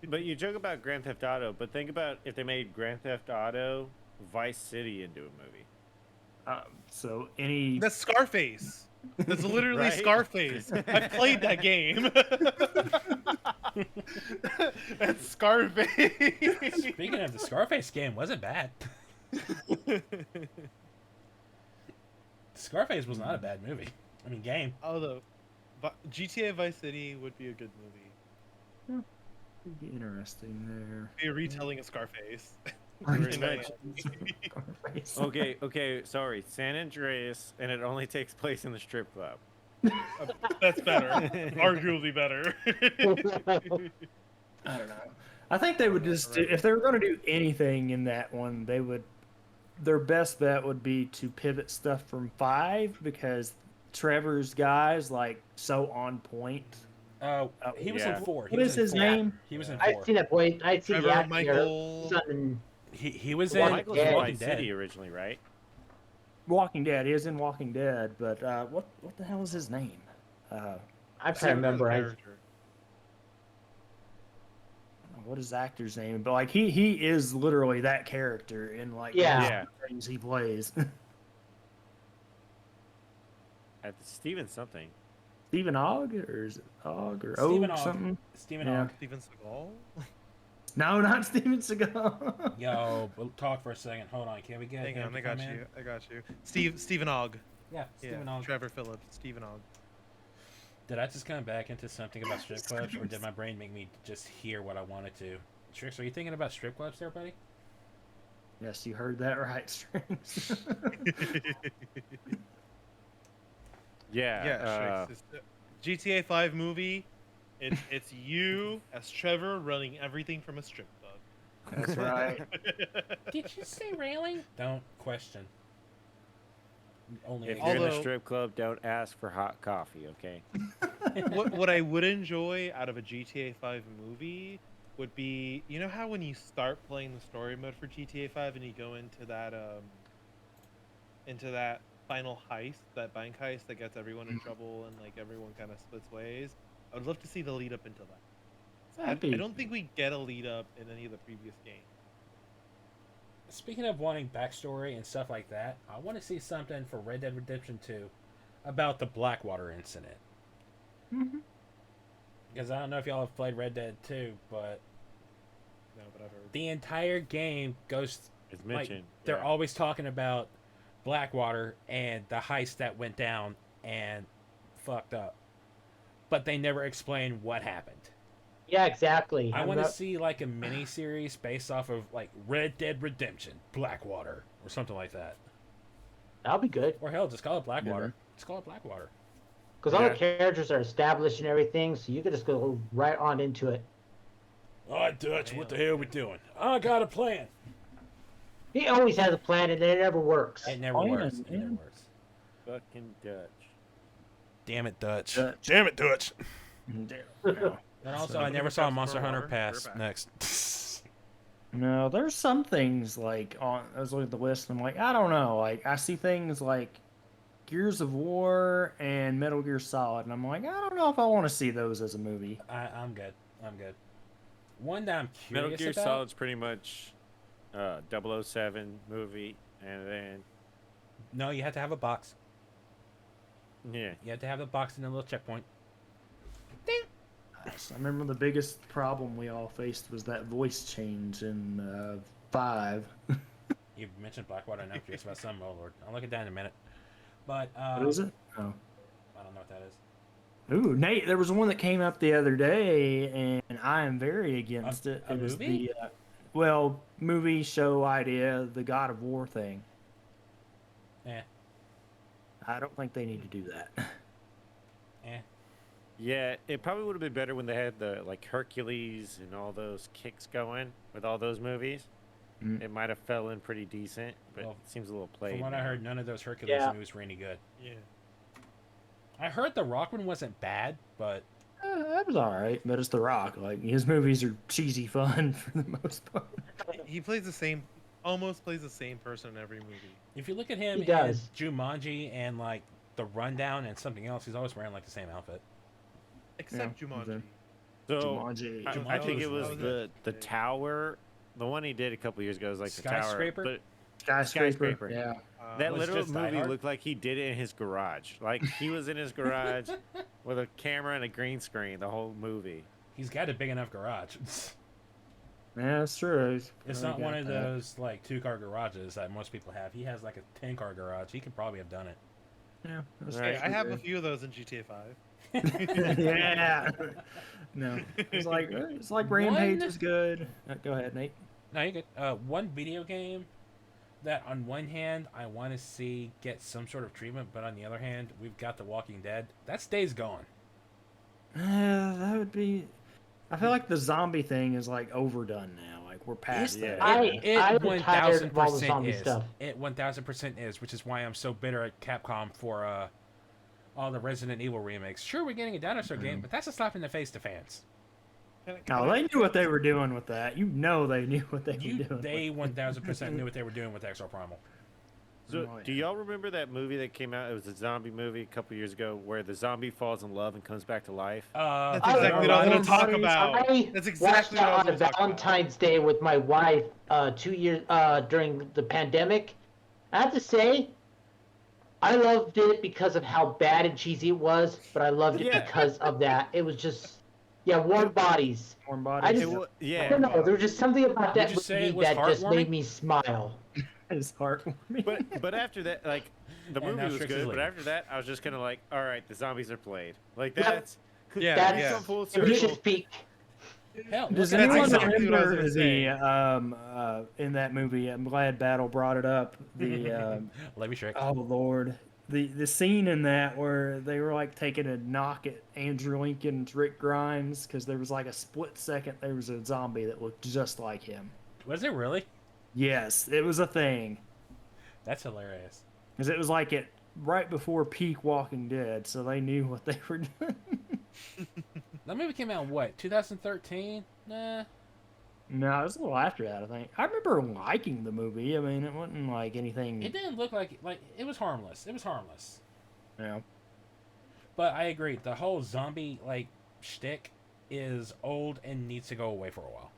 But you joke about Grand Theft Auto, but think about if they made Grand Theft Auto Vice City into a movie. So any That's Scarface. That's literally Right? Scarface. I played that game. That's Scarface. Speaking of the Scarface game, wasn't bad. Scarface was not a bad movie. I mean, game. Although, GTA Vice City would be a good movie. It'd be interesting there. Be a retelling of Scarface. Pretty In much. Scarface. Okay, sorry. San Andreas, and it only takes place in the strip club. That's better. Arguably better. I don't know. I think they would just if they were going to do anything in that one, they would. Their best bet would be to pivot stuff from 5 because Trevor's guys like so on point. He was Yeah. in 4. He What was is in his 4. name? He was in I've 4. seen that boy. I've seen the Trevor actor. Michael. Something. He was Well, in Michael's Yeah. in Walking Vice Dead. City originally, right? Walking Dead. He is in Walking Dead, but what the hell is his name? I'm trying to remember. What is the actor's name? But like he is literally that character in like Yeah. most of the things he plays. At Steven something. Stephen Ogg or is it Ogg or Stephen Ogg Ogg. something? Steven Yeah. Ogg. Steven Seagal? No, not Steven Seagal. Yo, we'll talk for a second. Hold on. Can we get Hang him on, to I got come in? you. I got you. Steven Ogg. Yeah, Steven Yeah, Ogg. Trevor Phillips. Steven Ogg. Did I just come back into something about strip clubs, or did my brain make me just hear what I wanted to? Trix, are you thinking about strip clubs there, buddy? Yes, you heard that right, Strings. Yeah. Yeah, Shrek. GTA 5 movie. It's you as Trevor running everything from a strip club. That's right. Did you say railing? Don't question. Only if a- you're in a Although- strip club, don't ask for hot coffee, okay? What I would enjoy out of a GTA 5 movie would be, you know how when you start playing the story mode for GTA 5 and you go into that final heist, that bank heist that gets everyone in trouble and like everyone kind of splits ways. I would love to see the lead up into that. I don't think we get a lead up in any of the previous games. Speaking of wanting backstory and stuff like that, I want to see something for Red Dead Redemption 2 about the Blackwater incident. Mhm. Because I don't know if y'all have played Red Dead 2, but No, but I've heard. the entire game goes. It's Like, mentioned. they're yeah. always talking about Blackwater and the heist that went down and fucked up. But they never explain what happened. Yeah, exactly. I I'm want to not- see like a mini series based off of like Red Dead Redemption, Blackwater, or something like that. That'll be good Or hell, just call it Blackwater. Yeah. Just call it Blackwater. because all Yeah. the characters are established and everything, so you could just go right on into it. All right, Dutch, what the hell are we doing? I got a plan. He always has a plan, and it never works. It never Plan, works. It never man. works. Fucking Dutch. Damn it, Dutch. Dutch. Damn it, Dutch. Yeah. And also, So- I never saw Monster Water, Hunter we're Pass back. next. No, there's some things like on. I was looking at the list and I'm like, I don't know. Like I see things like Gears of War and Metal Gear Solid, and I'm like, I don't know if I want to see those as a movie. I'm good. I'm good. One that I'm Metal curious Gear about. Solid's pretty much 007 movie, and then No, you have to have a box. yeah, You have to have the box and a little checkpoint. I remember the biggest problem we all faced was that voice change in 5. You mentioned Blackwater. I'm curious about some. Oh Lord, I'll look at that in a minute. But What is it? Oh. I don't know what that is. Ooh, Nate, there was one that came up the other day, and I am very against it. A It was movie? the movie show idea, the God of War thing. Eh. I don't think they need to do that. yeah. It probably would have been better when they had the like Hercules and all those kicks going with all those movies. Mm. It might have fell in pretty decent, but Well, it seems a little played. From what I now. heard, none of those Hercules Yeah. movies were any good. Yeah. I heard the Rock one wasn't bad, but That was all right, but it's The Rock. Like his movies are cheesy fun for the most part. He plays the same, almost plays the same person in every movie. If you look at him He in does. Jumanji and like The Rundown and something else, he's always wearing like the same outfit. Except Yeah, Jumanji. So Jumanji. I think it was Jumanji was the tower, the one he did a couple years ago was like the tower, Skyscraper? but Skyscraper. Skyscraper. Yeah. that Was literal just Die movie Hard? looked like he did it in his garage. Like he was in his garage with a camera and a green screen the whole movie. He's got a big enough garage. Yeah, that's true. It's Really not one got of that. those like 2-car garages that most people have. He has like a 10-car garage. He could probably have done it. Yeah. That's Right. Hey, I have a true. few of those in GTA 5. Yeah. No. It's like Rampage is good. Go ahead, Nate. No, you good. One video game that on one hand I want to see get some sort of treatment, but on the other hand, we've got The Walking Dead. That Days Gone. That would be. I feel like the zombie thing is like overdone now. Like we're past Yeah. that. I- It I'm one tired thousand of all the percent zombie is. stuff. It 1000% is, which is why I'm so bitter at Capcom for all the Resident Evil remakes. Sure, we're getting a dinosaur game, but that's a slap in the face to fans. No, they knew what they were doing with that. You know they knew what they were doing. They 1000% knew what they were doing with Exo Primal. So, Oh, do yeah. y'all remember that movie that came out? It was a zombie movie a couple years ago where the zombie falls in love and comes back to life. That's I exactly what I was going love to talk bodies. about. I That's watched exactly that what I was on a going to talk about. Valentine's Day with my wife 2 years during the pandemic. I have to say, I loved it because of how bad and cheesy it was, but I loved it Yeah. because of that. It was just, warm bodies. Warm I bodies. just- I Yeah, don't know. There was just something about Would that you say movie it was that just heartwarming? made me smile. It's heartwarming. but after that, like the And movie now was Strix is good, but leaving. after that, I was just kind of like, all right, the zombies are played. Like Yep. that's Yeah, That's yeah. come full we circle. should speak. Hell, Does look at anyone exactly Amazon. what I was remember gonna say. the in that movie? I'm glad Battle brought it up. The Levy Shrek. oh Lord, the scene in that where they were like taking a knock at Andrew Lincoln's Rick Grimes because there was like a split second there was a zombie that looked just like him. Was it really? Yes, it was a thing That's hilarious. because it was like it right before peak Walking Dead, so they knew what they were doing. That movie came out in what, 2013? Nah. No, it was a little after that, I think. I remember liking the movie. I mean, it wasn't like anything. It didn't look like it was harmless. It was harmless. You know. But I agree. The whole zombie shtick is old and needs to go away for a while.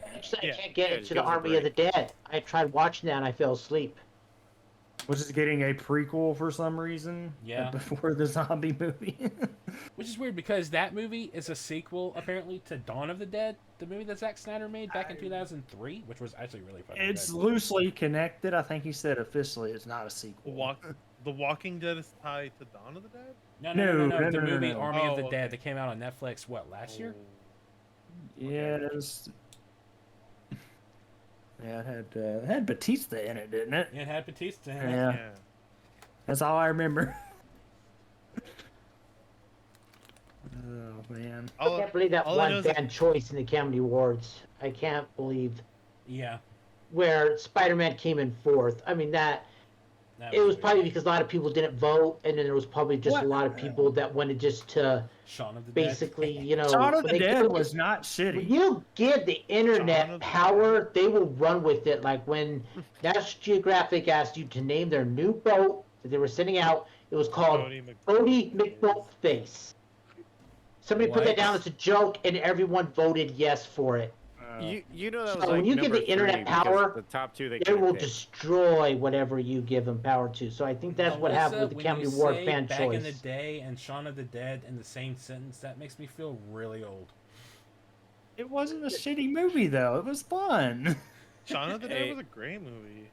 I Yeah. can't get Yeah, into just the give us a Army of the break. Dead. I tried watching that and I fell asleep. Was it getting a prequel for some reason? Yeah. Before the zombie movie. Which is weird because that movie is a sequel apparently to Dawn of the Dead, the movie that Zack Snyder made back in 2003, which was actually really fucking It's good. loosely connected. I think he said officially it's not a sequel. The Walking Dead is tied to Dawn of the Dead? No. The no, movie no. Army of the Oh, Dead okay. that came out on Netflix, what, last year? Yeah, it was. Yeah, it had Batista in it, didn't it? It had Batista in it. Yeah, that's all I remember. Oh man. I can't believe that all I know one is that- bad choice in the Academy Awards. I can't believe Yeah. where Spider-Man came in fourth. I mean that it was weird. probably because a lot of people didn't vote, and then there was probably just What? a lot of people that wanted just to Shaun of the basically, Dead. Shaun of when the they Dead give- was not When shitty. you give the Shaun of internet the power, they will run with it. Like when National Geographic asked you to name their new boat that they were sending out, it was called Bodie McBoatface. Somebody put that What? down as a joke, and everyone voted yes for it. You know that was So like when you give number the internet 3 because power, the top two they They couldn't will pick. destroy whatever you give them power to. So I think that's what happened with the when Academy you Award say fan back choice. in the day and Shaun of the Dead in the same sentence, that makes me feel really old. It wasn't a shitty movie though. It was fun. Shaun of the Dead Hey. was a great movie.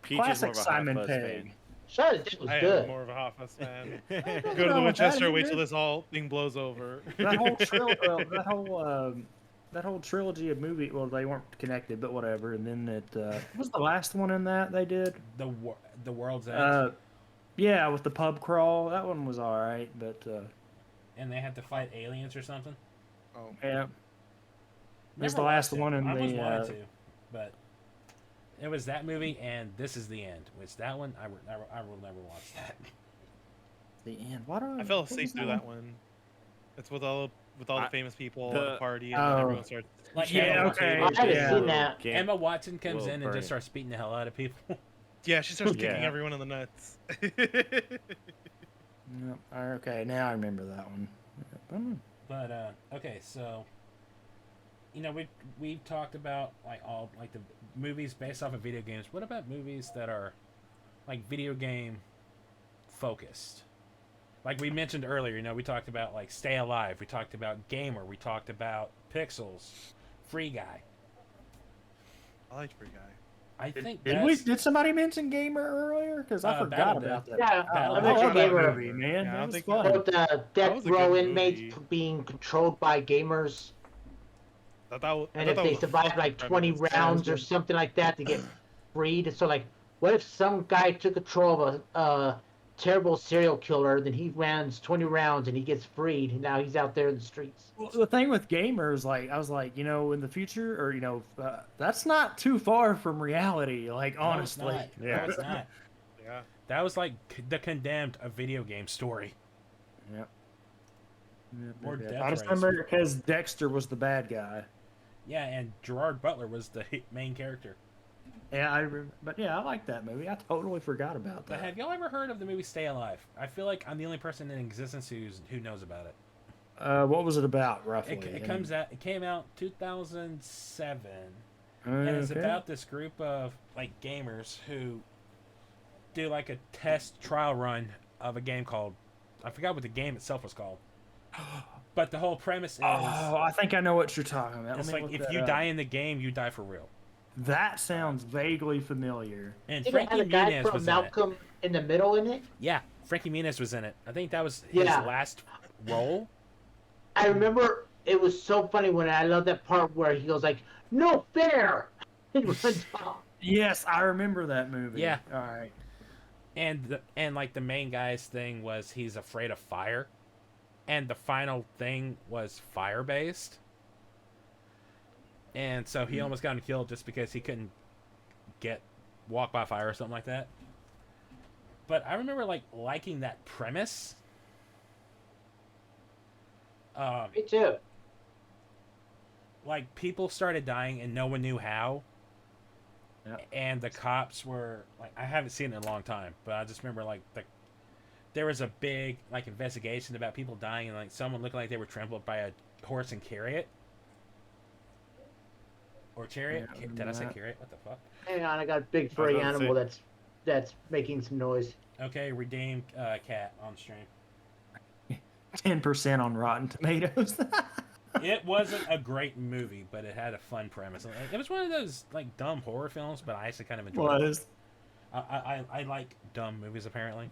Peach is more Classic of a Simon Hot Fuzz Pegg. Shaun of the Dead was I am good. more of a Hot Fuzz fan. fan. Go to the No, Winchester, that- wait till this whole thing blows over. That whole trilogy of movie. Well, they weren't connected, but whatever. And then what was the last one in that they did? The World's End, Yeah, with the pub crawl. That one was all right, but and they had to fight aliens or something. yeah. It was Never the last watched it. one in I almost the. wanted to, but it was that movie and This Is the End. Which that one I will never watch that. The end. Why do I fell what asleep was through that one. It's with all the famous people at the- a party, and then Oh. everyone starts. Like Yeah, Emma, okay. I haven't Yeah. seen that. Emma Watson comes Little in and brain. just starts beating the hell out of people. Yeah, she starts Yeah. kicking everyone in the nuts. Yep. Okay, now I remember that one. Yep. But okay, so we've talked about like all like the movies based off of video games. What about movies that are like video game focused? Like we mentioned earlier, we talked about like Stay Alive, we talked about Gamer, we talked about Pixels, Free Guy. I like Free Guy. I think Did somebody mention Gamer earlier? Because I forgot Battle about that. Yeah, Battle I of love that Gamer. movie, man. Yeah, I That don't was think- fun. About the That death was a row good inmates movie. being controlled by gamers, I and if thought they was a survive fun like 20 premise. rounds or something like that, they get freed. So like, what if some guy took control of a terrible serial killer, then he runs 20 rounds and he gets freed, and now he's out there in the streets. Well, the thing with gamers, like I was like, in the future, or that's not too far from reality. Like honestly, No, it's not. Yeah. No, it's not. Yeah. That was like the Condemned, a video game story. Yep. Or Yep. Death I just Race. remember because Dexter was the bad guy. Yeah, and Gerard Butler was the main character. Yeah, but yeah, I like that movie. I totally forgot about But that. have y'all ever heard of the movie Stay Alive? I feel like I'm the only person in existence who knows about it. What was it about roughly? It came out 2007, and it's Okay. about this group of like gamers who do like a test trial run of a game called, I forgot what the game itself was called, but the whole premise is Oh, I think I know what you're talking about. it's Let me like look if that you up. die in the game, you die for real. That sounds vaguely familiar. And Did it have Frankie a guy Muniz from was in it. Malcolm in the Middle in it? Yeah, Frankie Muniz was in it. I think that was his Yeah. last role. I remember it was so funny when I love that part where he goes like, "No fair," and runs off. Yes, I remember that movie. Yeah. All right. And like the main guy's thing was he's afraid of fire, and the final thing was fire based, and so he almost got killed just because he couldn't get walk by fire or something like that. But I remember like liking that premise. Me too. Like people started dying and no one knew how. Yep. And the cops were like, I haven't seen it in a long time, but I just remember like there was a big like investigation about people dying and like someone looking like they were trampled by a horse and chariot. Or chariot? Yeah, Did I say that- chariot? What the fuck? Hang on, I got a big furry about to say- animal that's making some noise. Okay, redeemed cat on stream. 10% on Rotten Tomatoes. It wasn't a great movie, but it had a fun premise. Like, it was one of those like dumb horror films, but I actually kind of enjoyed it. Was. I like dumb movies apparently.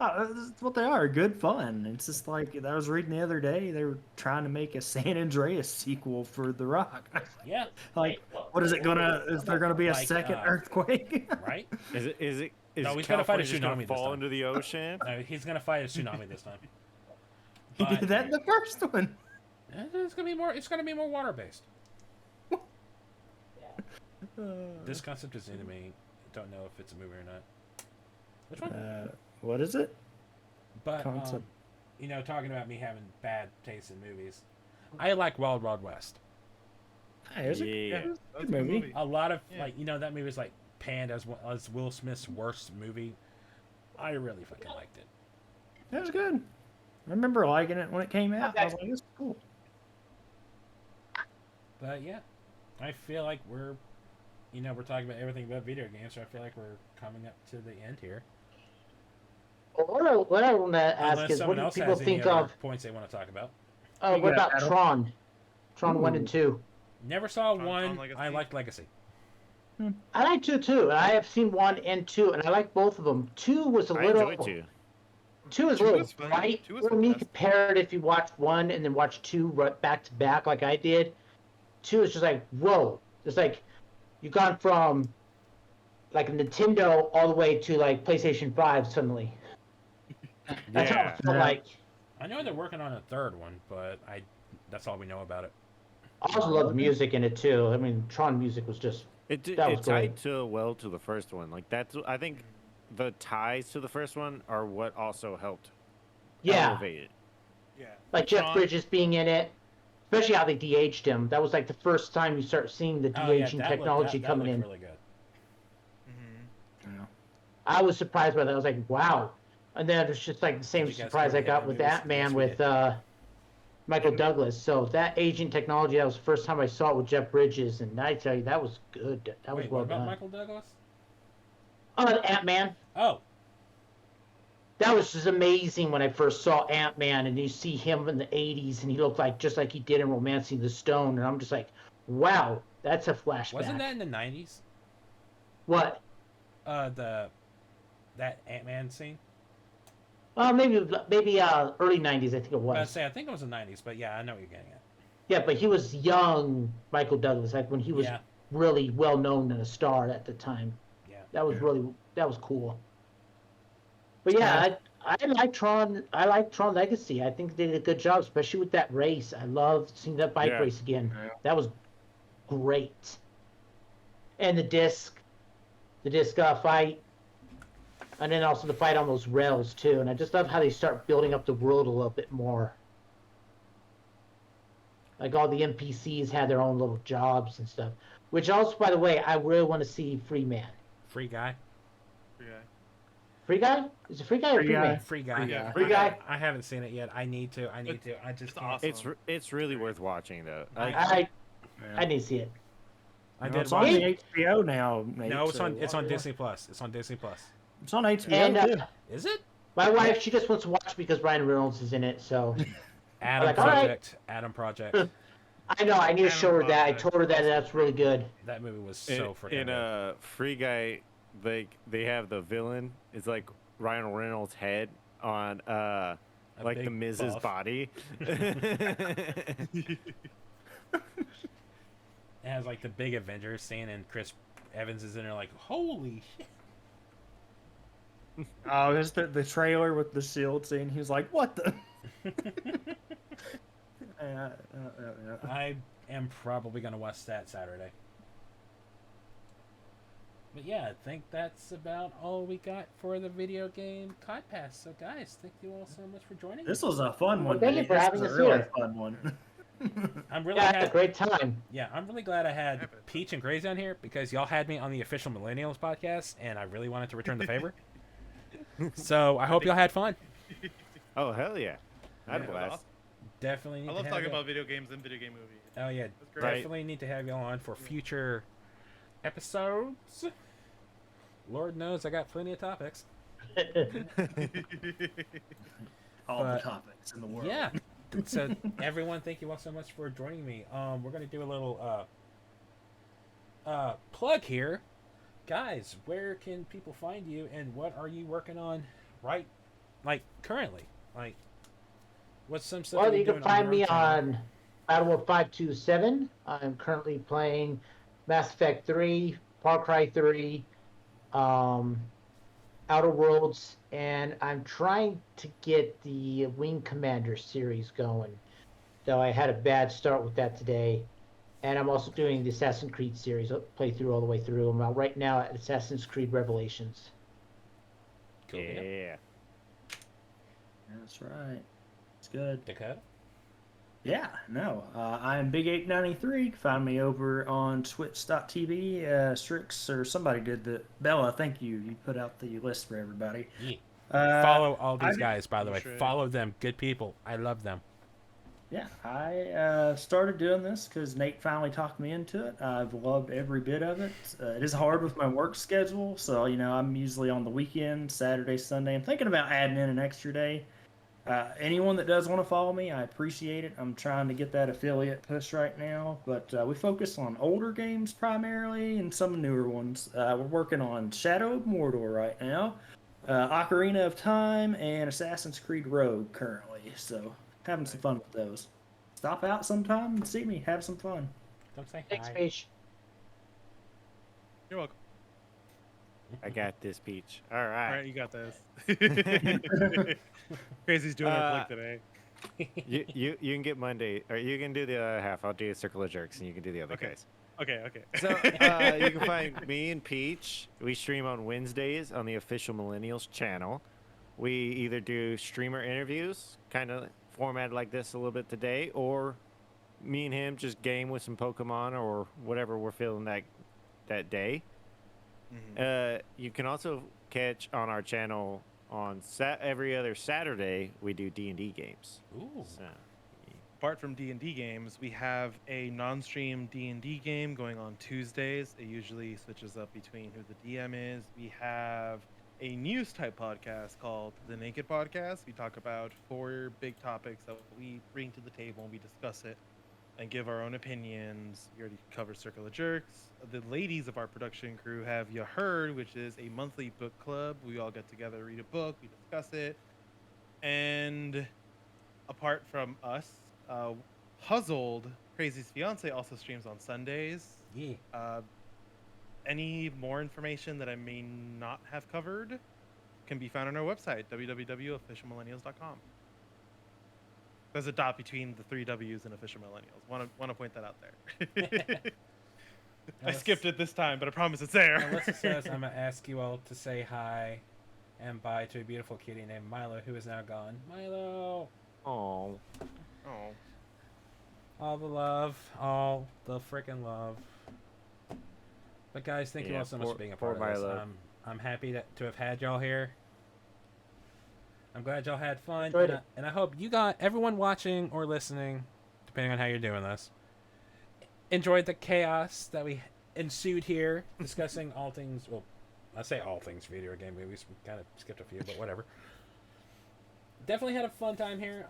Oh, that's what they are. Good fun. It's just like I was reading the other day. They were trying to make a San Andreas sequel for The Rock. Yeah, Like, what is it gonna? Is there gonna be a Like, second earthquake? right? Is No, he's gonna fight a California just gonna tsunami this fall time. into the ocean? No, he's gonna fight a tsunami this time. He But did that in the first one. it's gonna be more. It's gonna be more water based. This concept is new to me. Don't know if it's a movie or not. Which one? What is it? But concept. talking about me having bad taste in movies, I like Wild Wild West. Hey, it's a, Yeah. it's a That's good a good movie. movie. A lot of Yeah. that movie is like panned as Will Smith's worst movie. I really fucking liked it. It was good. I remember liking it when it came out. I was like, "This is cool." But yeah, I feel like we're talking about everything but video games, so I feel like we're coming up to the end here. What I want to ask Unless is, what someone do else people has any think other of? points they want to talk about. You What got about Adam? Tron? Tron 1 Ooh. and 2. Never saw Tron one. Legacy? I liked Legacy. I like 2 too. I have seen 1 and 2, and I like both of them. 2 was a I little. enjoyed you. 2 is a Two little was fun. bright 2 was for me fantastic. compared if you watch 1 and then watch 2 right back to back like I did. 2 is just like, whoa. It's like you've gone from like a Nintendo all the way to like PlayStation 5 suddenly. That's how Yeah. it felt Yeah. like. I know they're working on a third one, but that's all we know about it. I also love the music in it too. I mean, Tron music was just It That was tied great. to well to the first one. Like I think the ties to the first one are what also helped yeah. elevate it. Yeah. Like Jeff Tron- Bridges being in it, especially how they de-aged him. That was like the first time you start seeing the Oh yeah, de-aging that technology looked, that coming looked in. really good. Mhm. Yeah. I was surprised by that. I was like, wow. And then it's just like the same you guys surprise cover I the got Hitman with movies? Ant-Man Yes, we with did. Michael Douglas. So that aging technology, that was the first time I saw it with Jeff Bridges, and I tell you, that was good. That was Wait, well what about done. Michael Douglas? Ant-Man. Oh, That was just amazing when I first saw Ant-Man, and you see him in the '80s, and he looked like just like he did in *Romancing the Stone*, and I'm just like, wow, that's a flashback. wasn't that in the '90s? What? That Ant-Man scene. Maybe early '90s, I think it I was gonna was. say I think it was the '90s, but yeah, I know what you're getting at. Yeah, but he was young, Michael Douglas, like when he was Yeah. really well known and a star at the time. Yeah. That was cool. But yeah, I like Tron. I like Tron Legacy. I think they did a good job, especially with that race. I love seeing that bike Yeah. race again. Yeah. That was great. And the disc fight, and then also the fight on those rails too. And I just love how they start building up the world a little bit more. Like all the NPCs had their own little jobs and stuff. Which also, by the way, I really want to see Free Man. Free guy. Yeah. Free Guy? Is it Free Guy or Free Free Guy. Man? Free guy. Yeah. Free Guy? I haven't seen it yet. I need to. I just It's can't. awesome. It's really worth watching though. I Yeah. need to see it. I No, did it's on watch. the HBO now. Nate, No, it's so- on. It's on Disney Plus. It's on Disney Plus. It's on HBO And too. Is it? my wife, she just wants to watch because Ryan Reynolds is in it. So Adam like, all right. Project. Adam Project. I know I need to Adam show her that. I Project. told her that that's really good. That movie was so freaking in good. Free Guy, they have the villain. It's like Ryan Reynolds' head on like the big Miz's buff. body. It has like the big Avengers scene, and Chris Evans is in there like, holy shit. Oh, there's the trailer with the shield scene. He was like, "What the?" Yeah. I am probably gonna watch that Saturday. But yeah, I think that's about all we got for the video game Codpast. So guys, thank you all so much for joining This me. was a fun one. Thank you Nate. for This having was a us really here. fun one. I'm really Yeah, I had a happy. great time. Yeah, I'm really glad I had Peach and Crazy on here because y'all had me on the official Millennials podcast, and I really wanted to return the favor. So I hope y'all had fun. Oh hell yeah! I'd Yeah. blast. Definitely need I to love have talking y'all- about video games and video game movies. Oh yeah, That's great. definitely need to have y'all on for future episodes. Lord knows I got plenty of topics. All the But- topics in the world. Yeah. So everyone, thank you all so much for joining me. We're gonna do a little plug here, guys. Where can people find you, and what are you working on, currently? Like, what's some stuff? Well, that you you're can doing on find your me own channel? on Battle 527. I'm currently playing Mass Effect 3, Far Cry 3, Outer Worlds, and I'm trying to get the Wing Commander series going. Though I had a bad start with that today. And I'm also doing the Assassin's Creed series, playthrough all the way through. I'm right now at Assassin's Creed Revelations. Cool. Yeah. Yeah. That's right. It's good. Dakota. Yeah, no. I'm Big893. You can find me over on Twitch.tv. Strix or somebody did the Bella. Thank you. You put out the list for everybody. Yeah. Follow all these I- guys, by the way. Sure. Follow them. Good people. I love them. Yeah, I started doing this because Nate finally talked me into it. I've loved every bit of it. It is hard with my work schedule, so I'm usually on the weekend, Saturday, Sunday. I'm thinking about adding in an extra day. Anyone that does want to follow me, I appreciate it. I'm trying to get that affiliate push right now, but we focus on older games primarily and some newer ones. We're working on Shadow of Mordor right now, Ocarina of Time, and Assassin's Creed Rogue currently. So having some fun with those. Stop out sometime and see me. Have some fun. Don't say Thanks, hi. Paige. You're welcome. I got this, Peach. All All right. right, you got this. Crazy's doing our flick today. You can get Monday, or you can do the other half. I'll do Circle of Jerks, and you can do the other Okay. guys. Okay, okay. So you can find me and Peach. We stream on Wednesdays on the official Millennials channel. We either do streamer interviews, kind of format like this a little bit today, or me and him just game with some Pokemon or whatever we're feeling that day. You can also catch on our channel on every other Saturday we do D&D games. Ooh. So, Apart from D&D games, we have a non-stream D&D game going on Tuesdays. It usually switches up between who the DM is. We have a news type podcast called The Naked Podcast. We talk about 4 big topics that we bring to the table and we discuss it and give our own opinions. We already covered Circle of Jerks. The ladies of our production crew have You Heard, which is a monthly book club. We all get together, read a book, we discuss it. And apart from us, Puzzled, Crazy's fiance, also streams on Sundays. Yeah. Any more information that I may not have covered can be found on our website, www.officialmillennials.com. There's a dot between the 3 W's in Official Millennials. Want to point that out there. I skipped it this time, but I promise it's there. Alyssa says, I'm going to ask you all to say hi and bye to a beautiful kitty named Milo, who is now gone. Milo! oh, Oh. All the love. All the freaking love. But guys, thank you Yeah, all so much for being a poor part of this. Milo. I'm happy to have had y'all here. I'm glad y'all had fun. Enjoyed it. And I hope you got, everyone watching or listening, depending on how you're doing this, enjoyed the chaos that we ensued here, discussing all things, well, I say all things video game movies. We kind of skipped a few, but whatever. Definitely had a fun time here.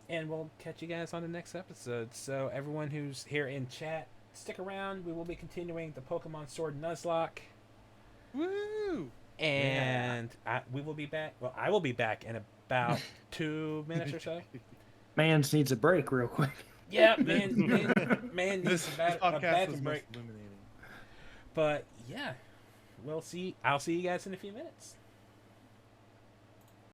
And we'll catch you guys on the next episode. So everyone who's here in chat, stick around. We will be continuing the Pokemon Sword Nuzlocke. Woo! And we will be back. Well, I will be back in about 2 minutes or so. Mans needs a break real quick. Yeah, man needs This a podcast bathroom was break. most illuminating. But yeah, we'll see. I'll see you guys in a few minutes.